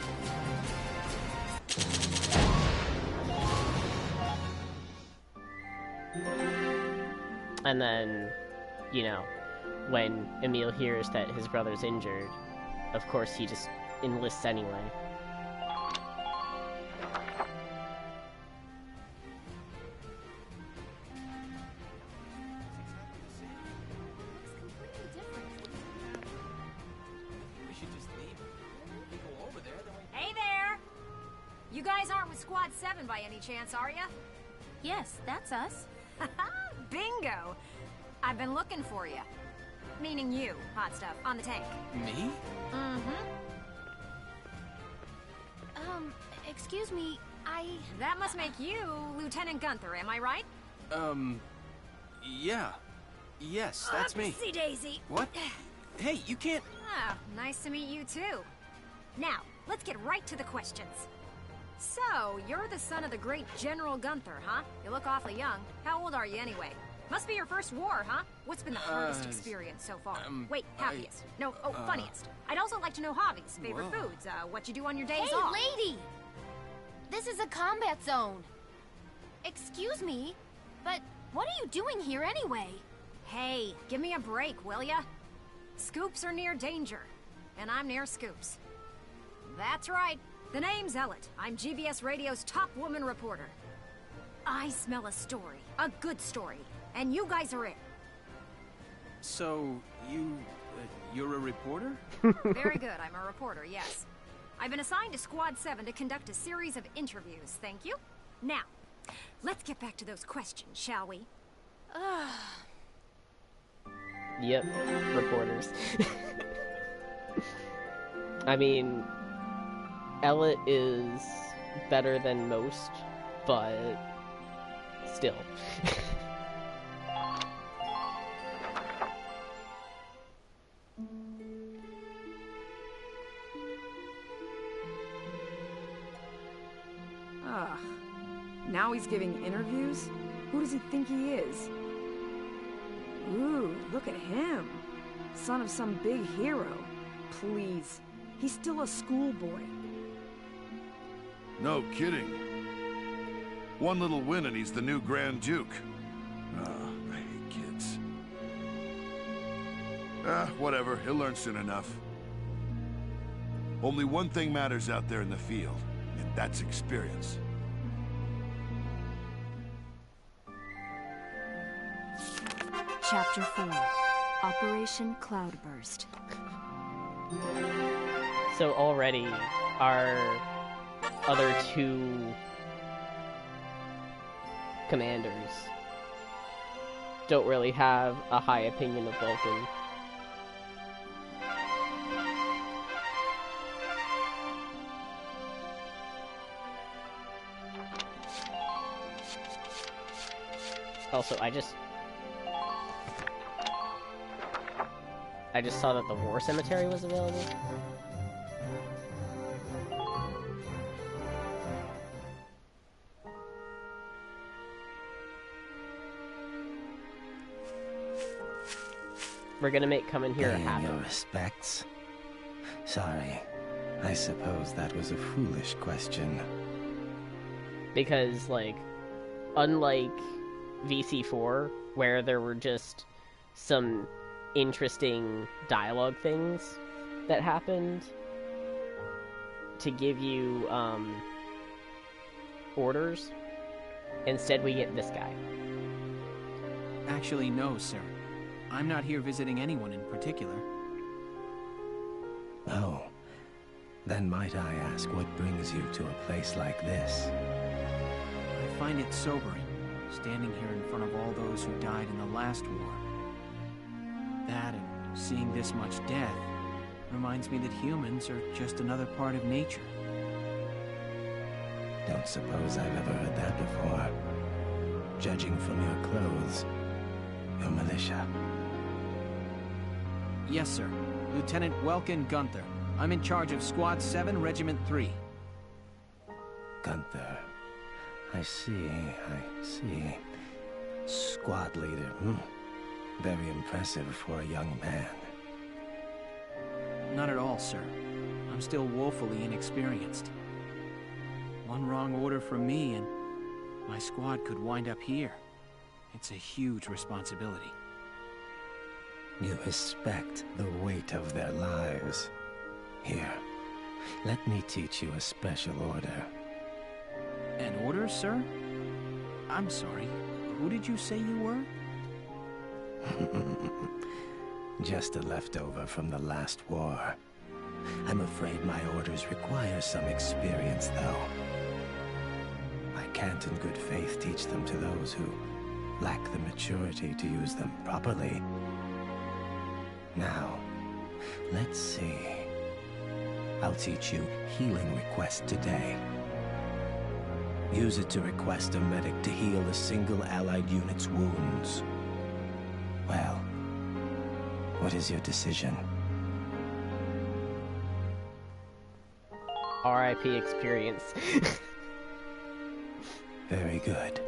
And then, you know, when Emil hears that his brother's injured, of course he just enlists anyway. We should just leave. We go over there, then we... Hey there! You guys aren't with Squad 7 by any chance, are ya? Yes, that's us. Bingo! I've been looking for you. Meaning you, hot stuff, on the tank. Me? Mm-hmm. Excuse me, That must make you Lieutenant Gunther, am I right? Yeah. Yes, that's me. Oopsie daisy. What? Hey, you can't... Ah, nice to meet you too. Now, let's get right to the questions. So, you're the son of the great General Gunther, huh? You look awfully young. How old are you anyway? Must be your first war, huh? What's been the hardest experience so far? Wait, happiest. Funniest. I'd also like to know hobbies, favorite foods, what you do on your days off. Hey, lady! This is a combat zone. Excuse me, but what are you doing here anyway? Hey, give me a break, will ya? Scoops are near danger, and I'm near Scoops. That's right. The name's Ellet. I'm GBS Radio's top woman reporter. I smell a story. A good story. And you guys are it. So, you're a reporter? Very good. I'm a reporter, yes. I've been assigned to Squad 7 to conduct a series of interviews. Thank you. Now, let's get back to those questions, shall we? Yep, reporters. I mean, Ellet is better than most, but still. Now he's giving interviews? Who does he think he is? Ooh, look at him. Son of some big hero. Please. He's still a schoolboy. No kidding. One little win and he's the new Grand Duke. I hate kids. Whatever. He'll learn soon enough. Only one thing matters out there in the field, and that's experience. Chapter 4. Operation Cloudburst. So already, our other two commanders don't really have a high opinion of Vulcan. Also, I just saw that the War Cemetery was available. We're gonna make coming here happen. Your respects. Sorry, I suppose that was a foolish question. Because, like, unlike VC4, where there were just some interesting dialogue things that happened to give you orders, instead we get this guy. Actually, no, sir. I'm not here visiting anyone in particular. Oh, then might I ask what brings you to a place like this? I find it sobering, standing here in front of all those who died in the last war. That and seeing this much death reminds me that humans are just another part of nature. Don't suppose I've ever heard that before. Judging from your clothes, you're militia. Yes, sir. Lieutenant Welkin Gunther. I'm in charge of Squad 7, Regiment 3. Gunther. I see. Squad leader. Very impressive for a young man. Not at all, sir. I'm still woefully inexperienced. One wrong order from me and my squad could wind up here. It's a huge responsibility. You respect the weight of their lives. Here, let me teach you a special order. An order, sir? I'm sorry. Who did you say you were? Just a leftover from the last war. I'm afraid my orders require some experience, though. I can't in good faith teach them to those who lack the maturity to use them properly. Now, let's see. I'll teach you healing request today. Use it to request a medic to heal a single allied unit's wounds. Well, what is your decision? RIP experience. Very good.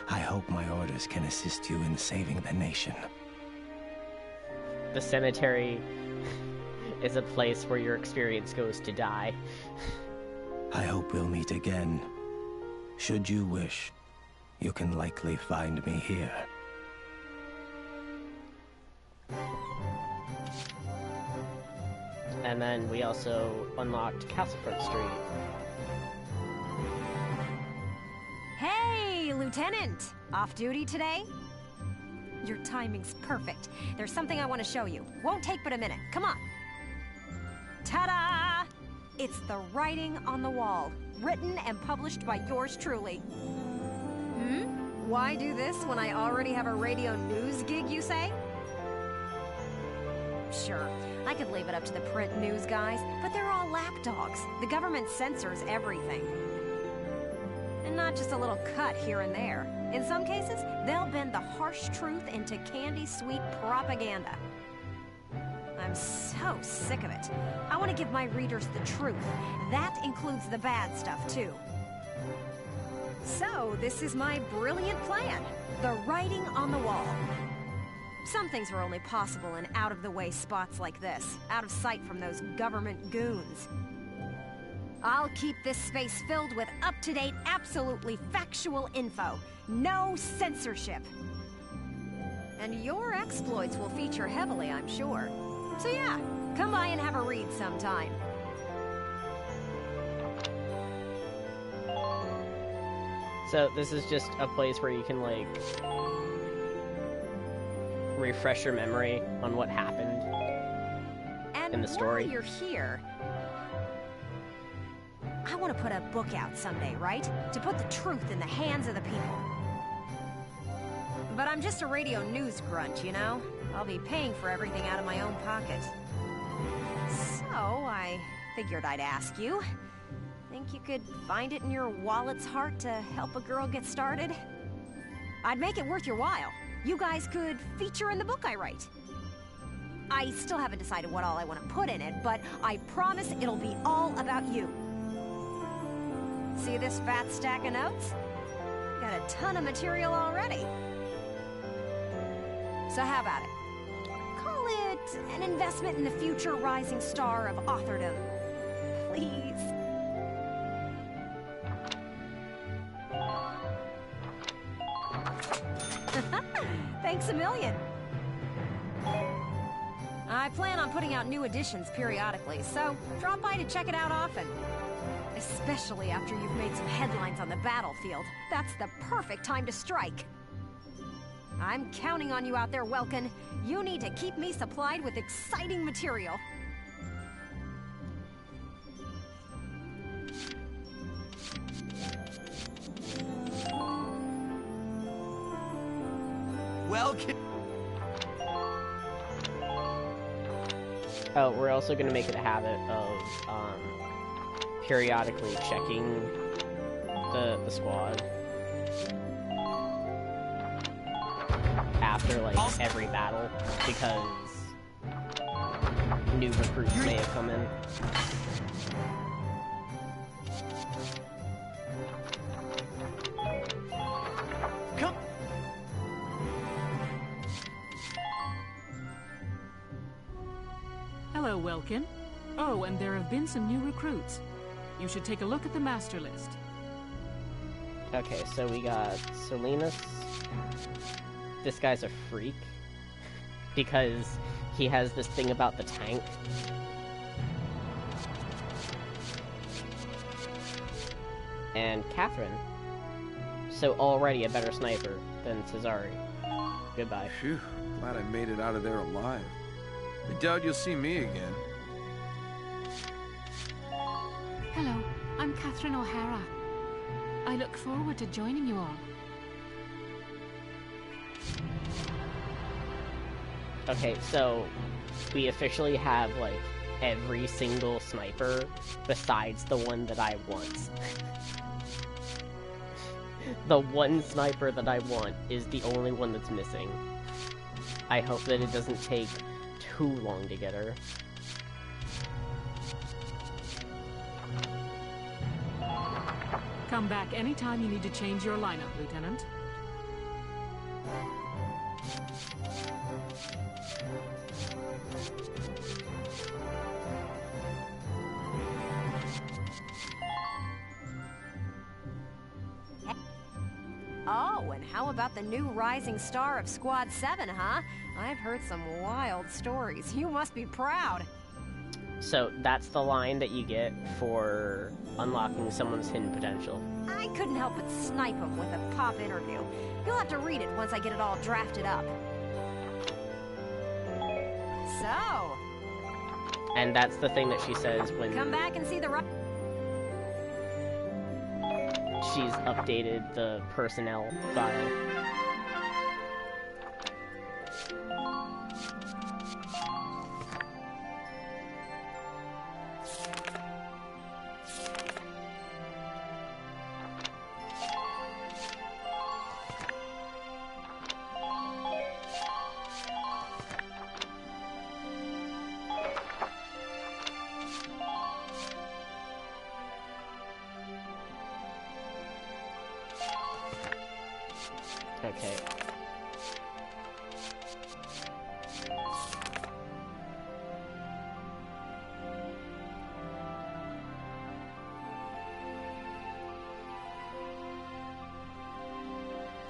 I hope my orders can assist you in saving the nation. The cemetery is a place where your experience goes to die. I hope we'll meet again. Should you wish, you can likely find me here. And then we also unlocked Castlefront Street. Hey, Lieutenant! Off duty today? Your timing's perfect. There's something I want to show you. Won't take but a minute. Come on. Ta-da! It's the writing on the wall, written and published by yours truly. Why do this when I already have a radio news gig, you say? Sure, I could leave it up to the print news guys, but they're all lapdogs. The government censors everything. And not just a little cut here and there. In some cases, they'll bend the harsh truth into candy-sweet propaganda. I'm so sick of it. I want to give my readers the truth. That includes the bad stuff, too. So, this is my brilliant plan. The writing on the wall. Some things are only possible in out-of-the-way spots like this, out of sight from those government goons. I'll keep this space filled with up-to-date, absolutely factual info. No censorship. And your exploits will feature heavily, I'm sure. So yeah, come by and have a read sometime. So this is just a place where you can, like, refresh your memory on what happened in the story. And while you're here, I want to put a book out someday, right? To put the truth in the hands of the people. But I'm just a radio news grunt, you know? I'll be paying for everything out of my own pocket. So, I figured I'd ask you. Think you could find it in your wallet's heart to help a girl get started? I'd make it worth your while. You guys could feature in the book I write. I still haven't decided what all I want to put in it, but I promise it'll be all about you. See this fat stack of notes? Got a ton of material already. So how about it? Call it an investment in the future rising star of authordom. Please. Thanks a million. I plan on putting out new editions periodically, so drop by to check it out often. Especially after you've made some headlines on the battlefield. That's the perfect time to strike. I'm counting on you out there, Welkin. You need to keep me supplied with exciting material. Welkin. Oh, we're also going to make it a habit of periodically checking the squad after, like, every battle, because new recruits may have come in. Come. Hello, Welkin. Oh, and there have been some new recruits. You should take a look at the master list. Okay, so we got Salinas. This guy's a freak because he has this thing about the tank. And Catherine. So already a better sniper than Cesare. Goodbye. Phew, glad I made it out of there alive. I doubt you'll see me again. Hello, I'm Catherine O'Hara. I look forward to joining you all. Okay, so we officially have, like, every single sniper besides the one that I want. The one sniper that I want is the only one that's missing. I hope that it doesn't take too long to get her. Come back anytime you need to change your lineup, Lieutenant. Oh, and how about the new rising star of Squad 7, huh? I've heard some wild stories. You must be proud. So that's the line that you get for unlocking someone's hidden potential. I couldn't help but snipe him with a pop interview. You'll have to read it once I get it all drafted up. So... And that's the thing that she says when... Come back and see the... She's updated the personnel file. Okay.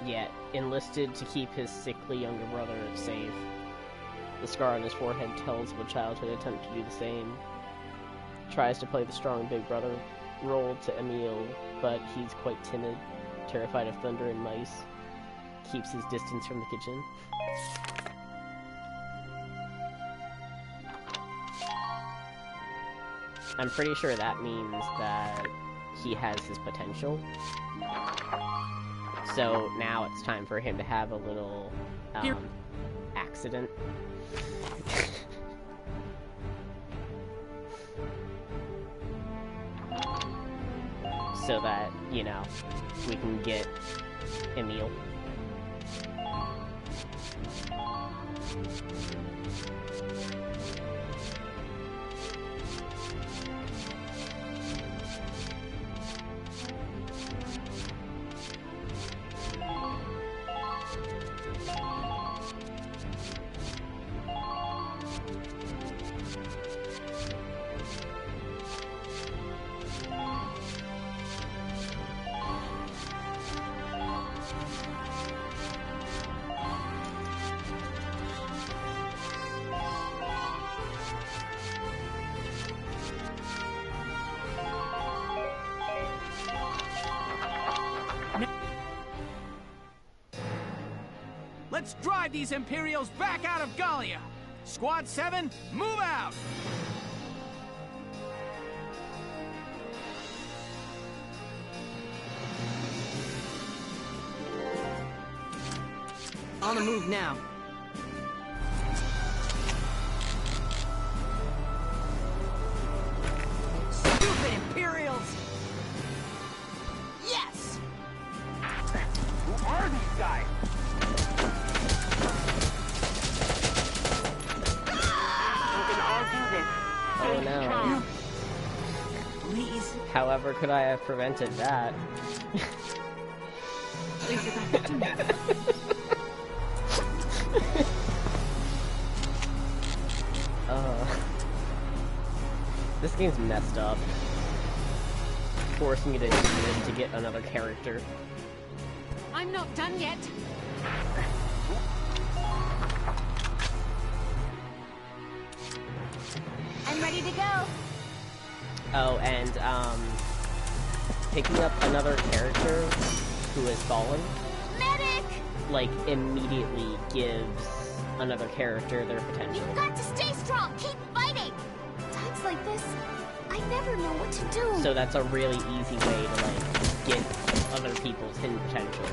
Yet, enlisted to keep his sickly younger brother safe. The scar on his forehead tells of a childhood attempt to do the same. Tries to play the strong big brother role to Emile, but he's quite timid, terrified of thunder and mice. Keeps his distance from the kitchen. I'm pretty sure that means that he has his potential. So now it's time for him to have a little accident. So that, you know, we can get Emile. Let's drive these Imperials back out of Gallia! Squad 7, move out! On the move now. Stupid Imperials! Yes! Who are these guys? Oh no. Please. However could I have prevented that? This game's messed up. Forced me to do this to get another character. I'm not done yet. I'm ready to go. Oh, and picking up another character who has fallen, Medic! like, immediately gives another character their potential. You've got to stay strong. Keep fighting. Times like this, I never know what to do. So that's a really easy way to, like, get other people's hidden potential,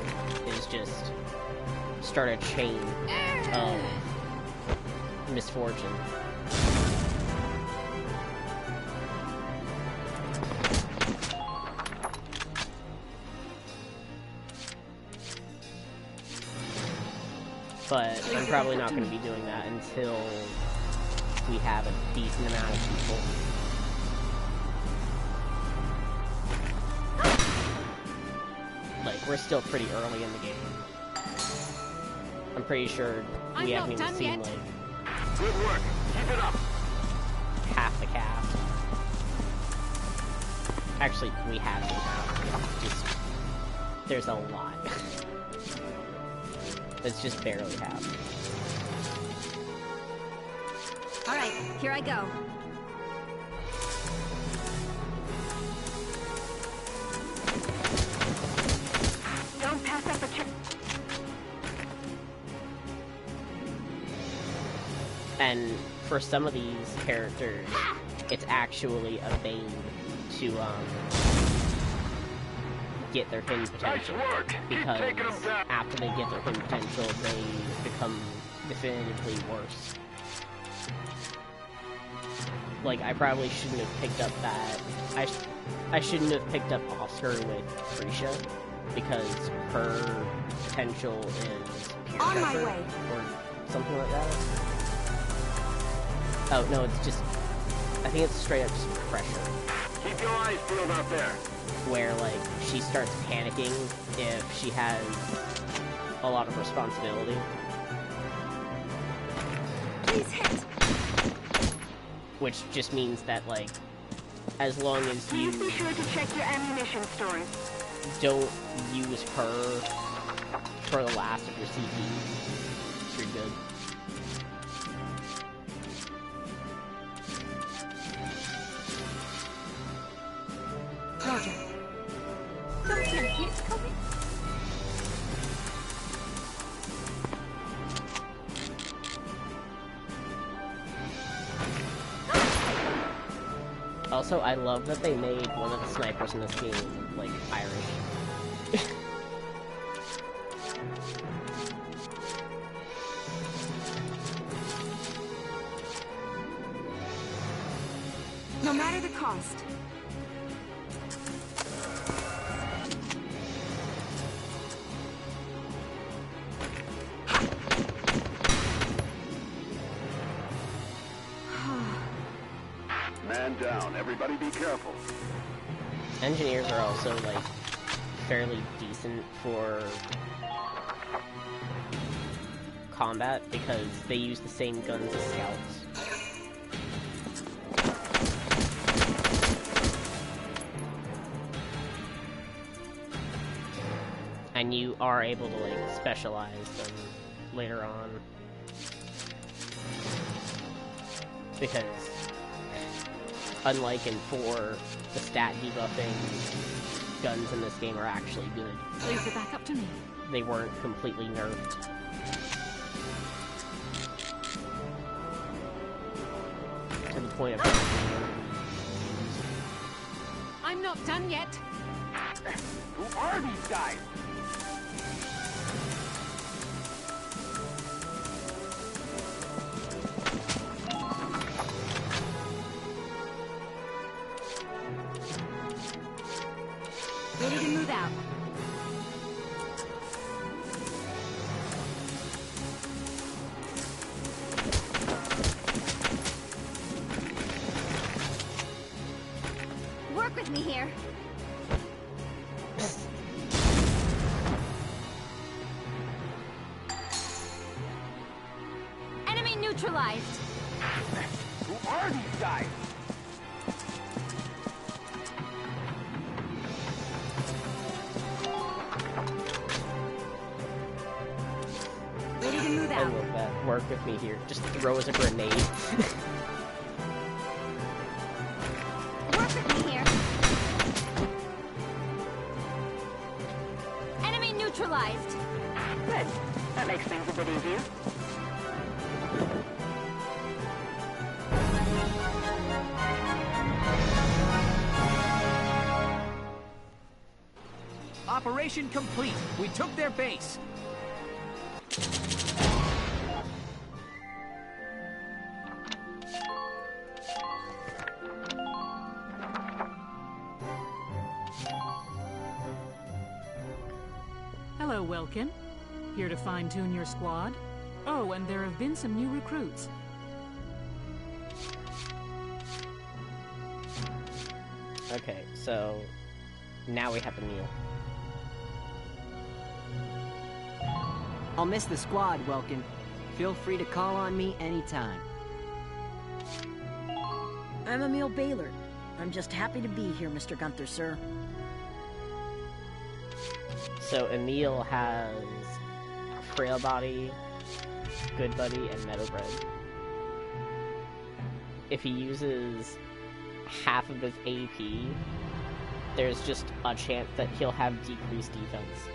is just start a chain of misfortune. But I'm probably not going to be doing that until we have a decent amount of people. Like, we're still pretty early in the game. I'm pretty sure we haven't even seen, like... Good work. Keep it up. Half the cast. Actually, we have seen half. Just... There's a lot. It's just barely half. Alright, here I go. Don't pass up a chance. And for some of these characters, it's actually a bane to get their hidden potential. Because after they get their hidden potential, they become definitively worse. Like, I probably shouldn't have picked up that... I shouldn't have picked up Oscar with Prisha, because her potential is pure On my temper, way. or something like that. Oh, no, it's just... I think it's straight up just pressure. Keep your eyes peeled out there. Where, like, she starts panicking if she has a lot of responsibility. Please hit. Which just means that, like, as long as you... Please be sure to check your ammunition stores. Don't use her for the last of your CPs, you're good. Roger. Don't tempt me, it's coming. Also, I love that they made one of the snipers in this game, like, Irish. No matter the cost. Man down. Everybody be careful. Engineers are also, like, fairly decent for combat because they use the same guns as scouts. And you are able to, like, specialize them later on. Because, unlike in 4, the stat debuffing guns in this game are actually good. Leave it back up to me. They weren't completely nerfed. To the point of... I'm not done yet. Who are these guys? Ready to move out. Work with me here. Enemy neutralized. Who are these guys? Ready to move I out. love that. Work with me here. Just throw as a grenade. Work with me here. Enemy neutralized. Good. That makes things a bit easier. Operation complete. We took their base. Hello, Welkin. Here to fine-tune your squad? Oh, and there have been some new recruits. Okay, so now we have Emil. I'll miss the squad, Welkin. Feel free to call on me anytime. I'm Emil Baylor. I'm just happy to be here, Mr. Gunther, sir. So Emil has Frail Body, Good Buddy, and Meadowbread. If he uses half of his AP, there's just a chance that he'll have decreased defense.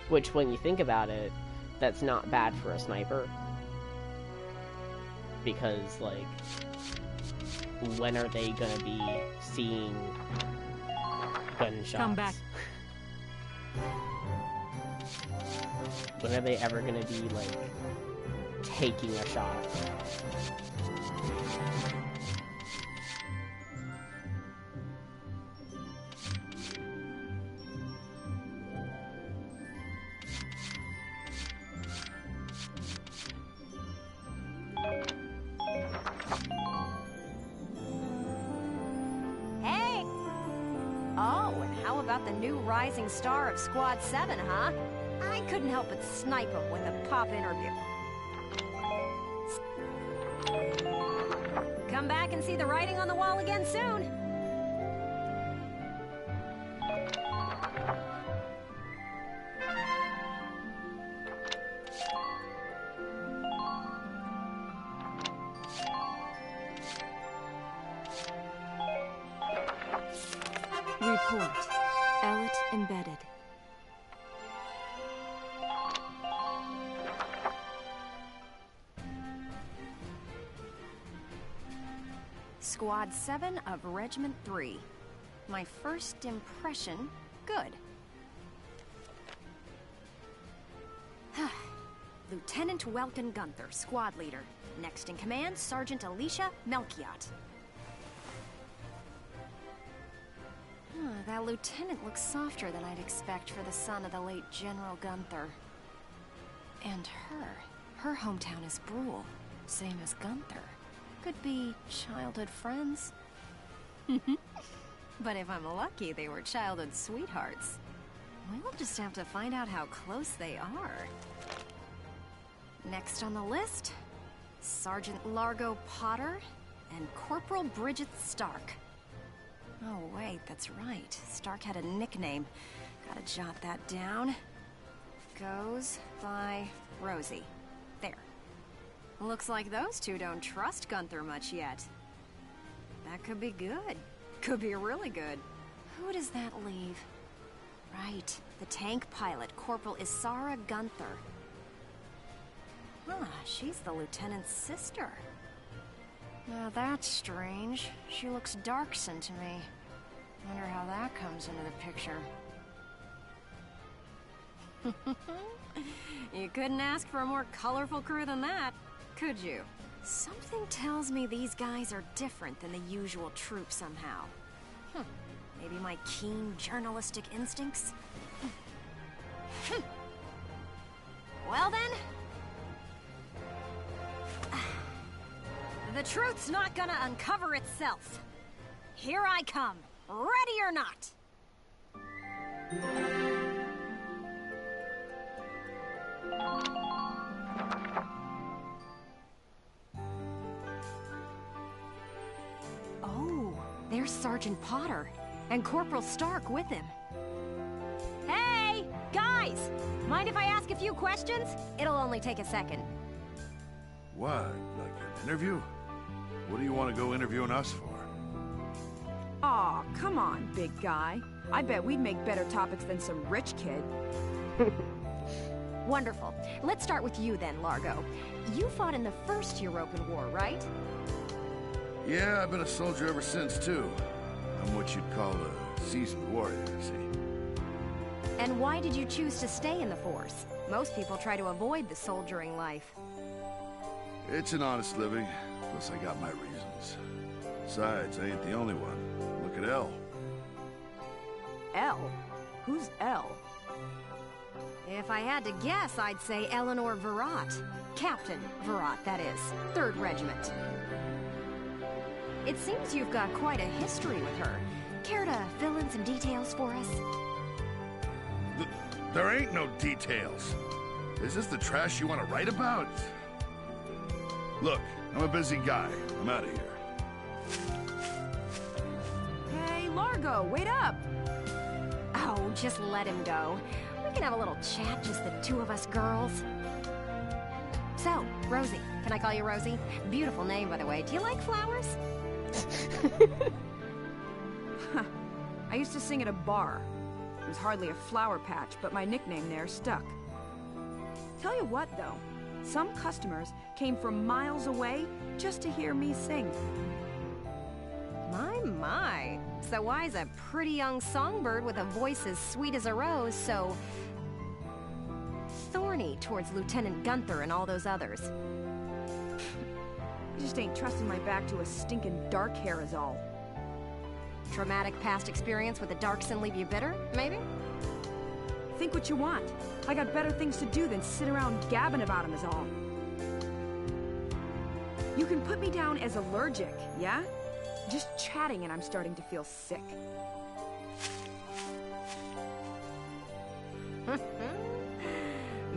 Which, when you think about it, that's not bad for a sniper. Because, like, when are they gonna be seeing gunshots? Come back. When are they ever gonna be, like, taking a shot? Hey! Oh, and how about the new rising star of Squad 7, huh? I couldn't help but snipe him with a pop interview. Come back and see the writing on the wall again soon. Report. Ellet embedded. Squad 7 of Regiment 3. My first impression, good. Lieutenant Welkin Gunther, squad leader. Next in command, Sergeant Alicia Melchiot. That lieutenant looks softer than I'd expect for the son of the late General Gunther. And her hometown is Brule, same as Gunther. Could be childhood friends. But if I'm lucky, they were childhood sweethearts. We'll just have to find out how close they are. Next on the list, Sergeant Largo Potter and Corporal Bridget Stark. Oh wait, that's right. Stark had a nickname. Gotta jot that down. Goes by Rosie. There. Looks like those two don't trust Gunther much yet. That could be good. Could be really good. Who does that leave? Right, the tank pilot, Corporal Isara Gunther. Ah, she's the lieutenant's sister. Now that's strange. She looks dark-skinned to me. Wonder how that comes into the picture. You couldn't ask for a more colorful crew than that, could you? Something tells me these guys are different than the usual troop somehow. Maybe my keen journalistic instincts? Well then... The truth's not gonna uncover itself. Here I come, ready or not. Oh, there's Sergeant Potter, and Corporal Stark with him. Hey, guys! Mind if I ask a few questions? It'll only take a second. What? Like an interview? What do you want to go interviewing us for? Aw, come on, big guy. I bet we'd make better topics than some rich kid. Wonderful. Let's start with you then, Largo. You fought in the First European War, right? Yeah, I've been a soldier ever since, too. I'm what you'd call a seasoned warrior, see? And why did you choose to stay in the Force? Most people try to avoid the soldiering life. It's an honest living, plus I got my reasons. Besides, I ain't the only one. Look at Elle. Elle? Who's Elle? If I had to guess, I'd say Eleanor Virat. Captain Virat, that is. 3rd Regiment. It seems you've got quite a history with her. Care to fill in some details for us? There ain't no details. Is this the trash you want to write about? Look, I'm a busy guy. I'm out of here. Hey, Largo, wait up! Oh, just let him go. We can have a little chat, just the 2 of us girls. So, Rosie. Can I call you Rosie? Beautiful name, by the way. Do you like flowers? I used to sing at a bar. It was hardly a flower patch, but my nickname there stuck. Tell you what, though. Some customers came from miles away just to hear me sing. My. So why's a pretty young songbird with a voice as sweet as a rose so thorny towards Lieutenant Gunther and all those others? I just ain't trusting my back to a stinking dark hair is all. Traumatic past experience with the Darkson leave you bitter, maybe? Think what you want. I got better things to do than sit around gabbing about him is all. You can put me down as allergic, yeah? Just chatting and I'm starting to feel sick.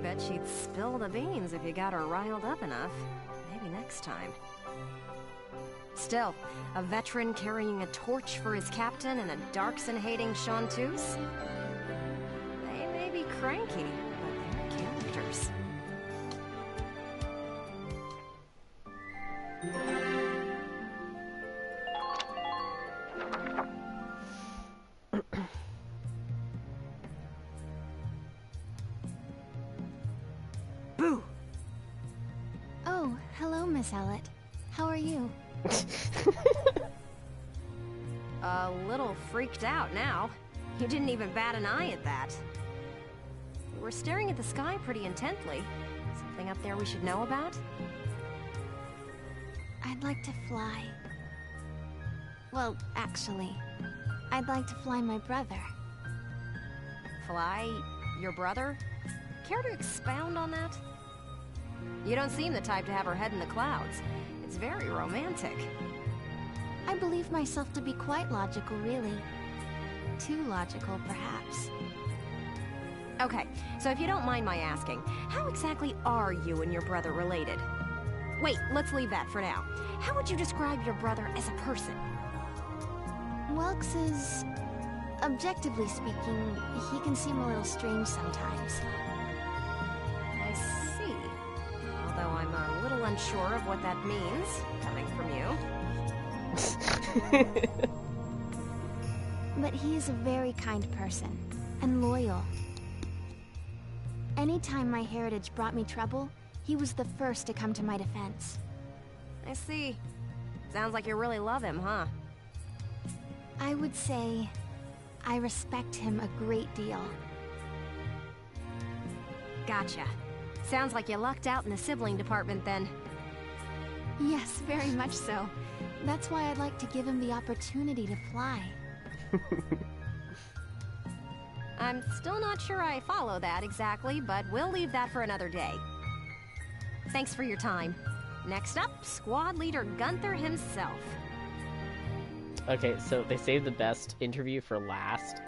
Bet she'd spill the beans if you got her riled up enough. Maybe next time. Still, a veteran carrying a torch for his captain and a Darkson-hating chanteuse? They may be cranky, but they're characters. Boo! Oh, hello, Miss Ellett. How are you? A little freaked out now. You didn't even bat an eye at that. You were staring at the sky pretty intently. Something up there we should know about? I'd like to fly. Well, actually, I'd like to fly my brother. Fly your brother? Care to expound on that? You don't seem the type to have her head in the clouds. It's very romantic. I believe myself to be quite logical, really. Too logical, perhaps. Okay, so if you don't mind my asking, how exactly are you and your brother related? Wait, let's leave that for now. How would you describe your brother as a person? Welks is... objectively speaking, he can seem a little strange sometimes. I see. Although I'm a little unsure of what that means, coming from you. But he is a very kind person, and loyal. Anytime my heritage brought me trouble, he was the first to come to my defense. I see. Sounds like you really love him, huh? I would say I respect him a great deal. Gotcha. Sounds like you lucked out in the sibling department then. Yes, very much so. That's why I'd like to give him the opportunity to fly. I'm still not sure I follow that exactly, but we'll leave that for another day. Thanks for your time. Next up, Squad Leader Gunther himself. Okay, so they saved the best interview for last.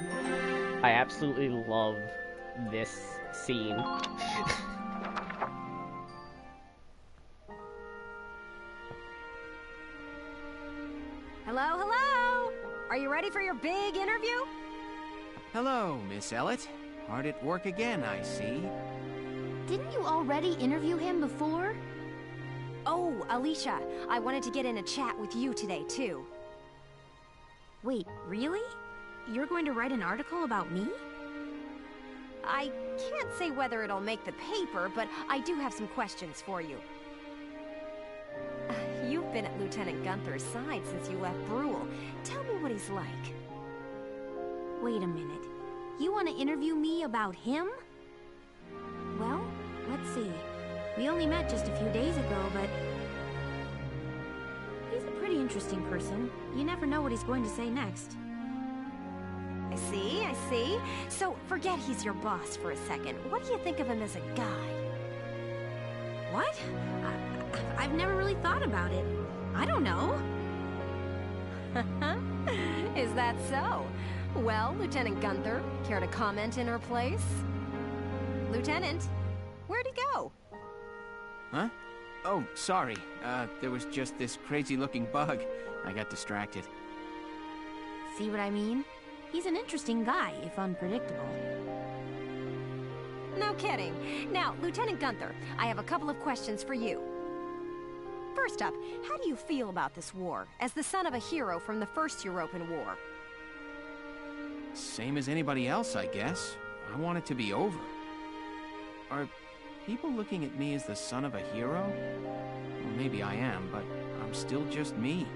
I absolutely love this scene. Hello, hello! Are you ready for your big interview? Hello, Miss Ellett. Hard at work again, I see. Didn't you already interview him before? Oh, Alicia, I wanted to get in a chat with you today, too. Wait, really? You're going to write an article about me? I can't say whether it'll make the paper, but I do have some questions for you. You've been at Lieutenant Gunther's side since you left Brule. Tell me what he's like. Wait a minute. You want to interview me about him? Well, let's see. We only met just a few days ago, but... he's a pretty interesting person. You never know what he's going to say next. I I see. So, forget he's your boss for a second. What do you think of him as a guy? What? I've never really thought about it. I don't know. Is that so? Well, Lieutenant Gunther, care to comment in her place? Lieutenant, where'd he go? Huh? Oh, sorry. There was just this crazy-looking bug. I got distracted. See what I mean? He's an interesting guy, if unpredictable. No kidding. Now, Lieutenant Gunther, I have a couple of questions for you. First up, how do you feel about this war, as the son of a hero from the First European War? Same as anybody else, I guess. I want it to be over. Are people looking at me as the son of a hero? Well, maybe I am, but I'm still just me.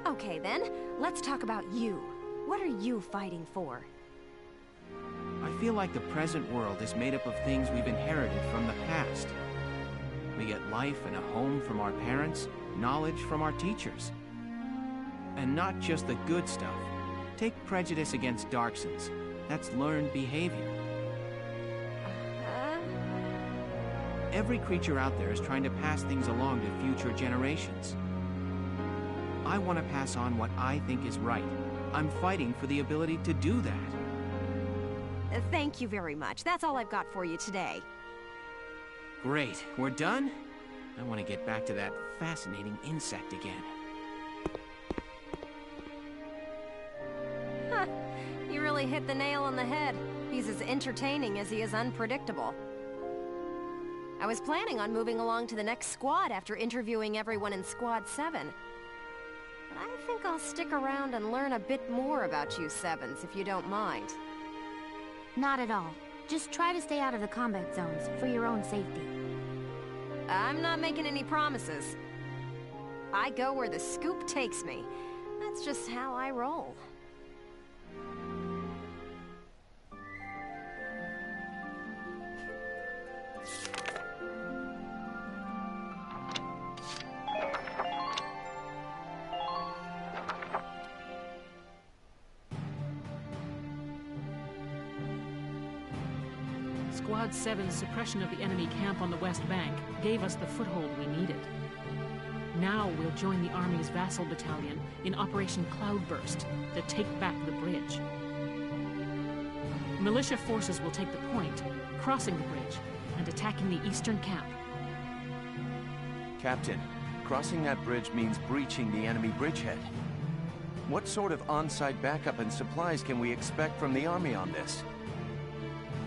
Okay then, let's talk about you. What are you fighting for? I feel like the present world is made up of things we've inherited from the past. We get life and a home from our parents, knowledge from our teachers. And not just the good stuff. Take prejudice against Darksons. That's learned behavior. Every creature out there is trying to pass things along to future generations. I want to pass on what I think is right. I'm fighting for the ability to do that. Thank you very much. That's all I've got for you today. Great. We're done? I want to get back to that fascinating insect again. Huh. You really hit the nail on the head. He's as entertaining as he is unpredictable. I was planning on moving along to the next squad after interviewing everyone in Squad 7. But I think I'll stick around and learn a bit more about you Sevens, if you don't mind. Not at all. Just try to stay out of the combat zones, for your own safety. I'm not making any promises. I go where the scoop takes me. That's just how I roll. Squad 7's suppression of the enemy camp on the West Bank gave us the foothold we needed. Now we'll join the Army's vassal battalion in Operation Cloudburst to take back the bridge. Militia forces will take the point, crossing the bridge, and attacking the eastern camp. Captain, crossing that bridge means breaching the enemy bridgehead. What sort of on-site backup and supplies can we expect from the Army on this?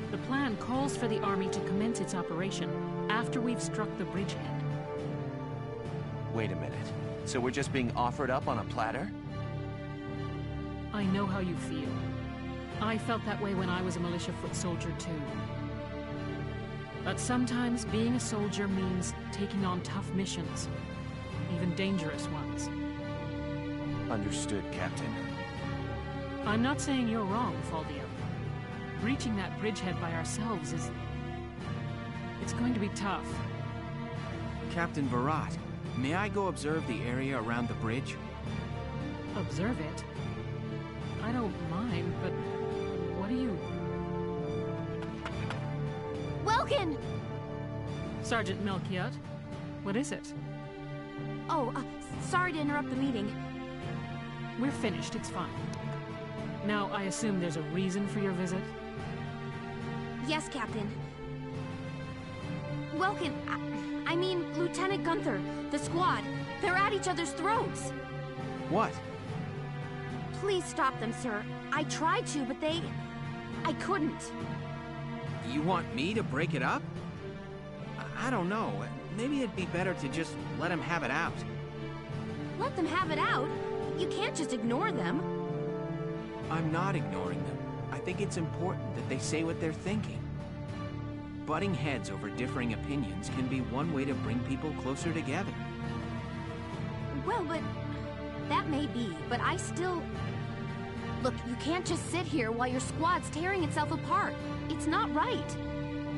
The plan calls for the Army to commence its operation after we've struck the bridgehead. Wait a minute. So we're just being offered up on a platter? I know how you feel. I felt that way when I was a militia foot soldier too. But sometimes being a soldier means taking on tough missions, even dangerous ones. Understood, Captain. I'm not saying you're wrong, Faldio. Breaching that bridgehead by ourselves is... it's going to be tough. Captain Virat, may I go observe the area around the bridge? Observe it? I don't mind, but what do you... Welkin! Sergeant Melchiot, what is it? Oh, sorry to interrupt the meeting. We're finished, it's fine. Now, I assume there's a reason for your visit? Yes, Captain. Welkin, I mean, Lieutenant Gunther, the squad, they're at each other's throats. What? Please stop them, sir. I tried to, but I couldn't. You want me to break it up? I don't know. Maybe it'd be better to just let them have it out. Let them have it out? You can't just ignore them. I'm not ignoring them. I think it's important that they say what they're thinking. Butting heads over differing opinions can be one way to bring people closer together. Well, but... that may be, but I still... Look, you can't just sit here while your squad's tearing itself apart. It's not right.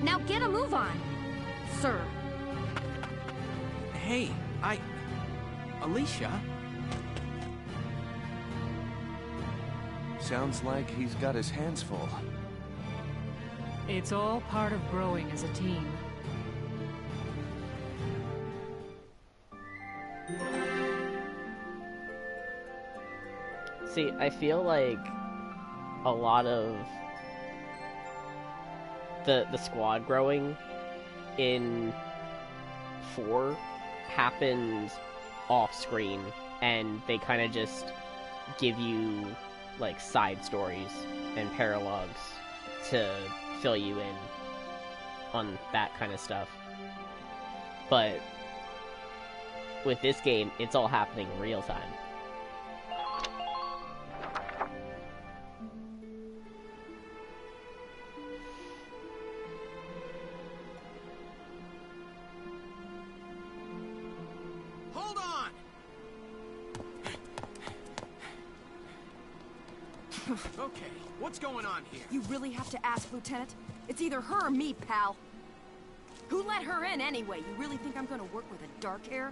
Now get a move on, sir. Hey, Alicia? sounds like he's got his hands full. It's all part of growing as a team. See, I feel like a lot of the squad growing in 4 happens off-screen, and they kind of just give you, like, side stories and paralogs to fill you in on that kind of stuff. But with this game, it's all happening in real time. Hold on! Okay, what's going on here? You really have to ask, Lieutenant? It's either her or me, pal. Who let her in anyway? You really think I'm gonna work with a dark hair?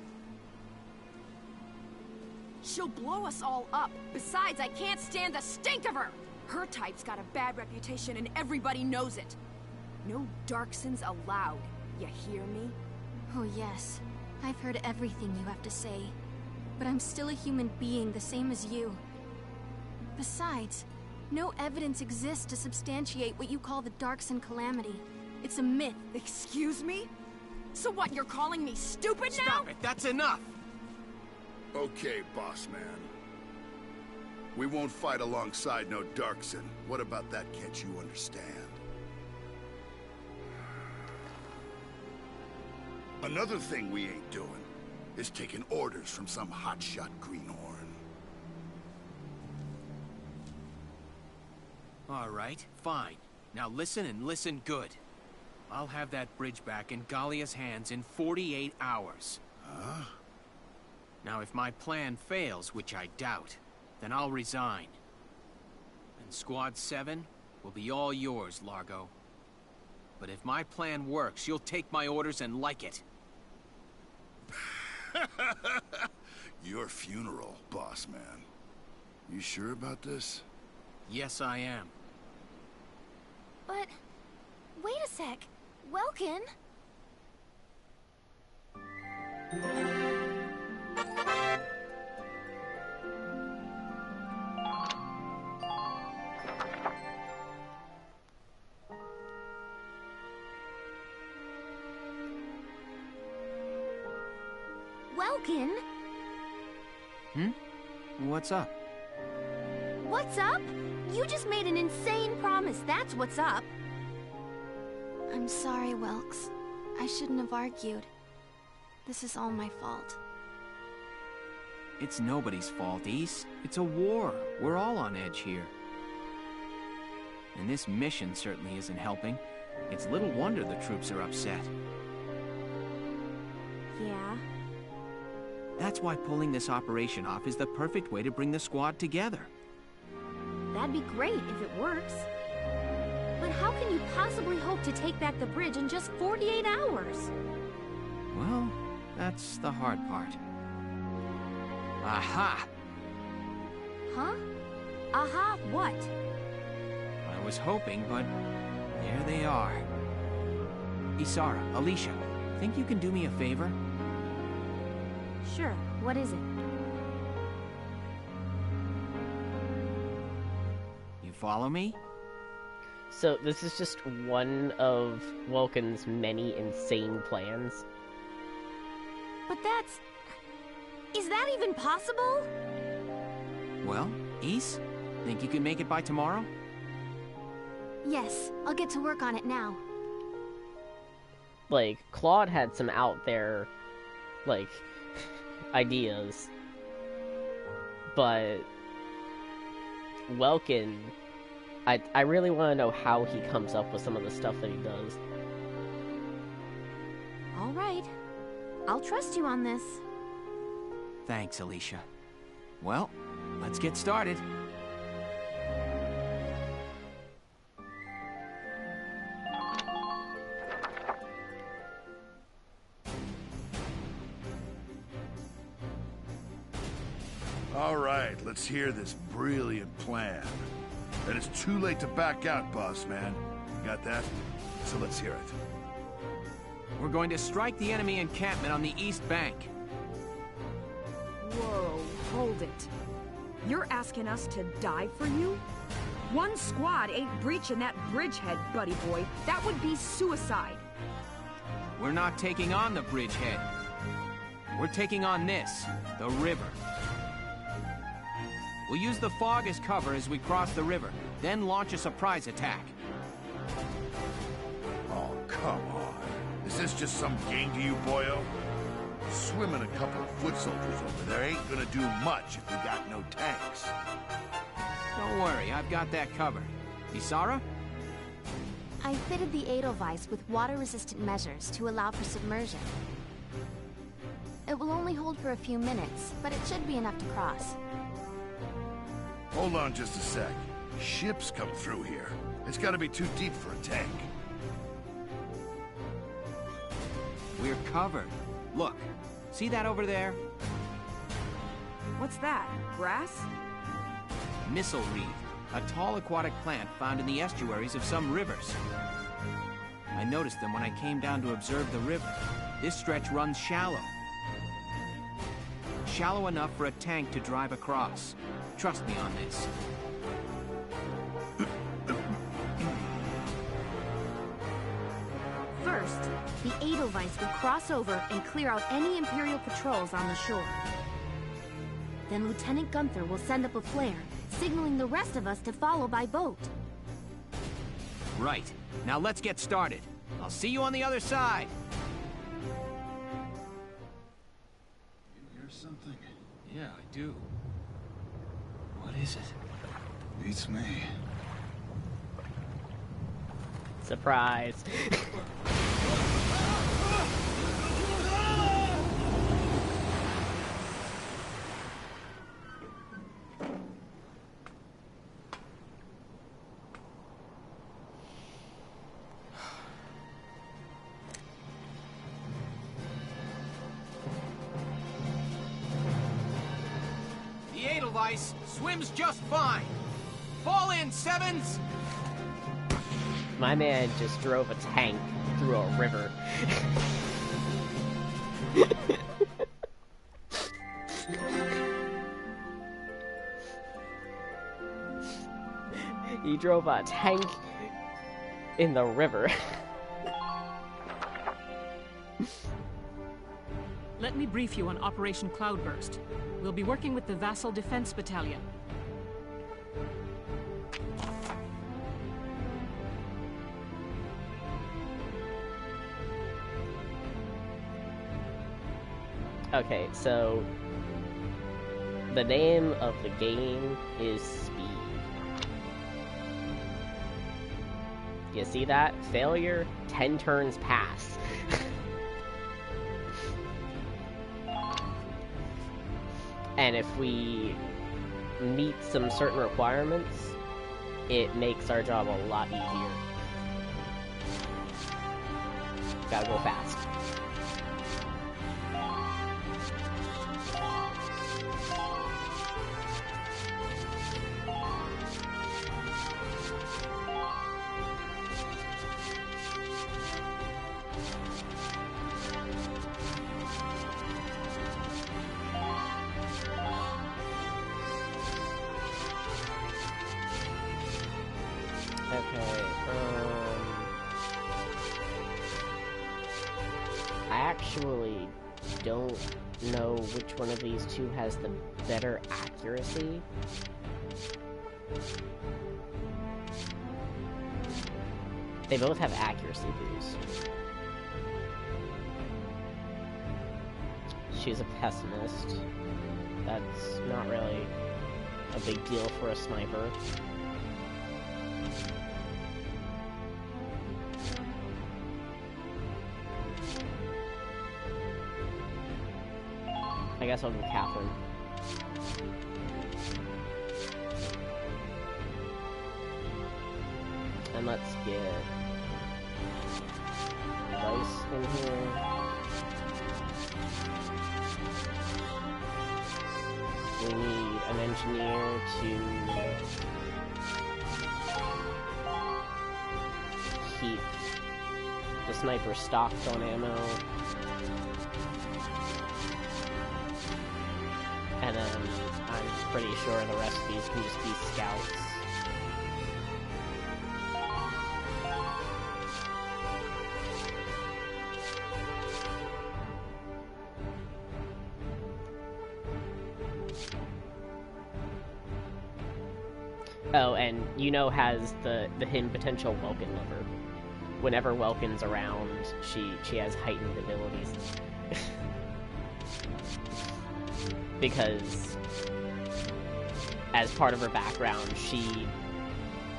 She'll blow us all up. Besides, I can't stand the stink of her! Her type's got a bad reputation and everybody knows it. No Darksons allowed. You hear me? Oh yes, I've heard everything you have to say. But I'm still a human being the same as you. Besides, no evidence exists to substantiate what you call the Darkson calamity. It's a myth. Excuse me? So what, you're calling me stupid now? Stop it, that's enough! Okay, boss man. We won't fight alongside no Darkson. What about that can't you understand? Another thing we ain't doing is taking orders from some hotshot greenhorn. All right, fine. Now listen and listen good. I'll have that bridge back in Gallia's hands in 48 hours. Huh? Now if my plan fails, which I doubt, then I'll resign. And Squad 7 will be all yours, Largo. But if my plan works, you'll take my orders and like it. Your funeral, boss man. You sure about this? Yes, I am. But... wait a sec. Welkin? Welkin? What's up? What's up? You just made an insane promise, that's what's up. I'm sorry, Welks. I shouldn't have argued. This is all my fault. It's nobody's fault, Ys. It's a war. We're all on edge here. And this mission certainly isn't helping. It's little wonder the troops are upset. Yeah? That's why pulling this operation off is the perfect way to bring the squad together. That'd be great if it works. But how can you possibly hope to take back the bridge in just 48 hours? Well, that's the hard part. Aha! Huh? Aha, what? I was hoping, but there they are. Isara, Alicia, think you can do me a favor? Sure, what is it? You follow me? So this is just one of Welkin's many insane plans. But that's... is that even possible? Well, Ys, think you can make it by tomorrow? Yes, I'll get to work on it now. Like, Claude had some out there, like, ideas. But Welkin, I really want to know how he comes up with some of the stuff that he does. All right. I'll trust you on this. Thanks, Alicia. Well, let's get started. All right, let's hear this brilliant plan. Then it's too late to back out, boss man. Got that? So let's hear it. We're going to strike the enemy encampment on the east bank. Whoa, hold it. You're asking us to die for you? One squad ain't breaching that bridgehead, buddy boy. That would be suicide. We're not taking on the bridgehead. We're taking on this, the river. We'll use the fog as cover as we cross the river, then launch a surprise attack. Oh, come on. Is this just some game to you, boyo? Swimming a couple of foot soldiers over there ain't gonna do much if we got no tanks. Don't worry, I've got that covered. Isara? I fitted the Edelweiss with water-resistant measures to allow for submersion. It will only hold for a few minutes, but it should be enough to cross. Hold on just a sec. Ships come through here. It's gotta be too deep for a tank. We're covered. Look, see that over there? What's that? Grass? Missile reed, a tall aquatic plant found in the estuaries of some rivers. I noticed them when I came down to observe the river. This stretch runs shallow. Shallow enough for a tank to drive across. Trust me on this. First, the Edelweiss will cross over and clear out any Imperial patrols on the shore. Then Lieutenant Gunther will send up a flare, signaling the rest of us to follow by boat. Right. Now let's get started. I'll see you on the other side. You hear something? Yeah, I do. What is it? Beats me. Surprise. The Edelweiss swims just fine. Fall in, Sevens! My man just drove a tank through a river. He drove a tank in the river. Let me brief you on Operation Cloudburst. We'll be working with the Vassal Defense Battalion. Okay, so the name of the game is Speed. You see that? Failure, 10 turns pass. And if we meet some certain requirements, it makes our job a lot easier. Gotta go fast. I actually don't know which one of these two has the better accuracy. They both have accuracy boost. She's a pessimist. That's not really a big deal for a sniper. I guess I'll go Catherine. And let's get Vice in here. We need an engineer to keep the sniper stocked on ammo. And then I'm pretty sure the rest of these can just be scouts. Oh, and Yuno has the hidden potential Welkin lever. Whenever Welkin's around, she has heightened abilities. Because as part of her background, she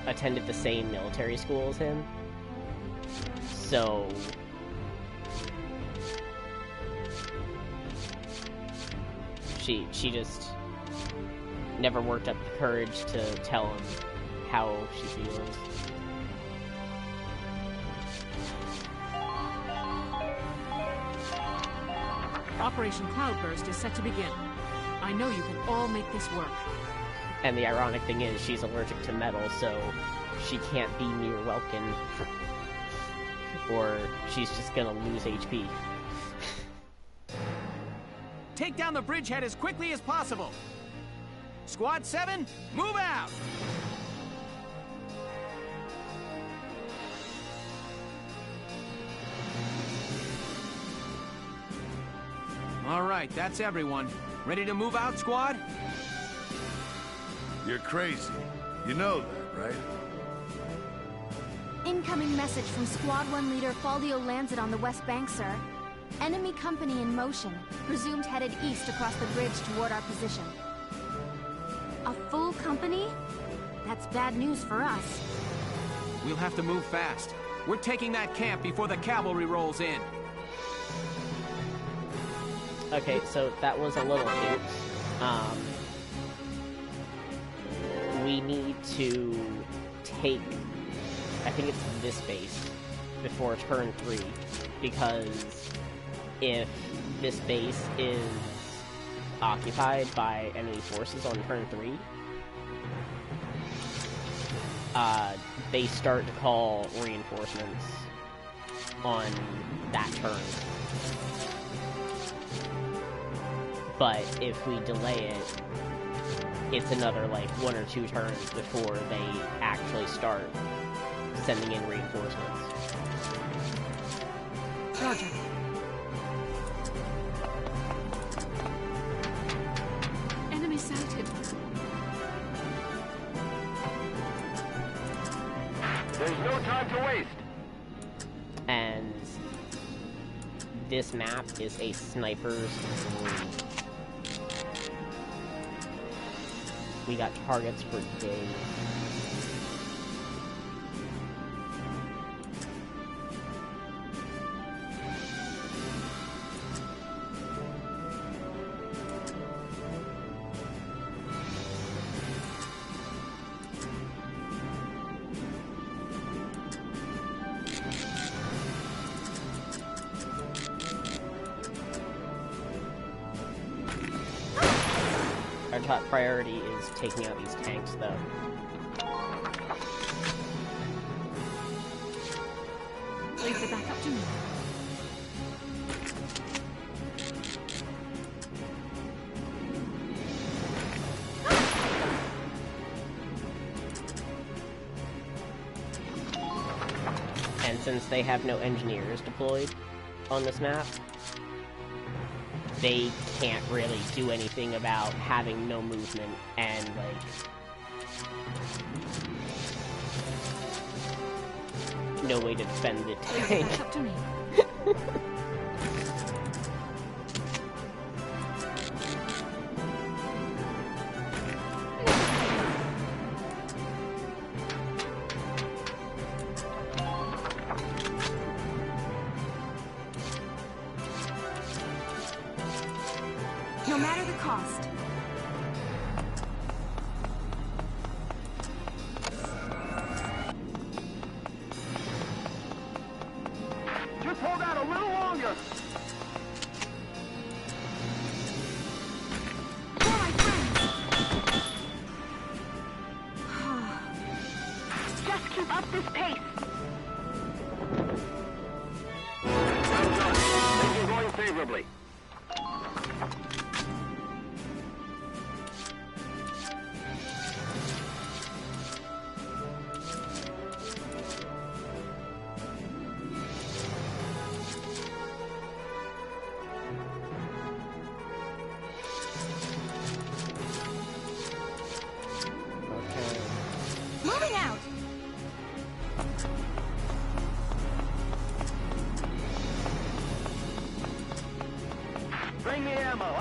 attended the same military school as him. So she just never worked up the courage to tell him how she feels. Operation Cloudburst is set to begin. I know you can all make this work. And the ironic thing is, she's allergic to metal, so she can't be near Welkin. Or she's just gonna lose HP. Take down the bridgehead as quickly as possible. Squad 7, move out! All right, that's everyone. Ready to move out, squad? You're crazy. You know that, right? Incoming message from Squad 1 leader Faldio Landsit on the West Bank, sir. Enemy company in motion, presumed headed east across the bridge toward our position. A full company? That's bad news for us. We'll have to move fast. We're taking that camp before the cavalry rolls in. Okay, so that was a little oops. We need to take, I think it's this base, before turn 3, because if this base is occupied by enemy forces on turn 3, they start to call reinforcements on that turn. But if we delay it, it's another, like, 1 or 2 turns before they actually start sending in reinforcements. Roger. Enemy sighted. There's no time to waste. And this map is a sniper's dream. We got targets for days. Our top priority is taking out these tanks, though. Leave the backup to me. And since they have no engineers deployed on this map, they can't really do anything about having no movement and, like, no way to defend the tank. Back up to me. No matter the cost. Just hold out a little longer. Just keep up this pace.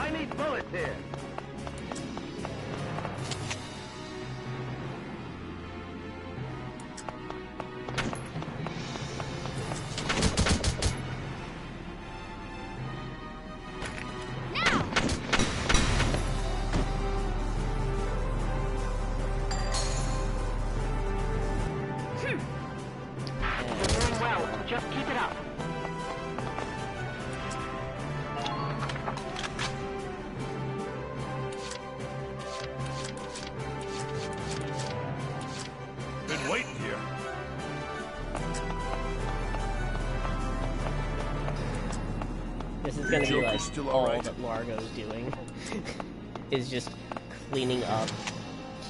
I need bullets here. This is gonna be like all that Largo's doing is just cleaning up,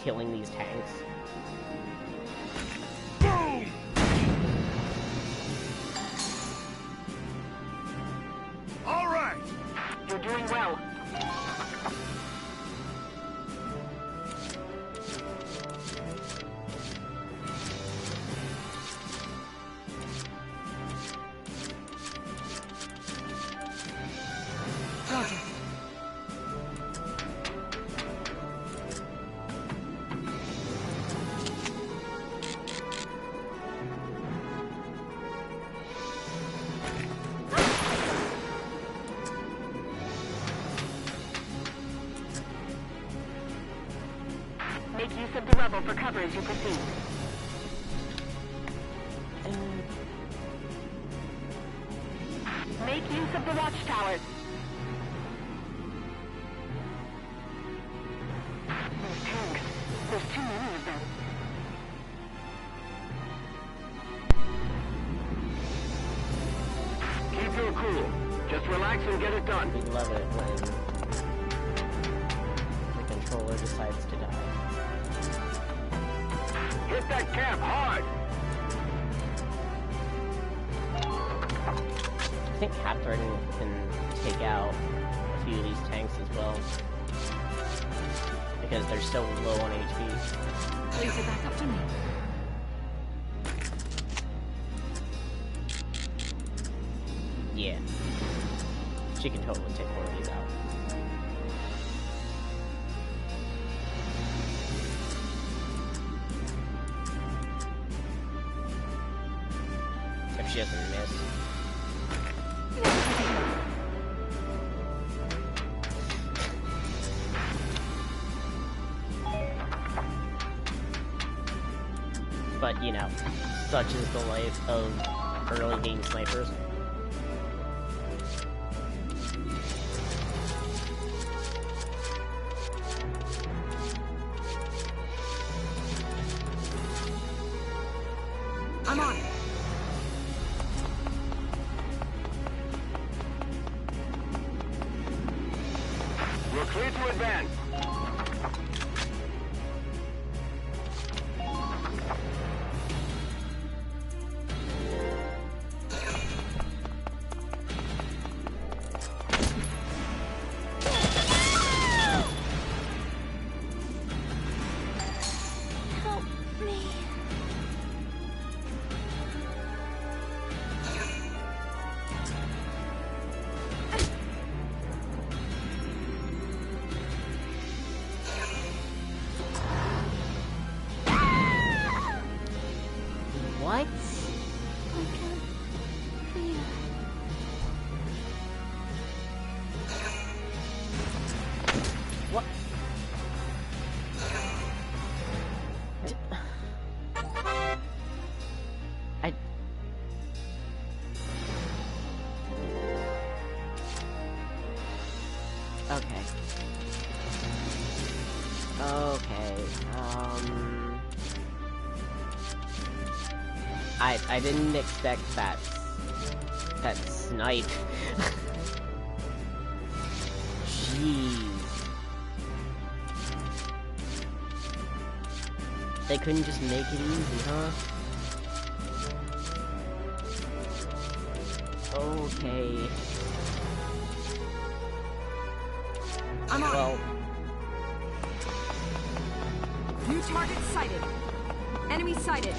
killing these tanks. Boom! All right. You're doing well. Make use of the rubble for cover as you proceed. Make use of the watchtowers. Those tanks. There's too many of them. Keep your cool. Just relax and get it done. We love it when the controller decides to die. Hit that cap hard. I think Catherine can take out a few of these tanks as well. Because they're so low on HP. Leave it back up to me. Yeah. She can totally take one of these out. If she doesn't miss. But, you know, such is the life of early game snipers. I'm on it. We're clear to advance. Help me. What? I can feel. What? I... Okay. Okay, I didn't expect that snipe. Jeez. They couldn't just make it easy, huh? Okay. I'm on. Well, New target sighted. Enemy sighted.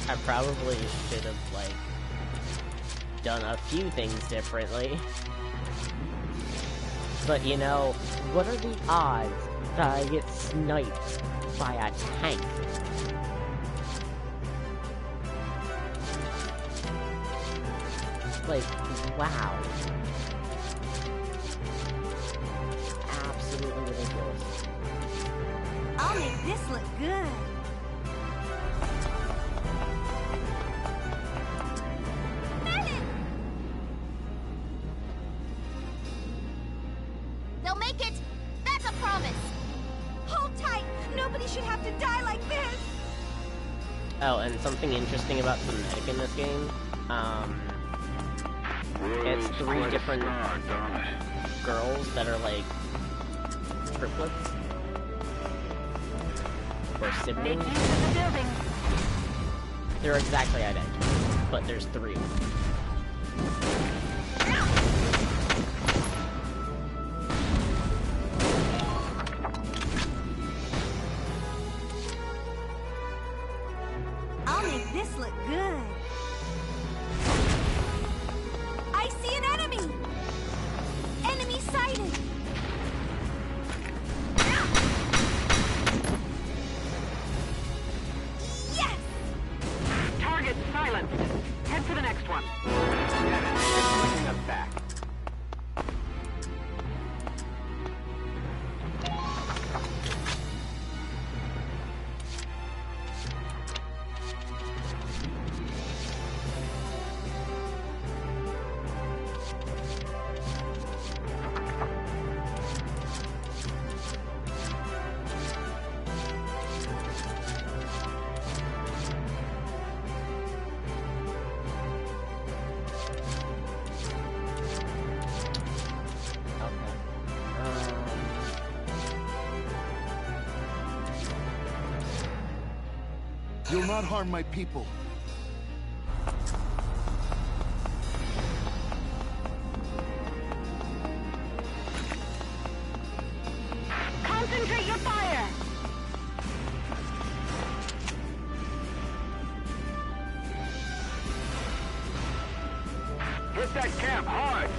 I probably should have, like, done a few things differently. But, you know, what are the odds that I get sniped by a tank? Like, wow. Absolutely ridiculous. I'll make this look good. They'll make it! That's a promise! Hold tight! Nobody should have to die like this! Oh, and something interesting about the medic in this game, it's 3 different girls that are like triplets or siblings. They're exactly identical, but there's 3 of them. I'll make this look good. I see an enemy! Enemy sighted! Yes! Target silenced. Head for the next one. It's bringing us back. You'll not harm my people. Concentrate your fire! Hit that camp hard!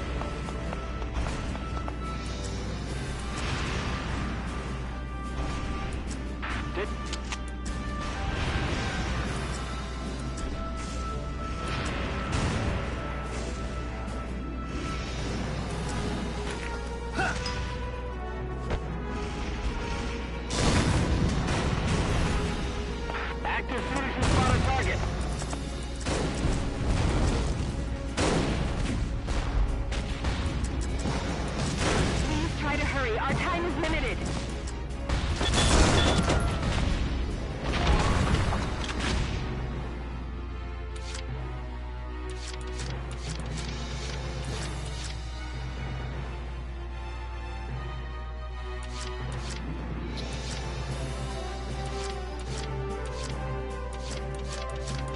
Active solution spot on target. Please try to hurry. Our time is limited.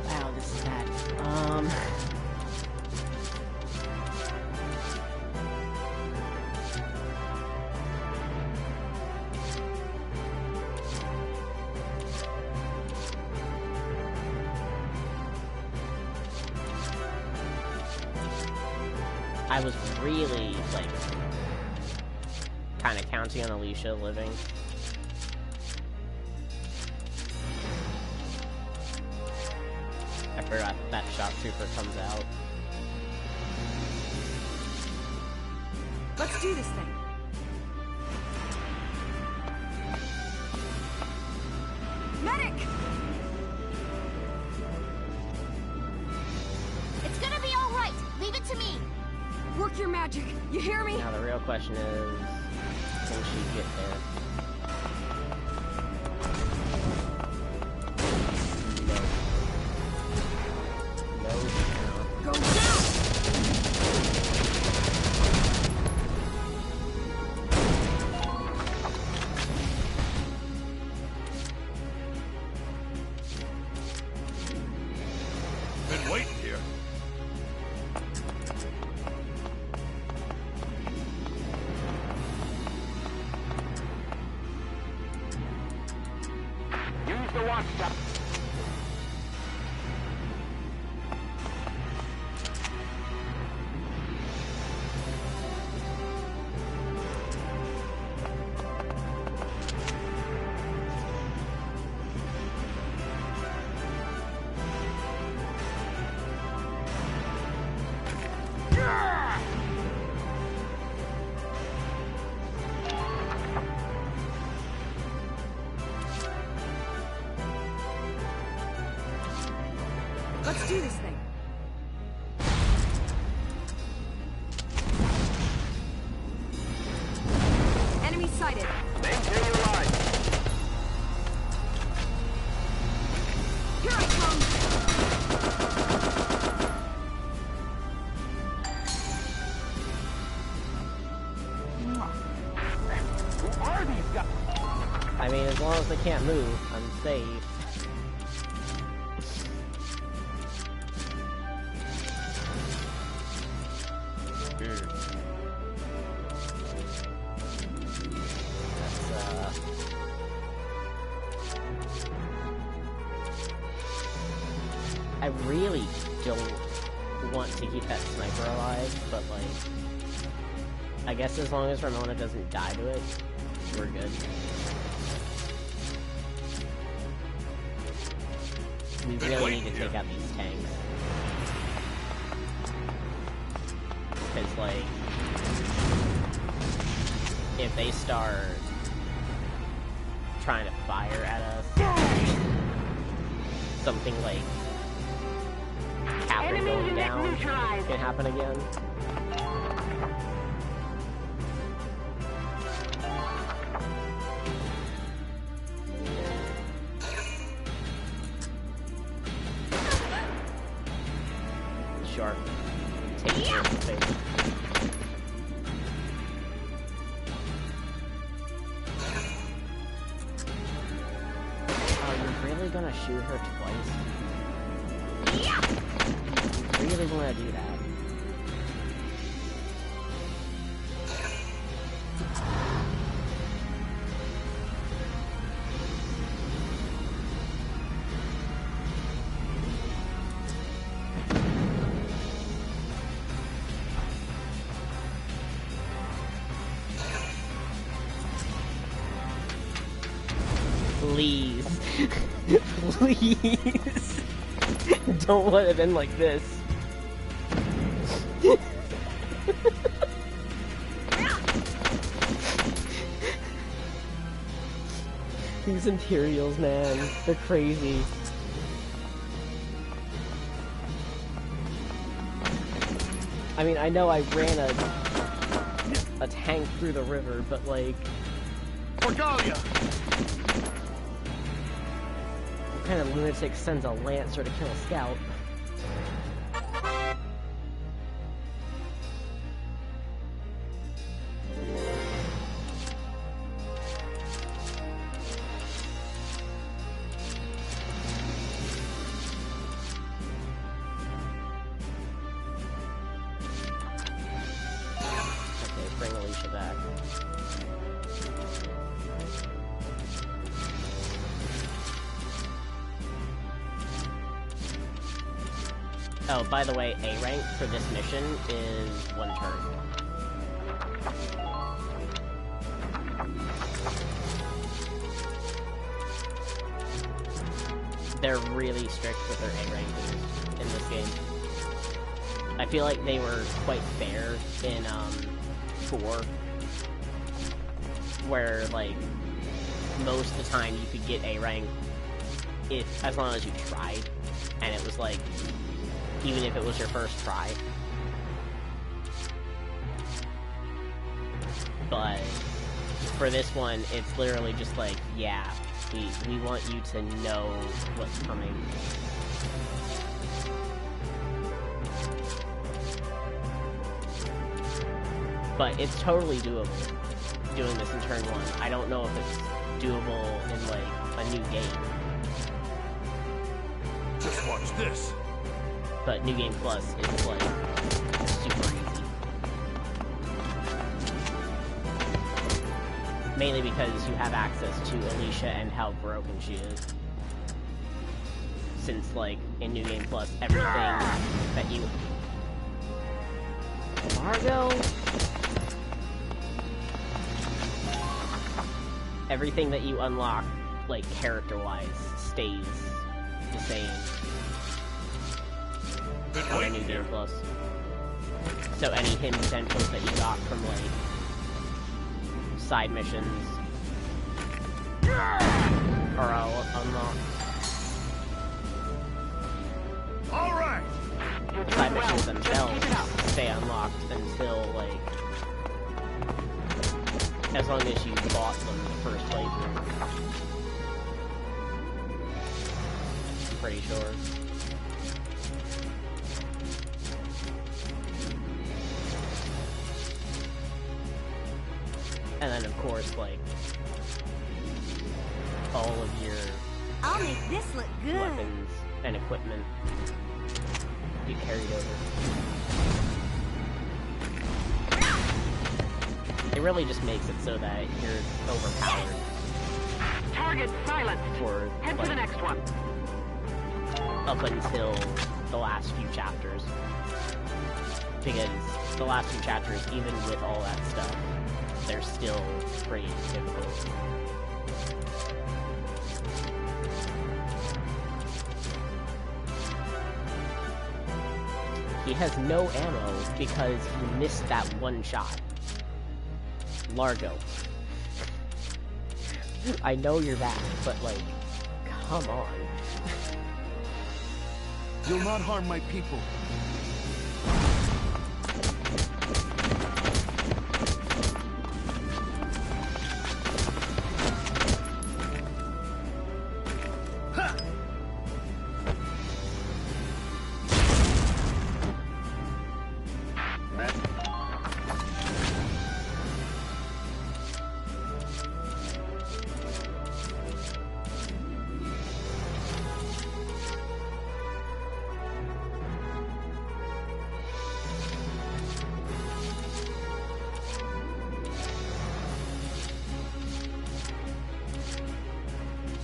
Wow, this is bad. I was really, like, kind of counting on Alicia living. I forgot that shock trooper comes out. Let's do this thing. Medic! It's gonna be alright! Leave it to me! Work your magic, you hear me? Now the real question is, can she get there? Go down! Been waiting here. want stuff. Let's do this thing. Enemy sighted. Maintain your line. Here I come. Who are these guys? I mean, as long as they can't move, I'm safe. I really don't want to keep that sniper alive, but like, I guess as long as Ramona doesn't die to it, we're good. We really need to take out these tanks. Because like, if they start trying to fire at us, something like Captain going down can happen again. Shark. Take it in the face. Oh, you're really gonna shoot her twice? You really want to do that? Please. Please. Don't let it end like this. These Imperials, man. They're crazy. I mean, I know I ran a tank through the river, but like... Valkyria! What kind of lunatic sends a Lancer to kill a scout? Okay, bring Alicia back. Oh, by the way, A rank for this mission is 1 turn. They're really strict with their A rank in this game. I feel like they were quite fair in 4, where like most of the time you could get A rank as long as you tried, and it was like, even if it was your first try. But for this one, it's literally just like, yeah, we want you to know what's coming. But it's totally doable, doing this in turn 1. I don't know if it's doable in like a new game. Just watch this. But New Game Plus is like super easy. Mainly because you have access to Alicia and how broken she is. since, like, in New Game Plus, everything that you... Margo? Everything that you unlock, like, character-wise, stays the same on a New Game Plus. So any hidden potentials that you got from, like, side missions are all unlocked. Alright! Side missions themselves stay unlocked until, like, as long as you bought them the first playthrough. I'm pretty sure. And then, of course, like, all of your I'll make this look good. weapons and equipment get carried over. It really just makes it so that you're overpowered. Target silent. For, head like, to the next one. Up until the last few chapters. Because the last few chapters, even with all that stuff, they're still pretty difficult. He has no ammo because he missed that one shot. Largo. I know you're back, but, like, come on. You'll not harm my people.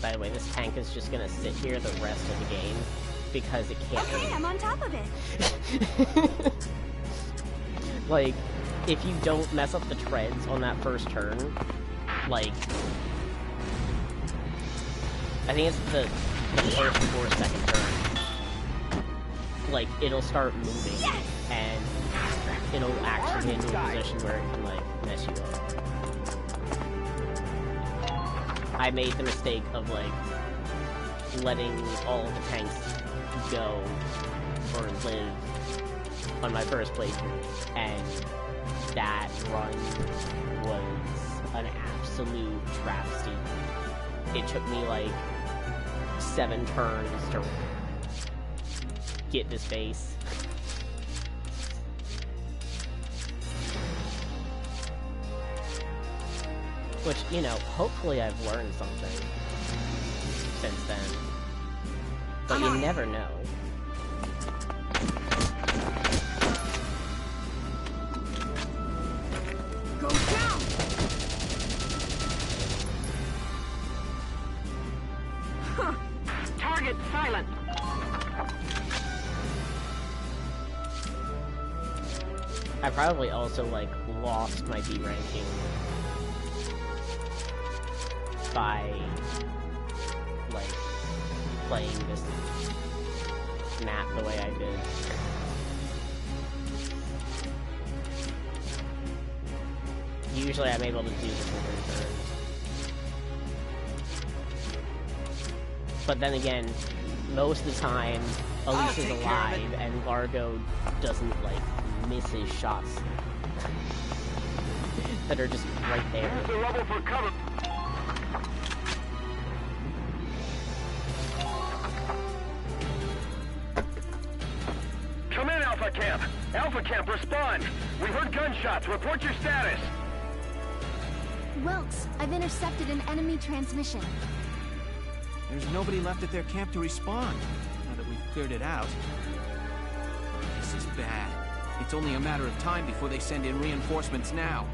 By the way, this tank is just gonna sit here the rest of the game because it can't Okay, move. I'm on top of it. Like, if you don't mess up the treads on that first turn, like, I think it's the first or second turn, like, it'll start moving, and it'll actually get into a position where it can, like, mess you up. I made the mistake of, like, letting all of the tanks go or live on my first playthrough, and that run was an absolute travesty. It took me, like, 7 turns to get this base. Which, you know, hopefully I've learned something since then. But you never know. Go down! Huh. Target silent. I probably also, like, lost my B ranking by, like, playing this map the way I did. Usually I'm able to do this in 3 turns. But then again, most of the time, Elise is alive, and Largo doesn't, like, miss his shots that are just right there. Use the rubble for cover. Come in, Alpha Camp. Alpha Camp, respond. We heard gunshots. Report your status. Welks, I've intercepted an enemy transmission. There's nobody left at their camp to respond, now that we've cleared it out. This is bad. It's only a matter of time before they send in reinforcements now.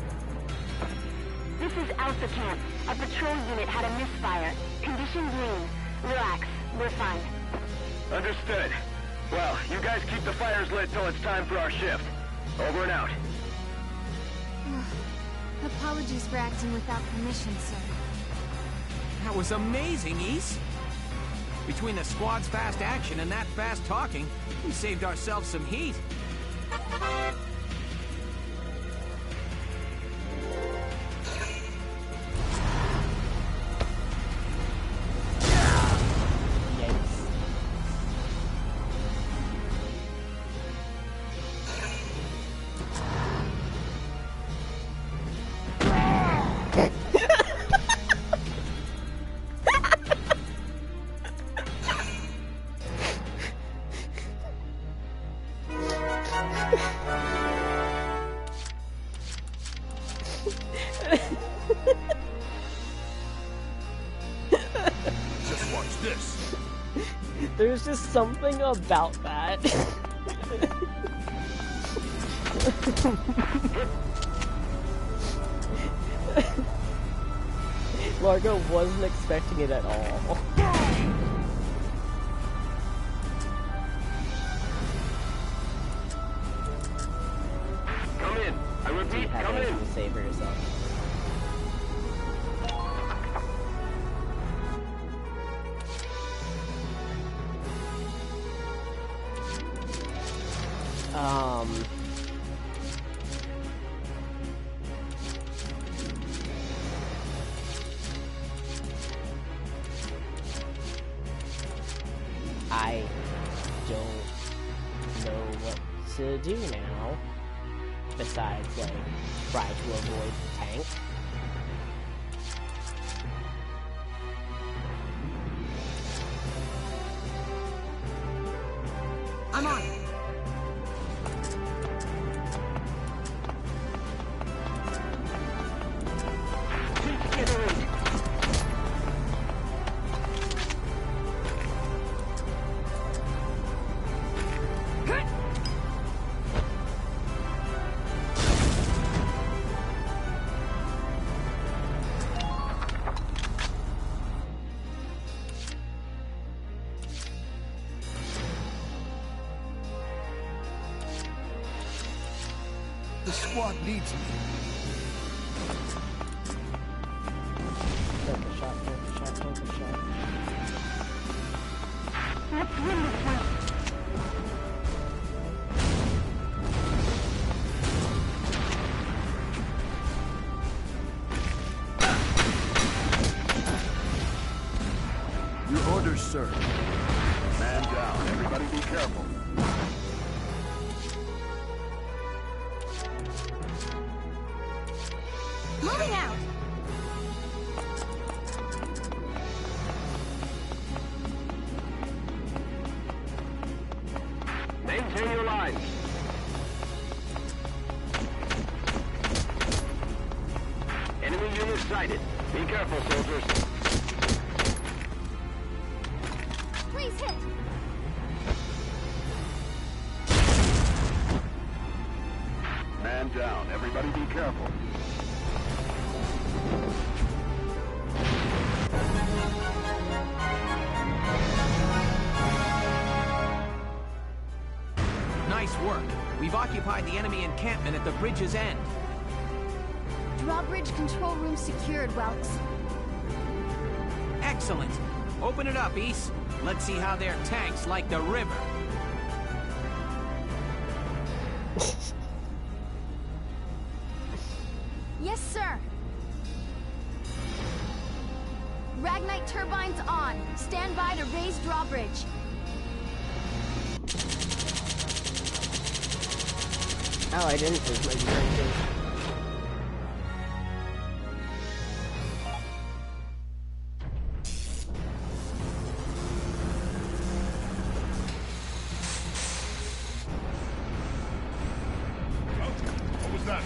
This is Alpha Camp. Our patrol unit had a misfire. Condition green. Relax. We're fine. Understood. Well, you guys keep the fires lit till it's time for our shift. Over and out. Apologies for acting without permission, sir. That was amazing, East. Between the squad's fast action and that fast talking, we saved ourselves some heat. Just watch this. There's just something about that. Largo wasn't expecting it at all. Come in. I repeat, come in. To save herself. I don't know what to do now, besides, like, try to avoid the tank. I'm on. The squad needs me. Focus shot, focus shot, focus shot. Let's win this one. Your orders, sir. Man down. Everybody be careful. Moving out! Maintain your lines. Enemy unit sighted. Be careful, soldiers. Please hit! Man down. Everybody be careful. Nice work. We've occupied the enemy encampment at the bridge's end. Drawbridge control room secured, Welks. Excellent. Open it up, East. Let's see how their tanks like the river. Yes, sir. Ragnite turbines on. Stand by to raise drawbridge. Oh, I didn't lose my drawbridge. What was that?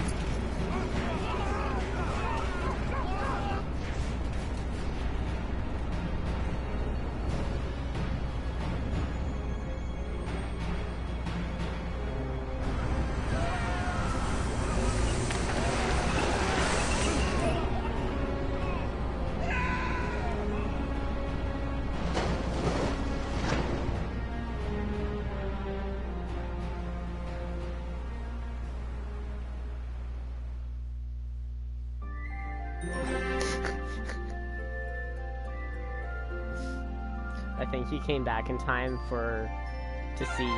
I think he came back in time to see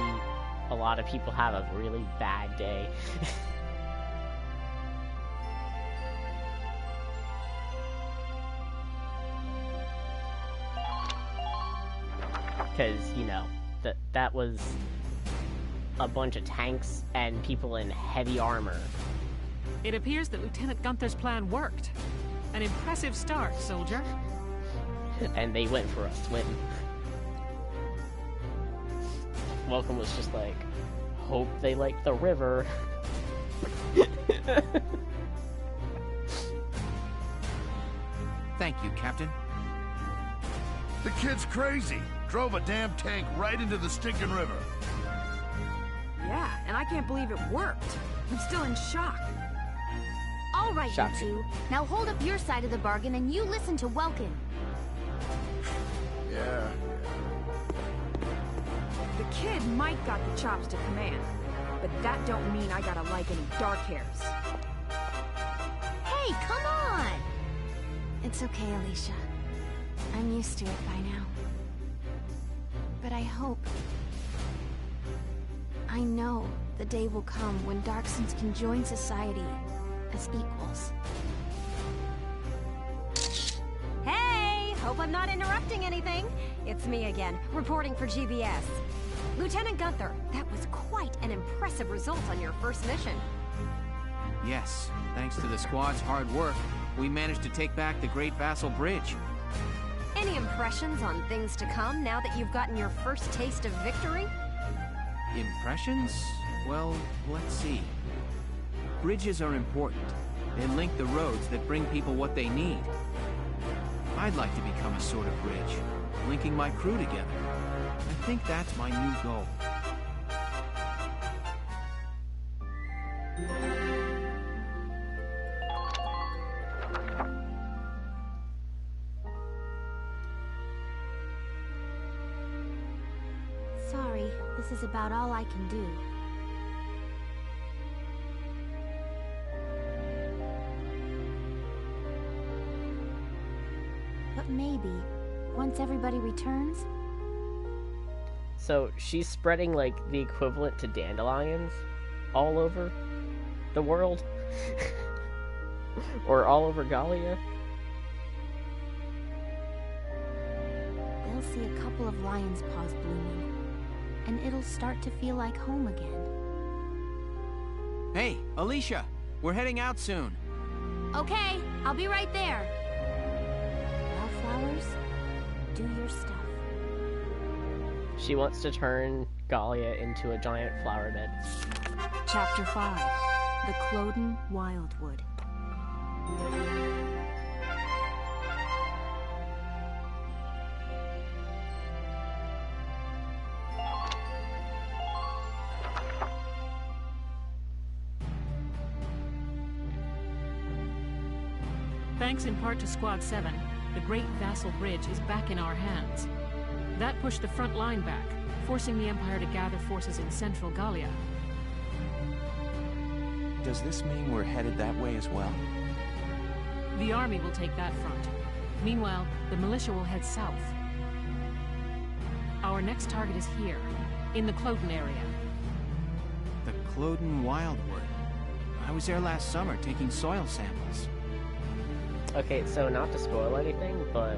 a lot of people have a really bad day. Because, you know, that was a bunch of tanks and people in heavy armor. It appears that Lieutenant Gunther's plan worked. An impressive start, soldier. And they went for a swim. Welcome was just like, hope they like the river. Thank you, Captain. The kid's crazy. Drove a damn tank right into the stinking river. Yeah, and I can't believe it worked. I'm still in shock. All right, Shocking. you two. Now hold up your side of the bargain and you listen to Welkin. Yeah. The kid might got the chops to command, but that don't mean I gotta like any dark hairs. Hey, come on! It's okay, Alicia. I'm used to it by now. But I hope... I know the day will come when Darksons can join society as equals. Hey! Hope I'm not interrupting anything. It's me again, reporting for GBS. Lieutenant Gunther, that was quite an impressive result on your first mission. Yes, thanks to the squad's hard work, we managed to take back the Great Vassal Bridge. Any impressions on things to come now that you've gotten your first taste of victory? Impressions? Well, let's see. Bridges are important. They link the roads that bring people what they need. I'd like to become a sort of bridge, linking my crew together. I think that's my new goal. Sorry, this is about all I can do. But maybe, once everybody returns... So she's spreading like the equivalent to dandelions all over the world. Or all over Gallia. They'll see a couple of lion's paws blooming, and it'll start to feel like home again. Hey, Alicia! We're heading out soon. Okay, I'll be right there. Wildflowers, do your stuff. She wants to turn Gallia into a giant flower bed. Chapter 5. The Cloden Wildwood. Thanks in part to Squad 7, the Great Vassal Bridge is back in our hands. That pushed the front line back, forcing the Empire to gather forces in central Gallia. Does this mean we're headed that way as well? The army will take that front. Meanwhile, the militia will head south. Our next target is here, in the Cloden area. The Cloden Wildwood. I was there last summer taking soil samples. Okay, so not to spoil anything, but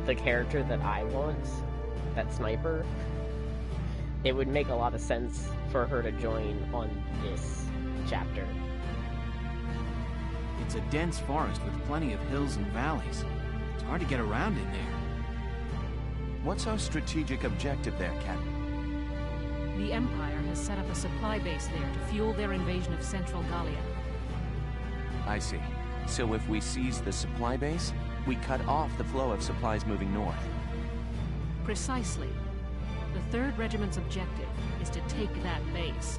the character that I want, that sniper, it would make a lot of sense for her to join on this chapter. It's a dense forest with plenty of hills and valleys. It's hard to get around in there. What's our strategic objective there, Captain? The Empire has set up a supply base there to fuel their invasion of central Gallia. I see. So if we seize the supply base, we cut off the flow of supplies moving north. Precisely. The 3rd Regiment's objective is to take that base.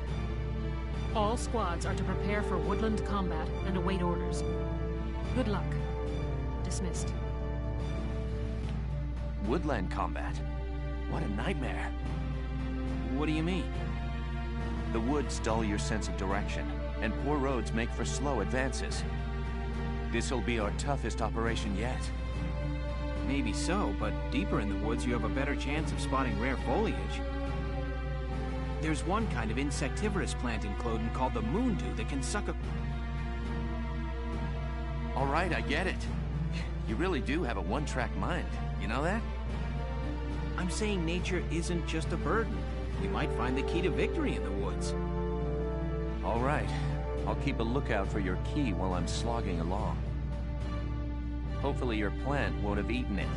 All squads are to prepare for woodland combat and await orders. Good luck. Dismissed. Woodland combat? What a nightmare. What do you mean? The woods dull your sense of direction, and poor roads make for slow advances. This'll be our toughest operation yet. Maybe so, but deeper in the woods you have a better chance of spotting rare foliage. There's one kind of insectivorous plant in Cloden called the moondew that can suck a... All right, I get it. You really do have a one-track mind. You know that? I'm saying nature isn't just a burden. We might find the key to victory in the woods. All right. I'll keep a lookout for your key while I'm slogging along. Hopefully your plant won't have eaten it.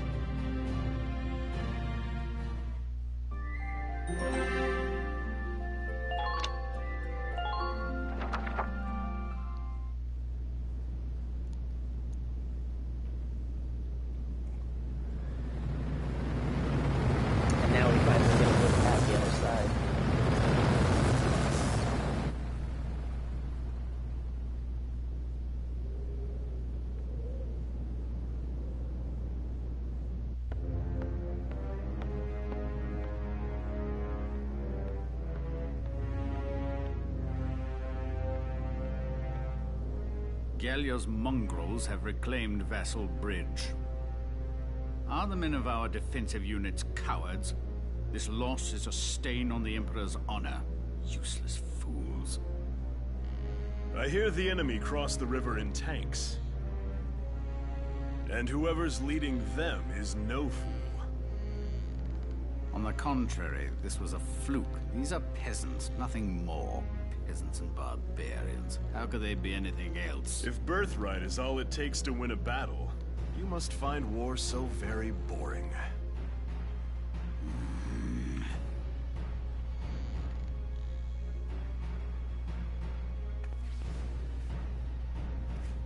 And now we finally get a look at the other side. Gallia's mongrels have reclaimed Vassal Bridge. Are the men of our defensive units cowards? This loss is a stain on the Emperor's honor. Useless fools. I hear the enemy crossed the river in tanks. And whoever's leading them is no fool. On the contrary, this was a fluke. These are peasants, nothing more. Peasants and barbarians. How could they be anything else? If birthright is all it takes to win a battle, you must find war so very boring.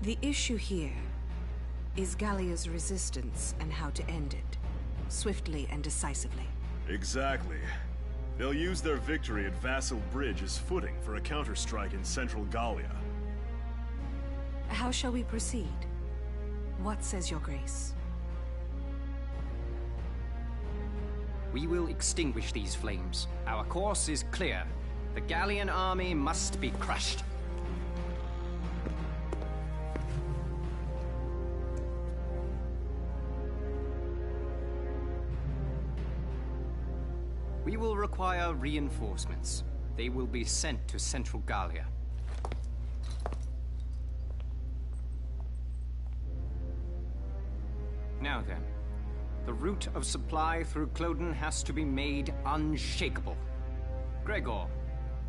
The issue here is Gallia's resistance and how to end it, swiftly and decisively. Exactly. They'll use their victory at Vassal Bridge as footing for a counterstrike in central Gallia. How shall we proceed? What says your grace? We will extinguish these flames. Our course is clear. The Gallian army must be crushed. We will require reinforcements. They will be sent to Central Gallia. Now then, the route of supply through Cloden has to be made unshakable. Gregor,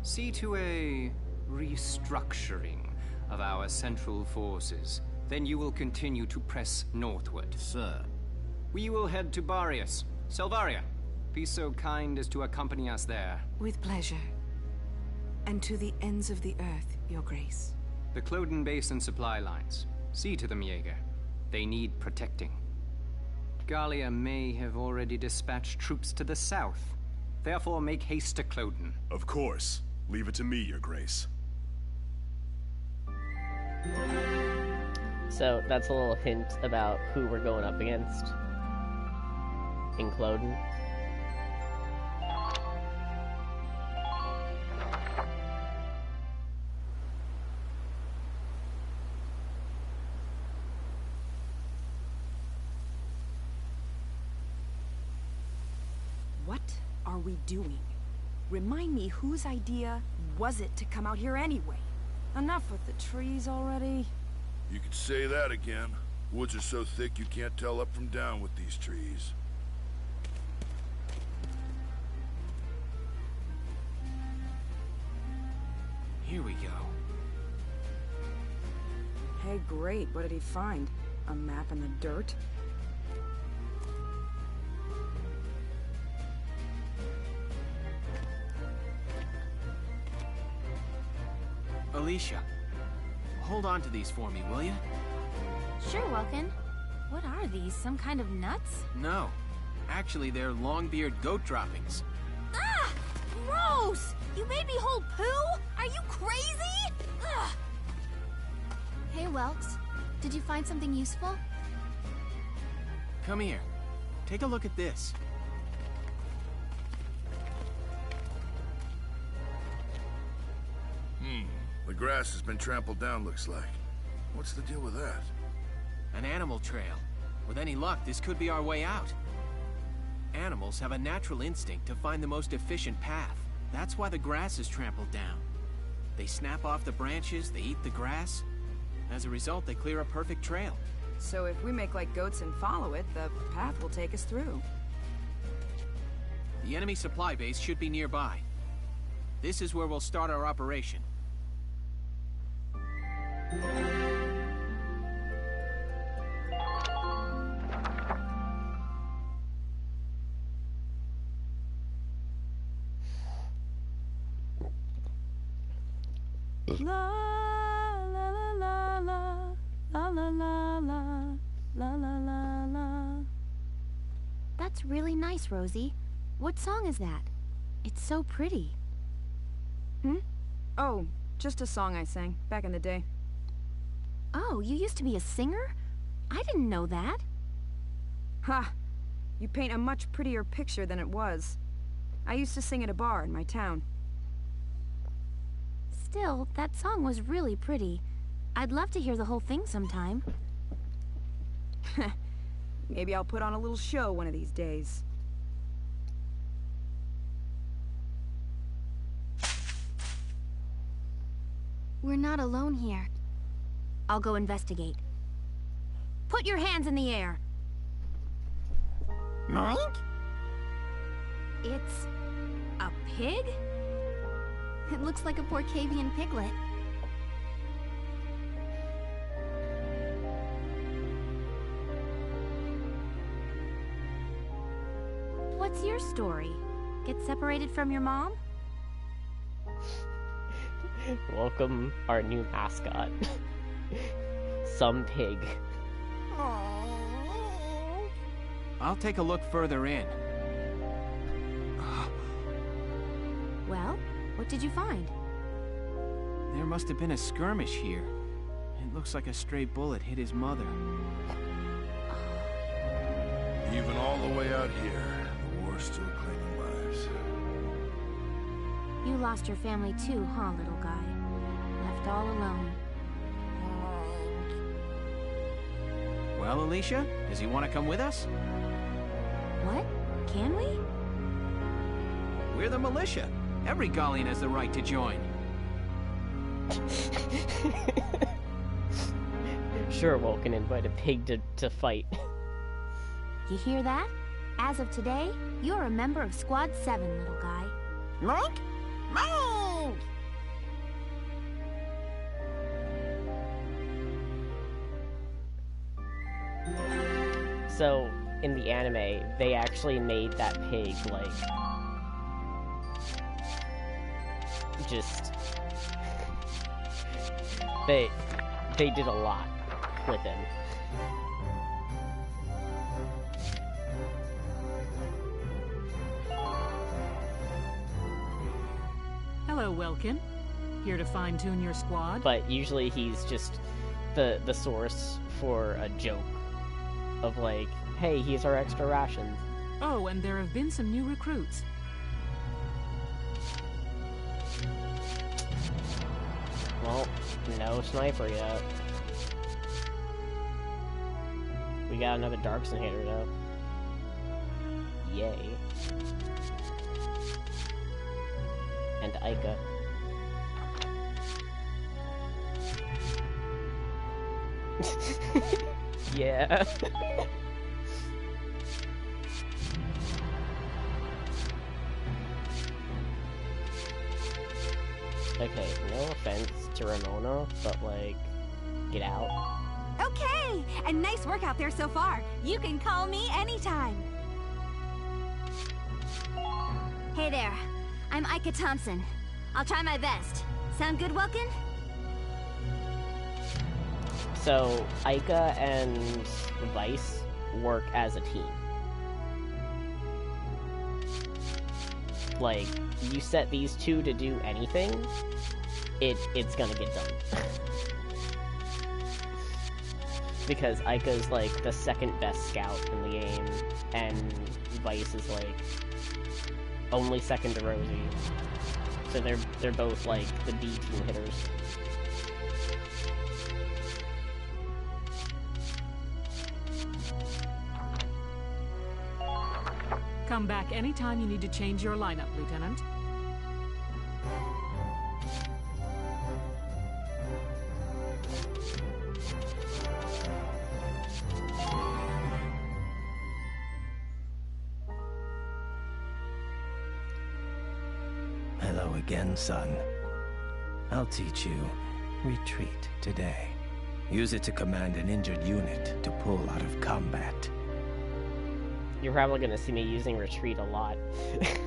see to a restructuring of our central forces. Then you will continue to press northward. Sir. We will head to Barius. Selvaria, be so kind as to accompany us there. With pleasure. And to the ends of the earth, your grace. The Cloden Basin supply lines. See to them, Jaeger. They need protecting. Gallia may have already dispatched troops to the south. Therefore, make haste to Cloden. Of course. Leave it to me, your grace. So that's a little hint about who we're going up against in Cloden. What are we doing? Remind me, whose idea was it to come out here anyway? Enough with the trees already. You could say that again. Woods are so thick you can't tell up from down with these trees. Here we go. Hey, great. What did he find? A map in the dirt? Alicia, hold on to these for me, will you? Sure, Welkin. What are these? Some kind of nuts? No. Actually, they're longbeard goat droppings. Ah! Gross! You made me hold poo? Are you crazy? Ugh! Hey, Welks. Did you find something useful? Come here. Take a look at this. The grass has been trampled down, looks like. What's the deal with that? An animal trail. With any luck, this could be our way out. Animals have a natural instinct to find the most efficient path. That's why the grass is trampled down. They snap off the branches, they eat the grass. As a result, they clear a perfect trail. So if we make like goats and follow it, the path will take us through. The enemy supply base should be nearby. This is where we'll start our operation. La la la la la la la la la la la la. That's really nice, Rosie. What song is that? It's so pretty. Oh, just a song I sang back in the day. Oh, you used to be a singer? I didn't know that. Ha! You paint a much prettier picture than it was. I used to sing at a bar in my town. Still, that song was really pretty. I'd love to hear the whole thing sometime. Maybe I'll put on a little show one of these days. We're not alone here. I'll go investigate. Put your hands in the air. Mike? It's a pig? It looks like a Porcavian piglet. What's your story? Get separated from your mom? Welcome our new mascot. Some pig. I'll take a look further in. Well, what did you find? There must have been a skirmish here. It looks like a stray bullet hit his mother. Even all the way out here, the war's still claiming lives. You lost your family too, huh, little guy? Left all alone. Well, Alicia, does he want to come with us? What? Can we? We're the militia. Every Gallian has the right to join. Sure, Vulcan invite a pig to fight. You hear that? As of today, you're a member of Squad 7, little guy. Mike? Mike! So, in the anime, they actually made that pig, like, just... They did a lot with him. Hello, Welkin. Here to fine-tune your squad? But usually he's just the source for a joke of like, hey, here's our extra rations. Oh, and there have been some new recruits. Well, no sniper yet. We got another Darkson hitter though. Yay. And Ica. Yeah. Okay, no offense to Ramona, but like, get out. Okay, and nice work out there so far. You can call me anytime. Hey there, I'm Ica Thompson. I'll try my best. Sound good, Welkin? So, Ica and Vice work as a team. Like, you set these two to do anything, it's gonna get done. Because Ica's like the second best scout in the game, and Vice is like only second to Rosie. So they're both like the B team hitters. Come back anytime you need to change your lineup, Lieutenant. Hello again, son. I'll teach you retreat today. Use it to command an injured unit to pull out of combat. You're probably gonna see me using retreat a lot.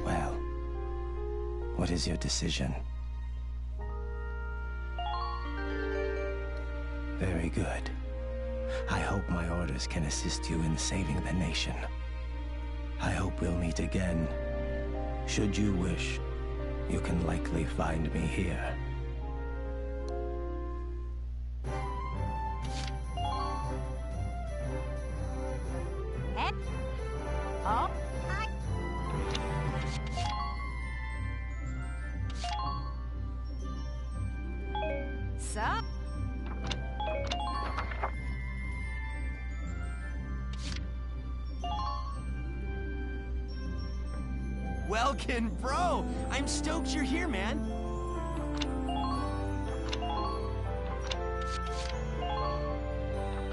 Well, what is your decision? Very good. I hope my orders can assist you in saving the nation. I hope we'll meet again. Should you wish, you can likely find me here. Sup? Welkin, bro! I'm stoked you're here, man.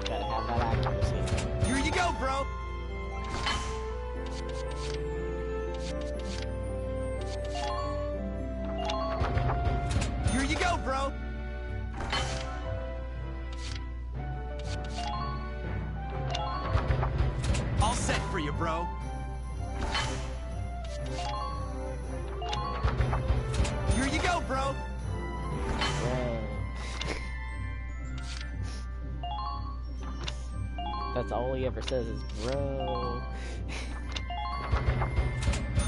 Gotta have that accuracy. Here you go, bro! Here you go, bro! All set for you, bro. Here you go, bro. That's all he ever says is bro.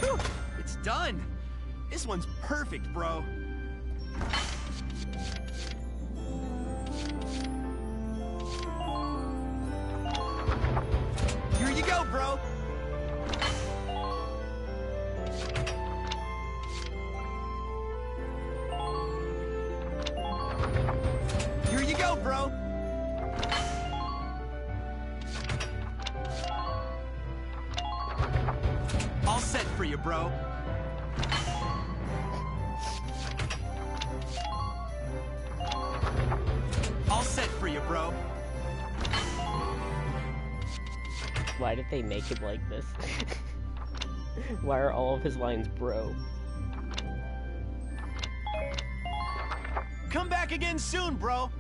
Whew, it's done. This one's perfect, bro. Here you go, bro. Here you go, bro. All set for you, bro. All set for you, bro. Why did they make it like this? Why are all of his lines bro? Come back again soon, bro.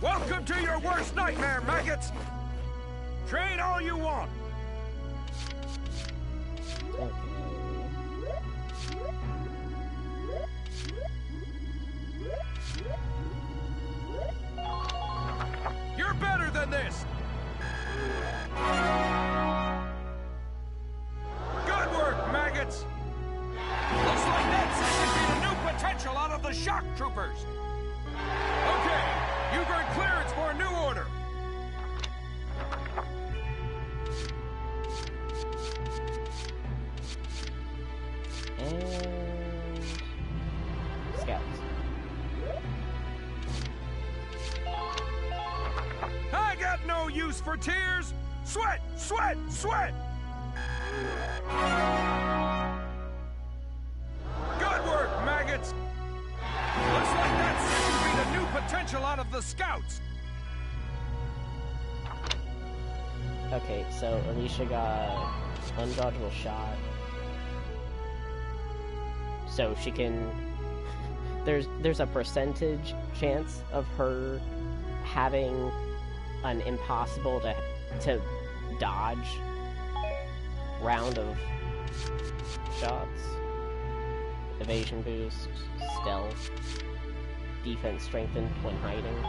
Welcome to your worst nightmare, maggots! Train all you want! You're better than this! Good work, maggots! Looks like that sent a new potential out of the shock troopers! Okay, you've earned clearance for a new order! And scouts. I got no use for tears! Sweat! Sweat! Sweat! Good work, maggots! Looks like that sent a new potential out of the scouts! Okay, so Alicia got undodgeable shot. So she can... There's a percentage chance of her having an impossible to dodge round of shots. Evasion boost, stealth, defense strengthened when hiding.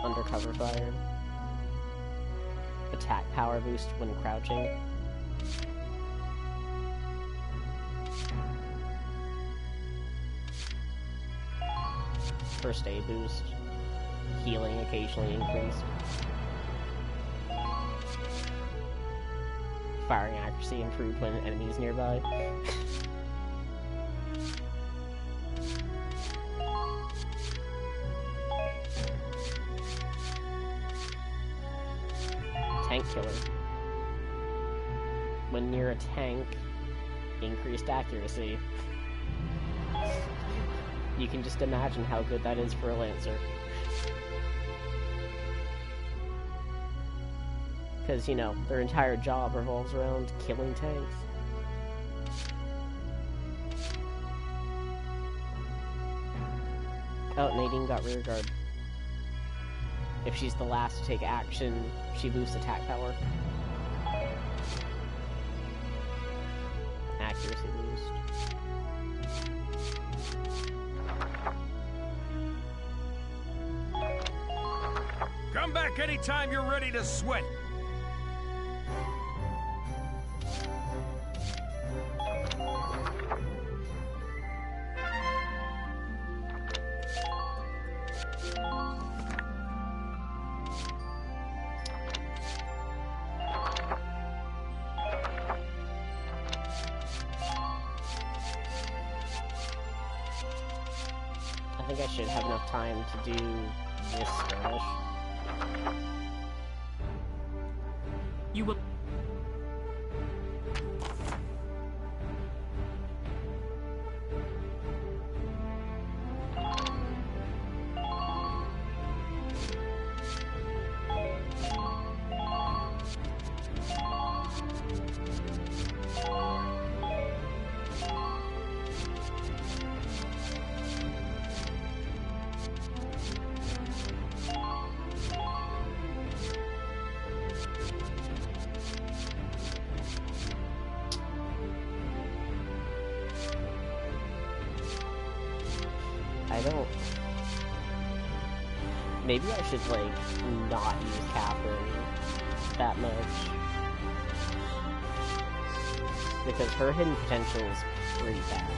Undercover fire. Attack power boost when crouching. First aid boost. Healing occasionally increased. firing accuracy improved when enemies nearby. Tank killer. When near a tank, increased accuracy. You can just imagine how good that is for a Lancer. Because, you know, their entire job revolves around killing tanks. Oh, Nadine got rear guard. If she's the last to take action, she loses attack power. Accuracy boost. Come back anytime you're ready to sweat. I think I should have enough time to do this skirmish. You will... I don't... Maybe I should, like, not use Catherine that much. Because her hidden potential is pretty bad.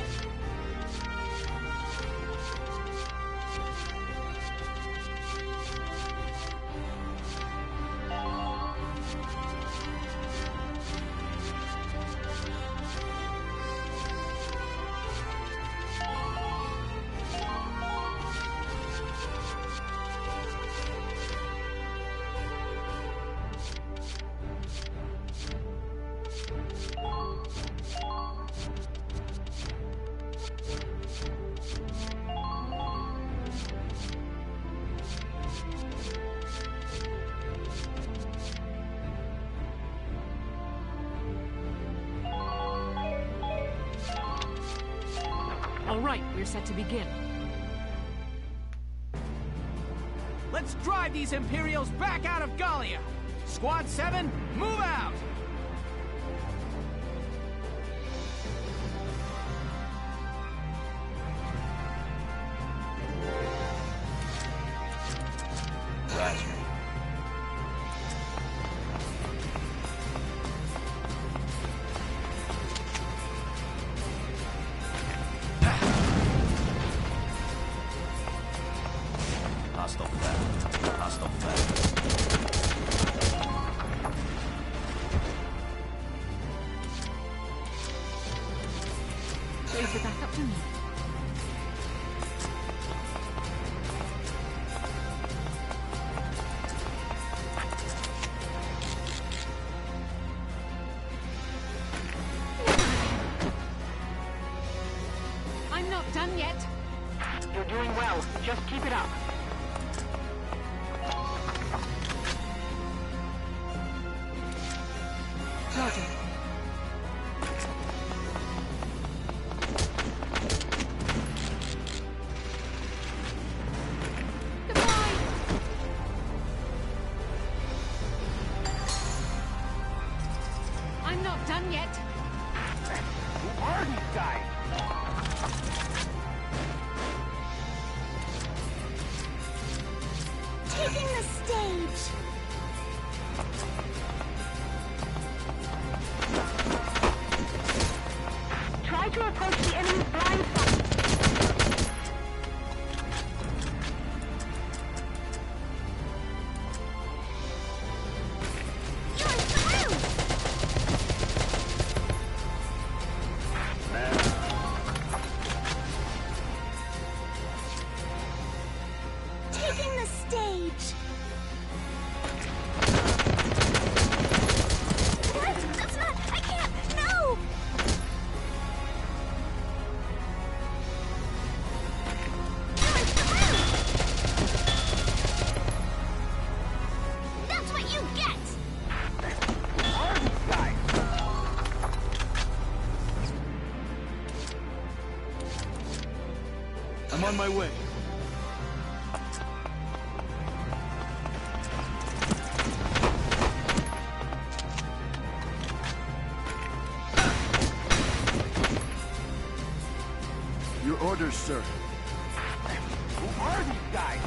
All right, we're set to begin. Let's drive these Imperials back out of Gallia! Squad 7, move out! Roger. Hostile theft. Hostile theft. Raise it back up to me. I'm not done yet. You're doing well. Just keep it up. Roger. I'm not done yet. Who are these guys? Taking the stage. Try to approach the enemy's blind spot. You're through! stage. What? That's not... I can't... No! That's what you get! I'm on my way. Your orders, sir. Who are these guys?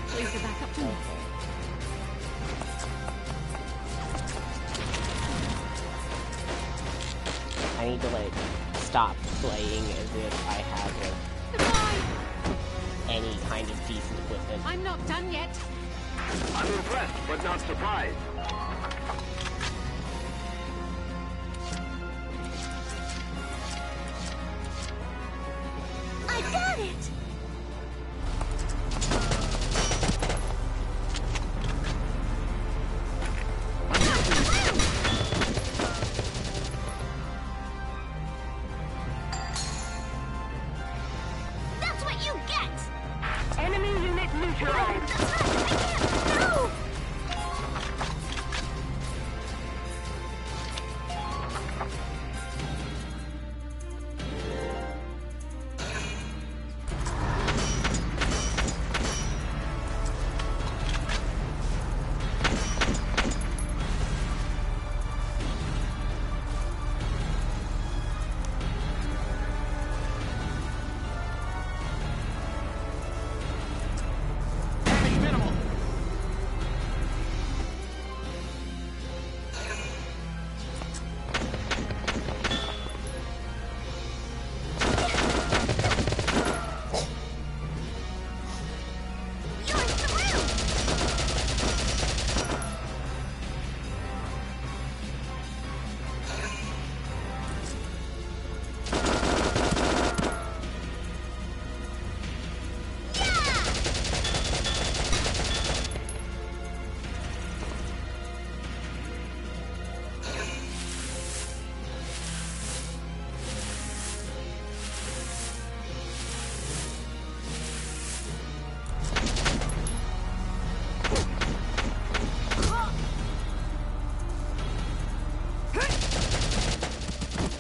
Please go back up to me. I need to, like, stop playing as if I have, like, any kind of decent equipment. I'm not done yet. I'm impressed, but not surprised. I got it! That's what you get! Enemy unit neutralized. No! Damage minimal.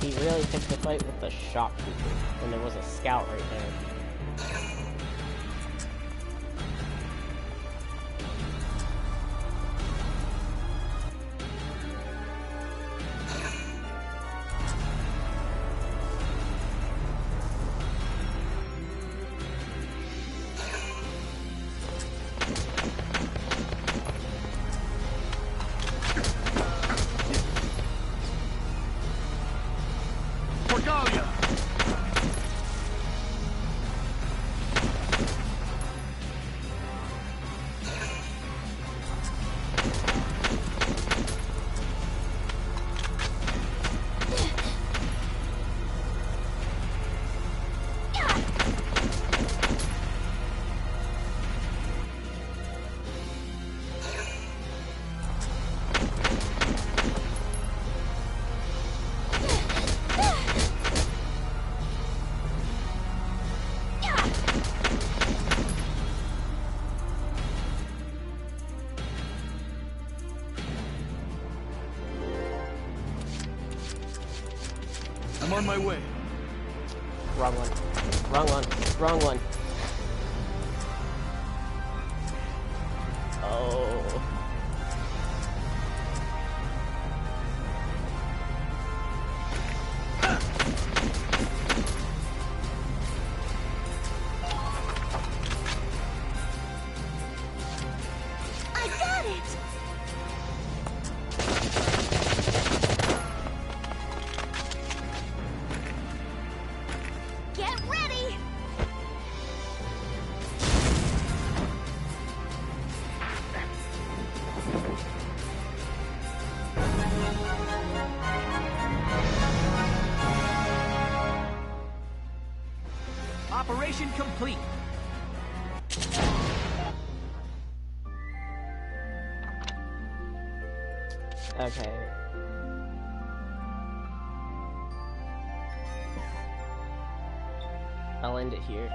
He really picked the fight with the shock trooper when there was a scout right there. Portalia! I'm on my way. Wrong one. Wrong one. Wrong one. Oh. I got it! Get ready! Mission complete. Okay. I'll end it here.